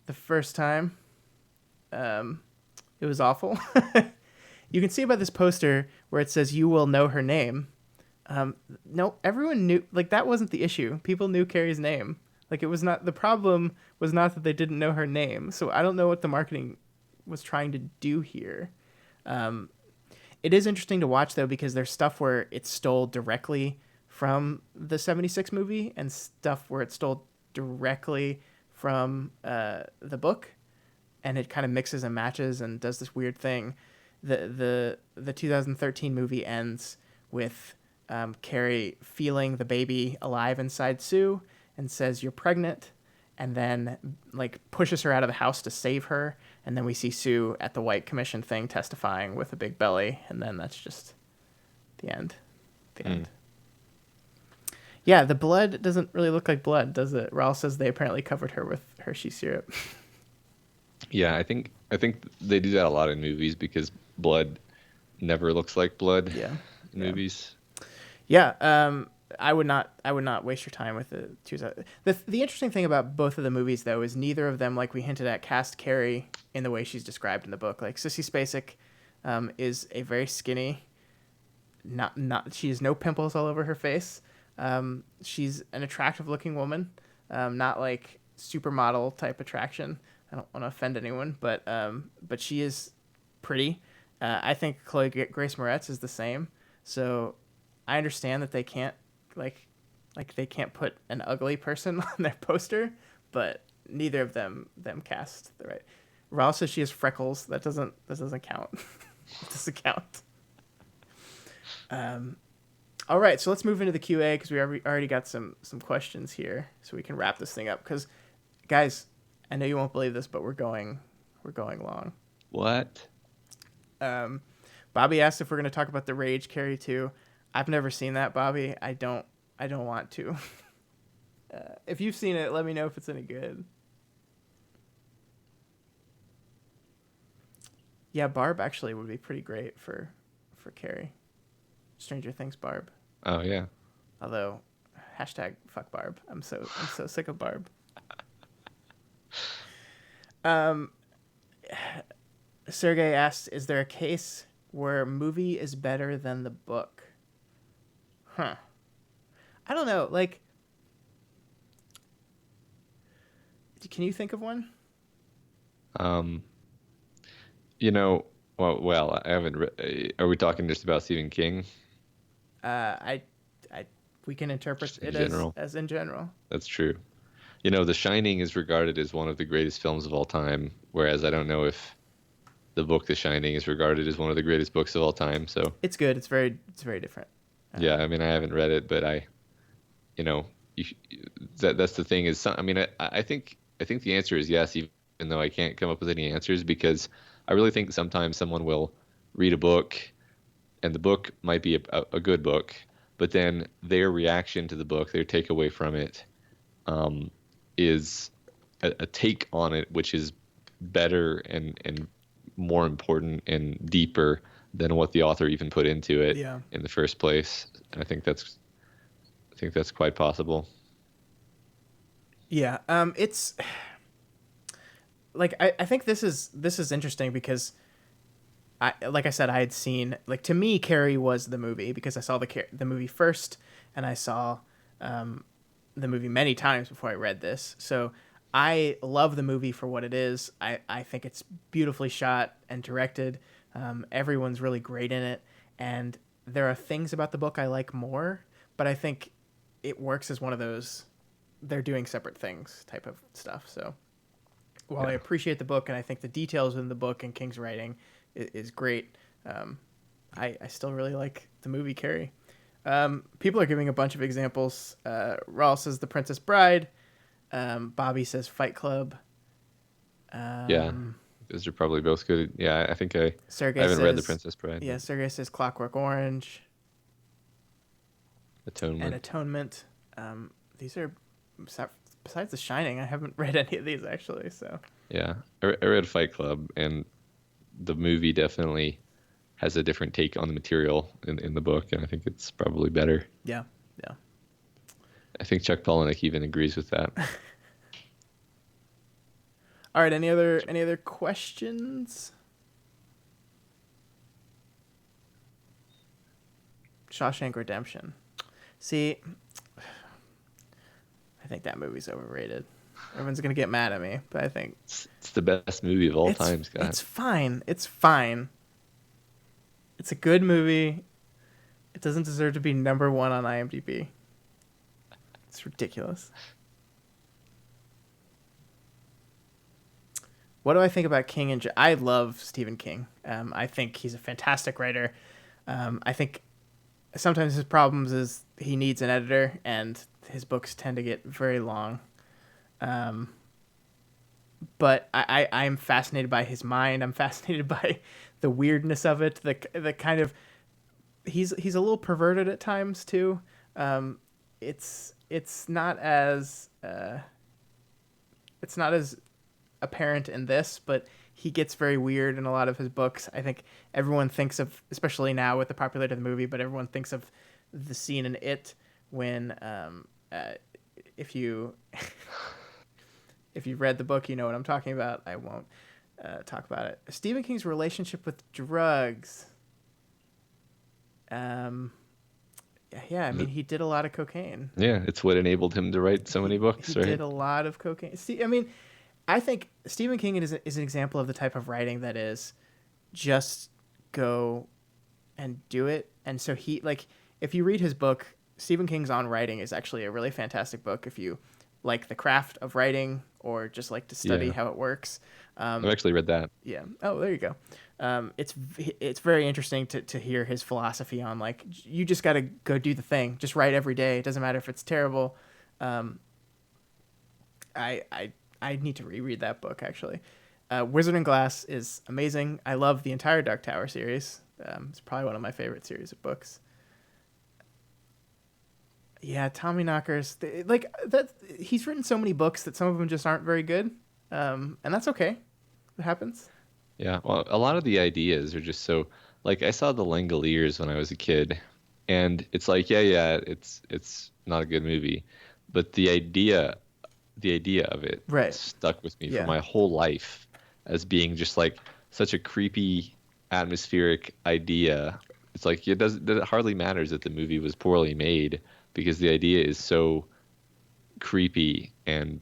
the first time. It was awful. You can see by this poster where it says "You will know her name." No, everyone knew. Like, that wasn't the issue. People knew Carrie's name. Like, it was not the problem. Was not that they didn't know her name. So I don't know what the marketing was trying to do here. It is interesting to watch though, because there's stuff where it stole directly from the '76 movie, and stuff where it stole directly from the book, and it kind of mixes and matches and does this weird thing. The 2013 movie ends with Carrie feeling the baby alive inside Sue and says, "You're pregnant," and then like pushes her out of the house to save her, and then we see Sue at the White Commission thing testifying with a big belly, and then that's just the end. The end. Yeah, the blood doesn't really look like blood, does it? Raul says they apparently covered her with Hershey syrup. Yeah, I think they do that a lot in movies because blood never looks like blood in movies. Yeah, I would not waste your time with the two. The interesting thing about both of the movies, though, is neither of them, like we hinted at, cast Carrie in the way she's described in the book. Like Sissy Spacek is a very skinny, she has no pimples all over her face. She's an attractive looking woman, not like supermodel type attraction. I don't want to offend anyone, but she is pretty. I think Chloe Grace Moretz is the same. So I understand that they can't they can't put an ugly person on their poster, but neither of them cast the right. Raul says she has freckles. That doesn't count. It doesn't count. All right, so let's move into the QA because we already got some questions here, so we can wrap this thing up. Because, guys, I know you won't believe this, but we're going long. What? Bobby asked if we're going to talk about the Rage Carrie 2. I've never seen that, Bobby. I don't want to. If you've seen it, let me know if it's any good. Yeah, Barb actually would be pretty great for Carrie. Stranger Things Barb. Oh yeah. Although, #fuck Barb. I'm so sick of Barb. Sergey asked, "Is there a case where movie is better than the book?" Huh. I don't know. Like, can you think of one? You know, Well, I haven't. Are we talking just about Stephen King, I, I, we can interpret just in it general? as in general. That's true. The Shining is regarded as one of the greatest films of all time, whereas I don't know if the book The Shining is regarded as one of the greatest books of all time. So, It's good. It's very different. yeah, I mean, I haven't read it, but you know, you, that's the thing is, I mean, I think the answer is yes, even though I can't come up with any answers because I really think sometimes someone will read a book and the book might be a good book, but then their reaction to the book, their takeaway from it, um, is a take on it which is better and more important and deeper than what the author even put into it Yeah. in the first place. And I think that's quite possible. Yeah. It's like I think this is interesting because like I said, I had seen, like, to me, Carrie was the movie because I saw the movie first, and I saw the movie many times before I read this. So I love the movie for what it is. I think it's beautifully shot and directed. Everyone's really great in it, and there are things about the book I like more, but I think it works as one of those they're doing separate things type of stuff. So while I Yeah. appreciate the book and I think the details in the book and King's writing is great, um, I still really like the movie Carrie. People are giving a bunch of examples. Rawl says The Princess Bride. Bobby says Fight Club. Yeah. Um, Those are probably both good. Yeah, I think I Sergey haven't read The says, Princess Bride, yeah, but Sergey says Clockwork Orange and Atonement. Atonement. These are, besides The Shining, I haven't read any of these actually. So Yeah. I read Fight Club and the movie definitely has a different take on the material in the book, and I think it's probably better. yeah, yeah. I think Chuck Palahniuk even agrees with that. All right. Any other questions? Shawshank Redemption. See, I think that movie's overrated. Everyone's gonna get mad at me, but I think It's the best movie of all it's time, Scott. it's fine. It's fine. It's a good movie. It doesn't deserve to be number one on IMDb. It's ridiculous. What do I think about King and I love Stephen King. I think he's a fantastic writer. I think sometimes his problems is he needs an editor, and his books tend to get very long. Um, but I'm fascinated by his mind. I'm fascinated by the weirdness of it. The kind of he's a little perverted at times too. It's not as it's not as apparent in this, but he gets very weird in a lot of his books. I think everyone thinks of, especially now with the popularity of the movie, but everyone thinks of the scene in It when if you if you've read the book, you know what I'm talking about. I won't talk about it. Stephen King's relationship with drugs. Um, yeah, I mean, he did a lot of cocaine. Yeah, it's what enabled him to write so many He books, did right? a lot of cocaine. See, I mean, I think Stephen King is an example of the type of writing that is just go and do it. And so he, like, if you read his book, Stephen King's On Writing is actually a really fantastic book if you like the craft of writing or just like to study Yeah, how it works. I've actually read that. Yeah. Oh, there you go. It's very interesting to hear his philosophy on, like, you just got to go do the thing. Just write every day. It doesn't matter if it's terrible. Um, I need to reread that book actually. Wizard and Glass is amazing. I love the entire Dark Tower series. It's probably one of my favorite series of books. Yeah, Tommy Knockers. Like that, he's written so many books that some of them just aren't very good, and that's okay. It happens. Yeah, well, a lot of the ideas are just so like I saw The Langoliers when I was a kid, and it's like, yeah, it's not a good movie, but the idea of it Right. stuck with me for Yeah. my whole life as being just like such a creepy, atmospheric idea. It's like it hardly matters that the movie was poorly made because the idea is so creepy and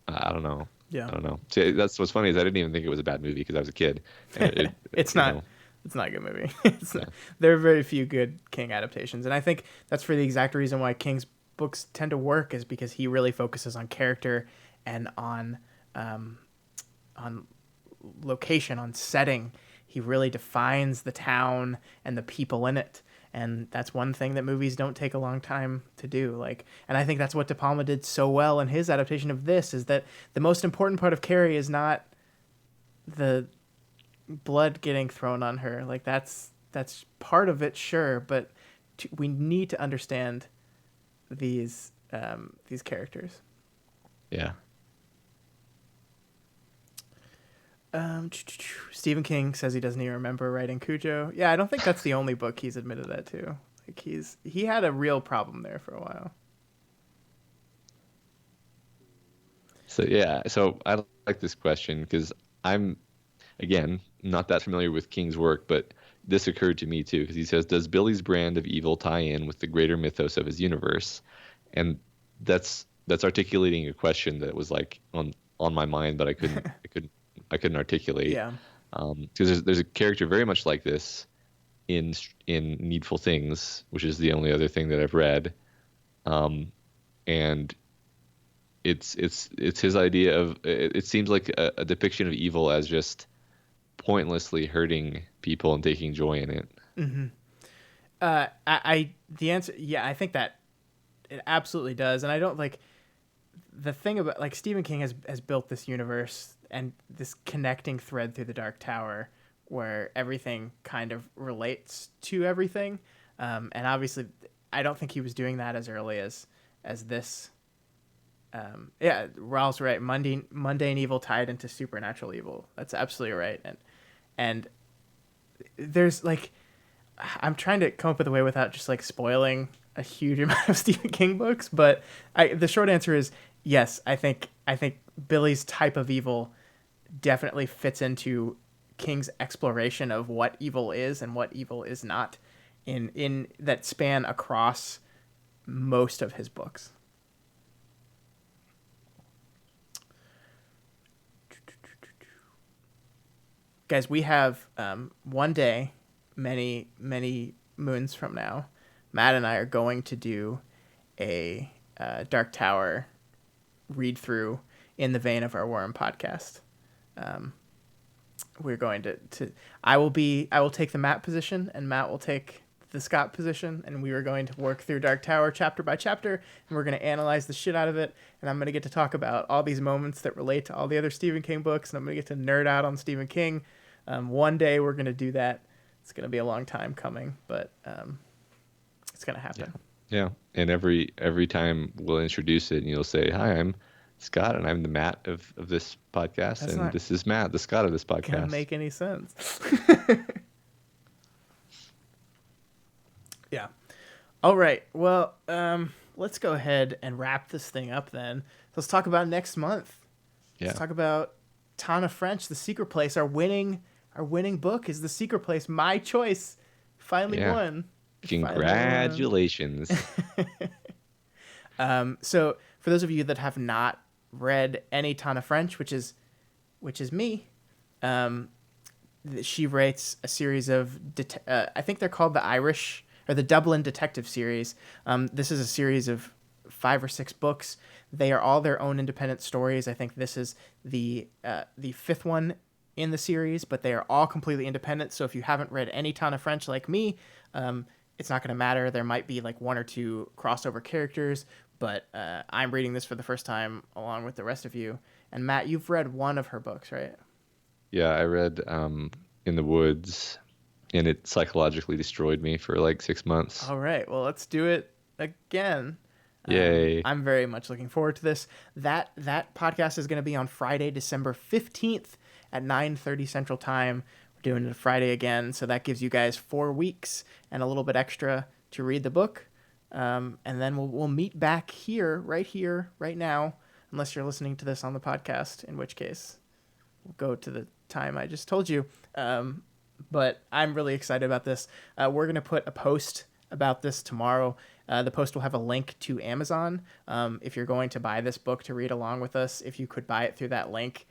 I don't know. Yeah. I don't know. See, that's what's funny is I didn't even think it was a bad movie because I was a kid, and It's you not. know, It's not a good movie. It's not. yeah, There are very few good King adaptations, and I think that's for the exact reason why King's books tend to work is because he really focuses on character and um, on location, on setting. He really defines the town and the people in it. And that's one thing that movies don't take a long time to do. Like, and I think that's what De Palma did so well in his adaptation of this is that the most important part of Carrie is not the blood getting thrown on her. Like that's part of it, sure, but we need to understand these characters. yeah. Stephen King says he doesn't even remember writing Cujo. Yeah, I don't think that's the only book he's admitted that to. Like he had a real problem there for a while. So yeah, so I like this question because I'm again not that familiar with King's work, but this occurred to me too because he says, "Does Billy's brand of evil tie in with the greater mythos of his universe?" And that's articulating a question that was like on my mind, but I couldn't articulate. Yeah. Because there's a character very much like this in Needful Things, which is the only other thing that I've read. And it's his idea of it seems like a depiction of evil as just pointlessly hurting people and taking joy in it. I the answer, yeah, I think that it absolutely does, and I don't like the thing about like Stephen King has built this universe and this connecting thread through the Dark Tower where everything kind of relates to everything, and obviously I don't think he was doing that as early as this. Yeah, Raul's right. Mundane evil tied into supernatural evil. That's absolutely right, and there's like I'm trying to come up with a way without just like spoiling a huge amount of Stephen King books, but the short answer is yes. I think Billy's type of evil definitely fits into King's exploration of what evil is and what evil is not in that span across most of his books. Guys, we have one day, many moons from now, Matt and I are going to do a Dark Tower read through in the vein of our Worm podcast. Um, we're going to I will take the Matt position and Matt will take the Scott position, and we are going to work through Dark Tower chapter by chapter, and we're going to analyze the shit out of it, and I'm going to get to talk about all these moments that relate to all the other Stephen King books, and I'm going to get to nerd out on Stephen King. One day we're going to do that. It's going to be a long time coming, but it's going to Yeah. happen. Yeah. And every time we'll introduce it and you'll say, "Hi, I'm Scott and I'm the Matt of this podcast That's and not this is Matt, the Scott of this going to podcast." make any sense. Yeah. All right. Well, let's go ahead and wrap this thing up then. Let's talk about next month. Let's Yeah. talk about Tana French, The Secret Place. Our winning book is The Secret Place. My choice finally Yeah. won. It finally won. Congratulations. So for those of you that have not read any Tana French, which is me, um, she writes a series of I think they're called the Irish or the Dublin Detective series. This is a series of 5 or 6 books. They are all their own independent stories. I think this is the fifth one in the series, but they are all completely independent. So if you haven't read any Tana French like me, it's not going to matter. There might be like 1 or 2 crossover characters, but I'm reading this for the first time along with the rest of you. And Matt, you've read one of her books, right? Yeah, I read In the Woods and it psychologically destroyed me for like 6 months. All right. Well, let's do it again. Yay. I'm very much looking forward to this. That podcast is going to be on Friday, December 15th at 9:30 Central Time. We're doing it Friday again, so that gives you guys 4 weeks and a little bit extra to read the book. And then we'll meet back here, right now, unless you're listening to this on the podcast, in which case we'll go to the time I just told you. But I'm really excited about this. We're going to put a post about this tomorrow. The post will have a link to Amazon. If you're going to buy this book to read along with us, if you could buy it through that link,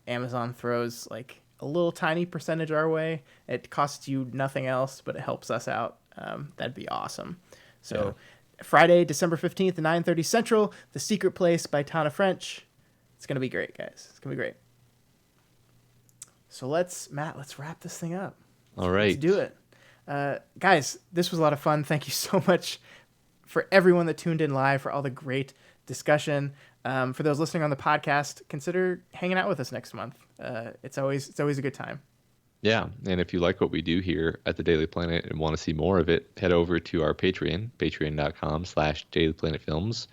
Amazon throws like a little tiny percentage our way. It costs you nothing else, but it helps us out. That'd be awesome. So Friday, December 15th, 9:30 Central, The Secret Place by Tana French. It's going to be great, guys. It's going to be great. So let's wrap this thing up. All right. Let's do it. Guys, this was a lot of fun. Thank you so much for everyone that tuned in live, for all the great discussion. For those listening on the podcast, consider hanging out with us next month. It's always a good time. Yeah, and if you like what we do here at the Daily Planet and want to see more of it, head over to our Patreon, patreon.com/dailyplanetfilms,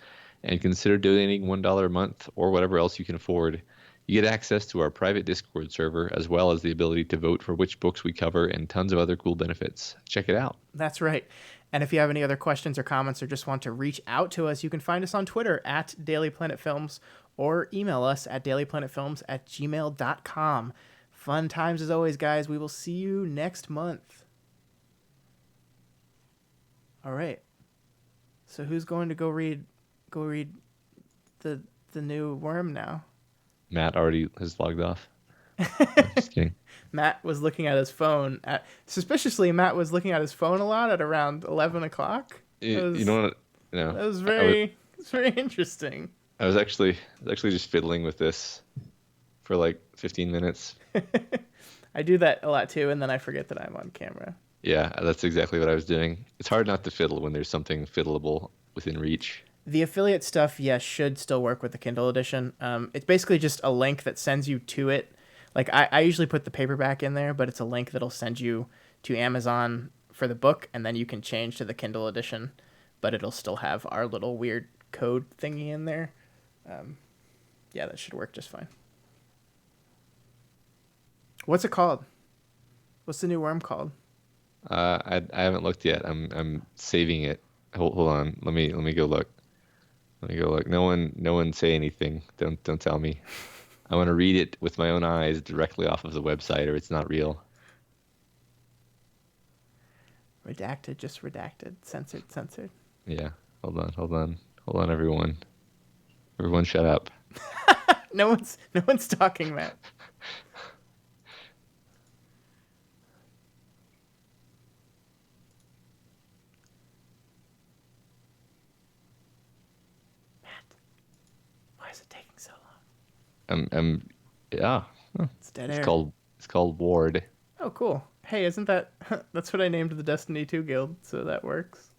and consider donating $1 a month or whatever else you can afford. You get access to our private Discord server, as well as the ability to vote for which books we cover and tons of other cool benefits. Check it out. That's right. And if you have any other questions or comments or just want to reach out to us, you can find us on Twitter at dailyplanetfilms or email us at dailyplanetfilms@gmail.com. Fun times as always, guys. We will see you next month. All right. So who's going to go read the new Worm now? Matt already has logged off. Just kidding. Matt was looking at his phone. Suspiciously, Matt was looking at his phone a lot at around 11 o'clock. You know what? No, that was very interesting. I was actually just fiddling with this for like 15 minutes. I do that a lot too, and then I forget that I'm on camera. Yeah, that's exactly what I was doing. It's hard not to fiddle when there's something fiddleable within reach. The affiliate stuff, yes, should still work with the Kindle edition. It's basically just a link that sends you to it. Like I usually put the paperback in there, but it's a link that'll send you to Amazon for the book, and then you can change to the Kindle edition, but it'll still have our little weird code thingy in there. Yeah, that should work just fine. What's it called? What's the new Worm called? I haven't looked yet. I'm saving it. Hold on. Let me go look. No one say anything. Don't tell me. I want to read it with my own eyes directly off of the website, or it's not real. Redacted, just redacted. Censored. Yeah. Hold on, everyone. Everyone, shut up. No one's talking, Matt. Why is it taking so long? Yeah. It's dead air. It's called Ward. Oh, cool. Hey, isn't that... That's what I named the Destiny 2 guild, so that works.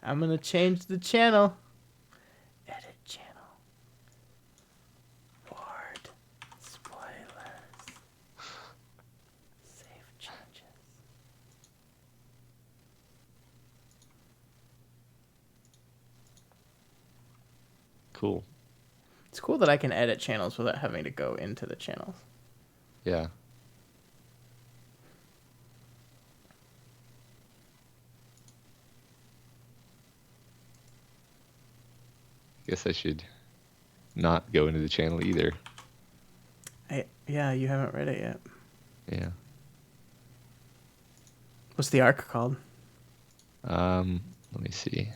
I'm gonna change the channel. Edit channel. Ward. Spoilers. Save changes. Cool. It's cool that I can edit channels without having to go into the channels. Yeah. Guess I should not go into the channel either. Yeah, you haven't read it yet. Yeah. What's the arc called? Let me see.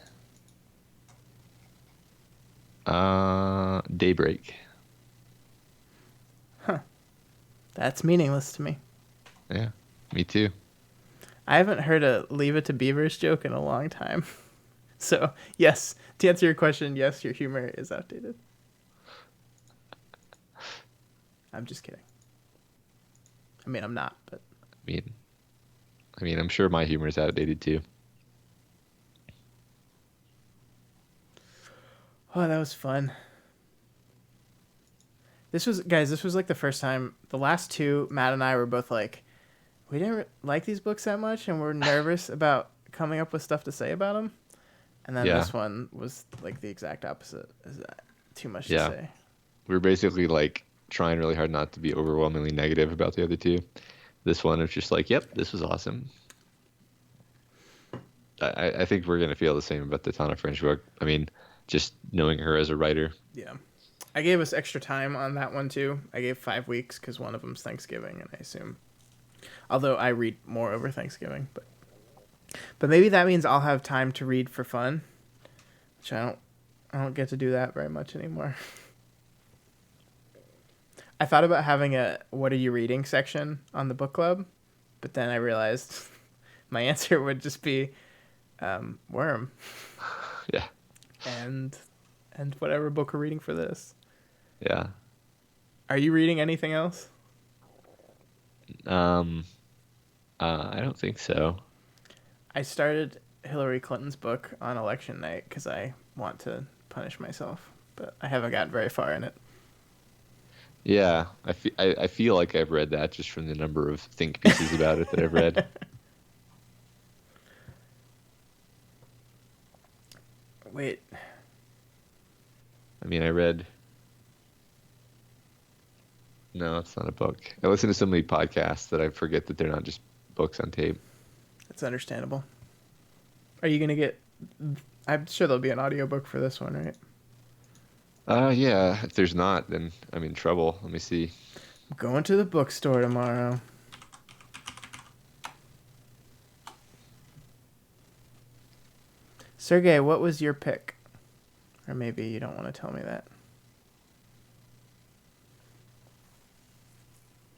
Daybreak. Huh. That's meaningless to me. Yeah, me too. I haven't heard a Leave It to Beavers joke in a long time. So, yes, to answer your question, yes, your humor is outdated. I'm just kidding. I mean, I'm not, but... I mean, I'm sure my humor is outdated too. Oh, that was fun. This was like the first time. The last two, Matt and I were both like, we didn't like these books that much, and we're nervous about coming up with stuff to say about them. And then this one was like the exact opposite. Is that too much to say? We were basically like trying really hard not to be overwhelmingly negative about the other two. This one was just like, yep, this was awesome. I think we're gonna feel the same about the Tana French book. I mean, just knowing her as a writer. Yeah. I gave us extra time on that one too. I gave 5 weeks because one of them's Thanksgiving, and I assume, although I read more over Thanksgiving, but But maybe that means I'll have time to read for fun, which I don't get to do that very much anymore. I thought about having a "What are you reading?" section on the book club, but then I realized my answer would just be Worm Yeah. and whatever book we're reading for this. Yeah. Are you reading anything else? Um, I don't think so. I started Hillary Clinton's book on election night because I want to punish myself, but I haven't gotten very far in it. Yeah, I feel like I've read that just from the number of think pieces about it that I've read. Wait, I mean, I read. No, it's not a book. I listen to so many podcasts that I forget that they're not just books on tape. that's understandable. Are you gonna get? I'm sure there'll be an audiobook for this one, right? Yeah. If there's not, then I'm in trouble. Let me see. I'm going to the bookstore tomorrow. Sergey, what was your pick? Or maybe you don't want to tell me that.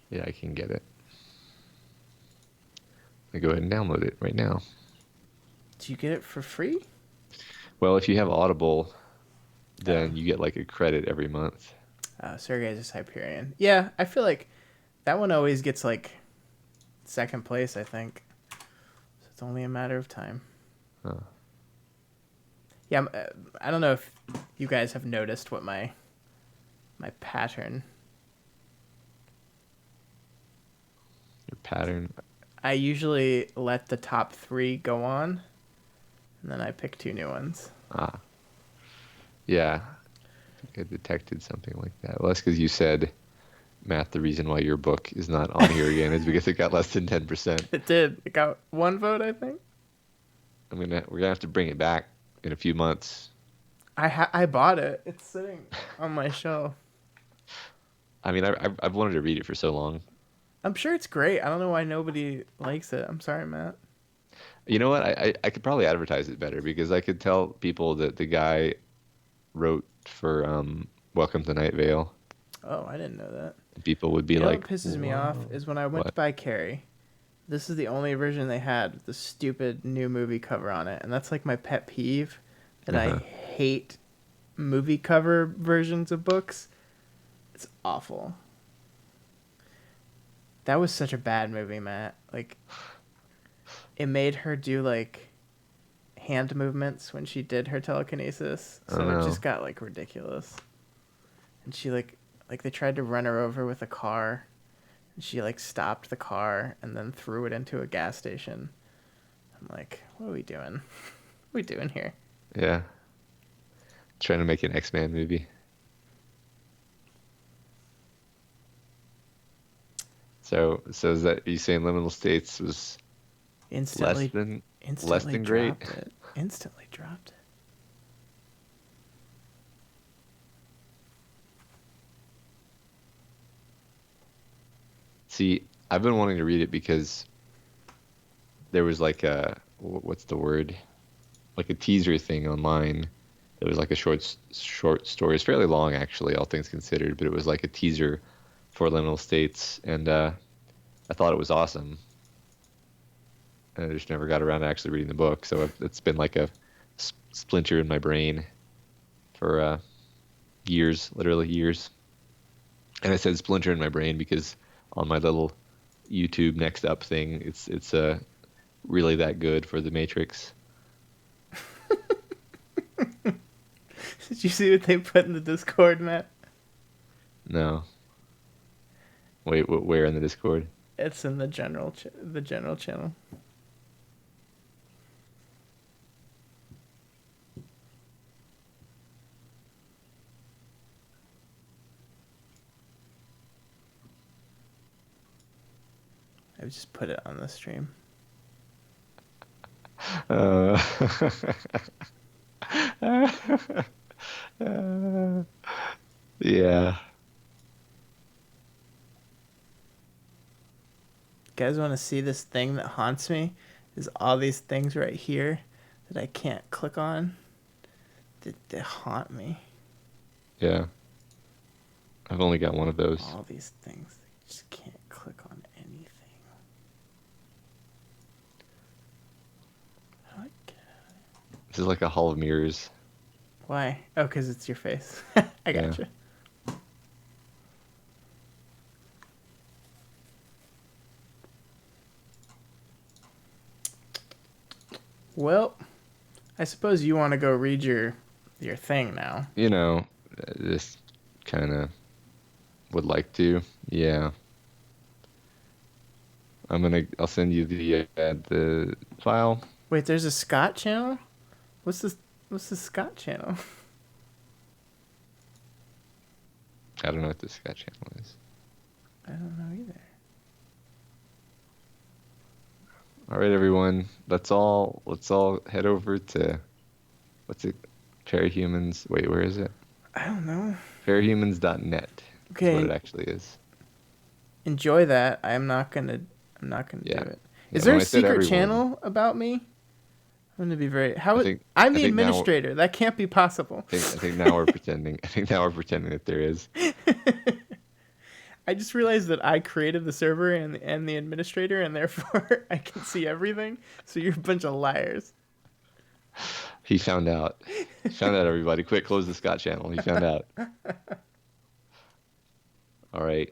Yeah, I can get it. I go ahead and download it right now. Do you get it for free? Well, if you have Audible, Oh, then you get like a credit every month. Sergey's a Hyperion. Yeah, I feel like that one always gets like second place, I think. So it's only a matter of time. Huh. Yeah, I don't know if you guys have noticed what my pattern. Your pattern. I usually let the top 3 go on, and then I pick 2 new ones. Ah, yeah. I think I detected something like that. Well, that's because you said, Matt, the reason why your book is not on here again is because it got less than 10%. It did. It got 1 vote, I think. We're gonna have to bring it back in a few months. I bought it. It's sitting on my shelf. I mean, I've wanted to read it for so long. I'm sure it's great. I don't know why nobody likes it. I'm sorry, Matt. You know what? I could probably advertise it better because I could tell people that the guy wrote for Welcome to Night Vale. Oh, I didn't know that. People would be You know what like, pisses me off "Whoa, is when I went to what?" buy Carrie. This is the only version they had with the stupid new movie cover on it, and that's like my pet peeve. That I Uh-huh. hate movie cover versions of books. It's awful. That was such a bad movie, Matt. Like it made her do like hand movements when she did her telekinesis, I don't so it know. just got like ridiculous. And she like they tried to run her over with a car, and she like stopped the car and then threw it into a gas station. I'm like, what are we doing? What are we doing here? Yeah, trying to make an X-Men movie. So is that you saying Liminal States was less Instantly, than less instantly than great? dropped it. Instantly dropped it. See, I've been wanting to read it because there was like what's the word? Like a teaser thing online. It was like a short story. It's fairly long actually, all things considered, but it was like a teaser for Liminal States, and I thought it was awesome. And I just never got around to actually reading the book, so it's been like a splinter in my brain for years, literally years. And I said splinter in my brain because on my little YouTube next up thing, it's really that good for the Matrix. Did you see what they put in the Discord, Matt? No, wait, where in the Discord? It's in the the general channel. I just put it on the stream. Uh, yeah. You guys want to see this thing that haunts me? There's all these things right here that I can't click on. That haunt me. Yeah. I've only got one of those. All these things. I just can't click on anything. How do I get This is like a hall of mirrors. Why? Oh, because it's your face. I Yeah. gotcha. Well, I suppose you want to go read your thing now. You know, this kind of would like to. Yeah. I'll send you the file. Wait, there's a Scott channel? What's this? What's the Scott channel? I don't know what this Scott channel is. I don't know either. All right, everyone. Let's all head over to what's it? Parahumans. Wait, where is it? I don't know. Parahumans.net. That's what it Okay, actually is. enjoy that. I'm not gonna do Yeah. it. Yeah. Is there When a I said secret everyone, channel about me? I'm gonna be very. How I it? think I'm I the think now administrator. That can't be possible. I think now we're pretending. I think now we're pretending that there is. I just realized that I created the server and the administrator, and therefore I can see everything. So you're a bunch of liars. He found out. He found out. Everybody, quick, close the Scott channel. He found out. All right.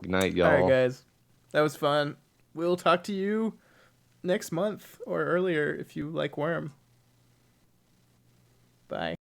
Good night, All right, y'all. guys, that was fun. We'll talk to you next month or earlier if you like Worm. Bye.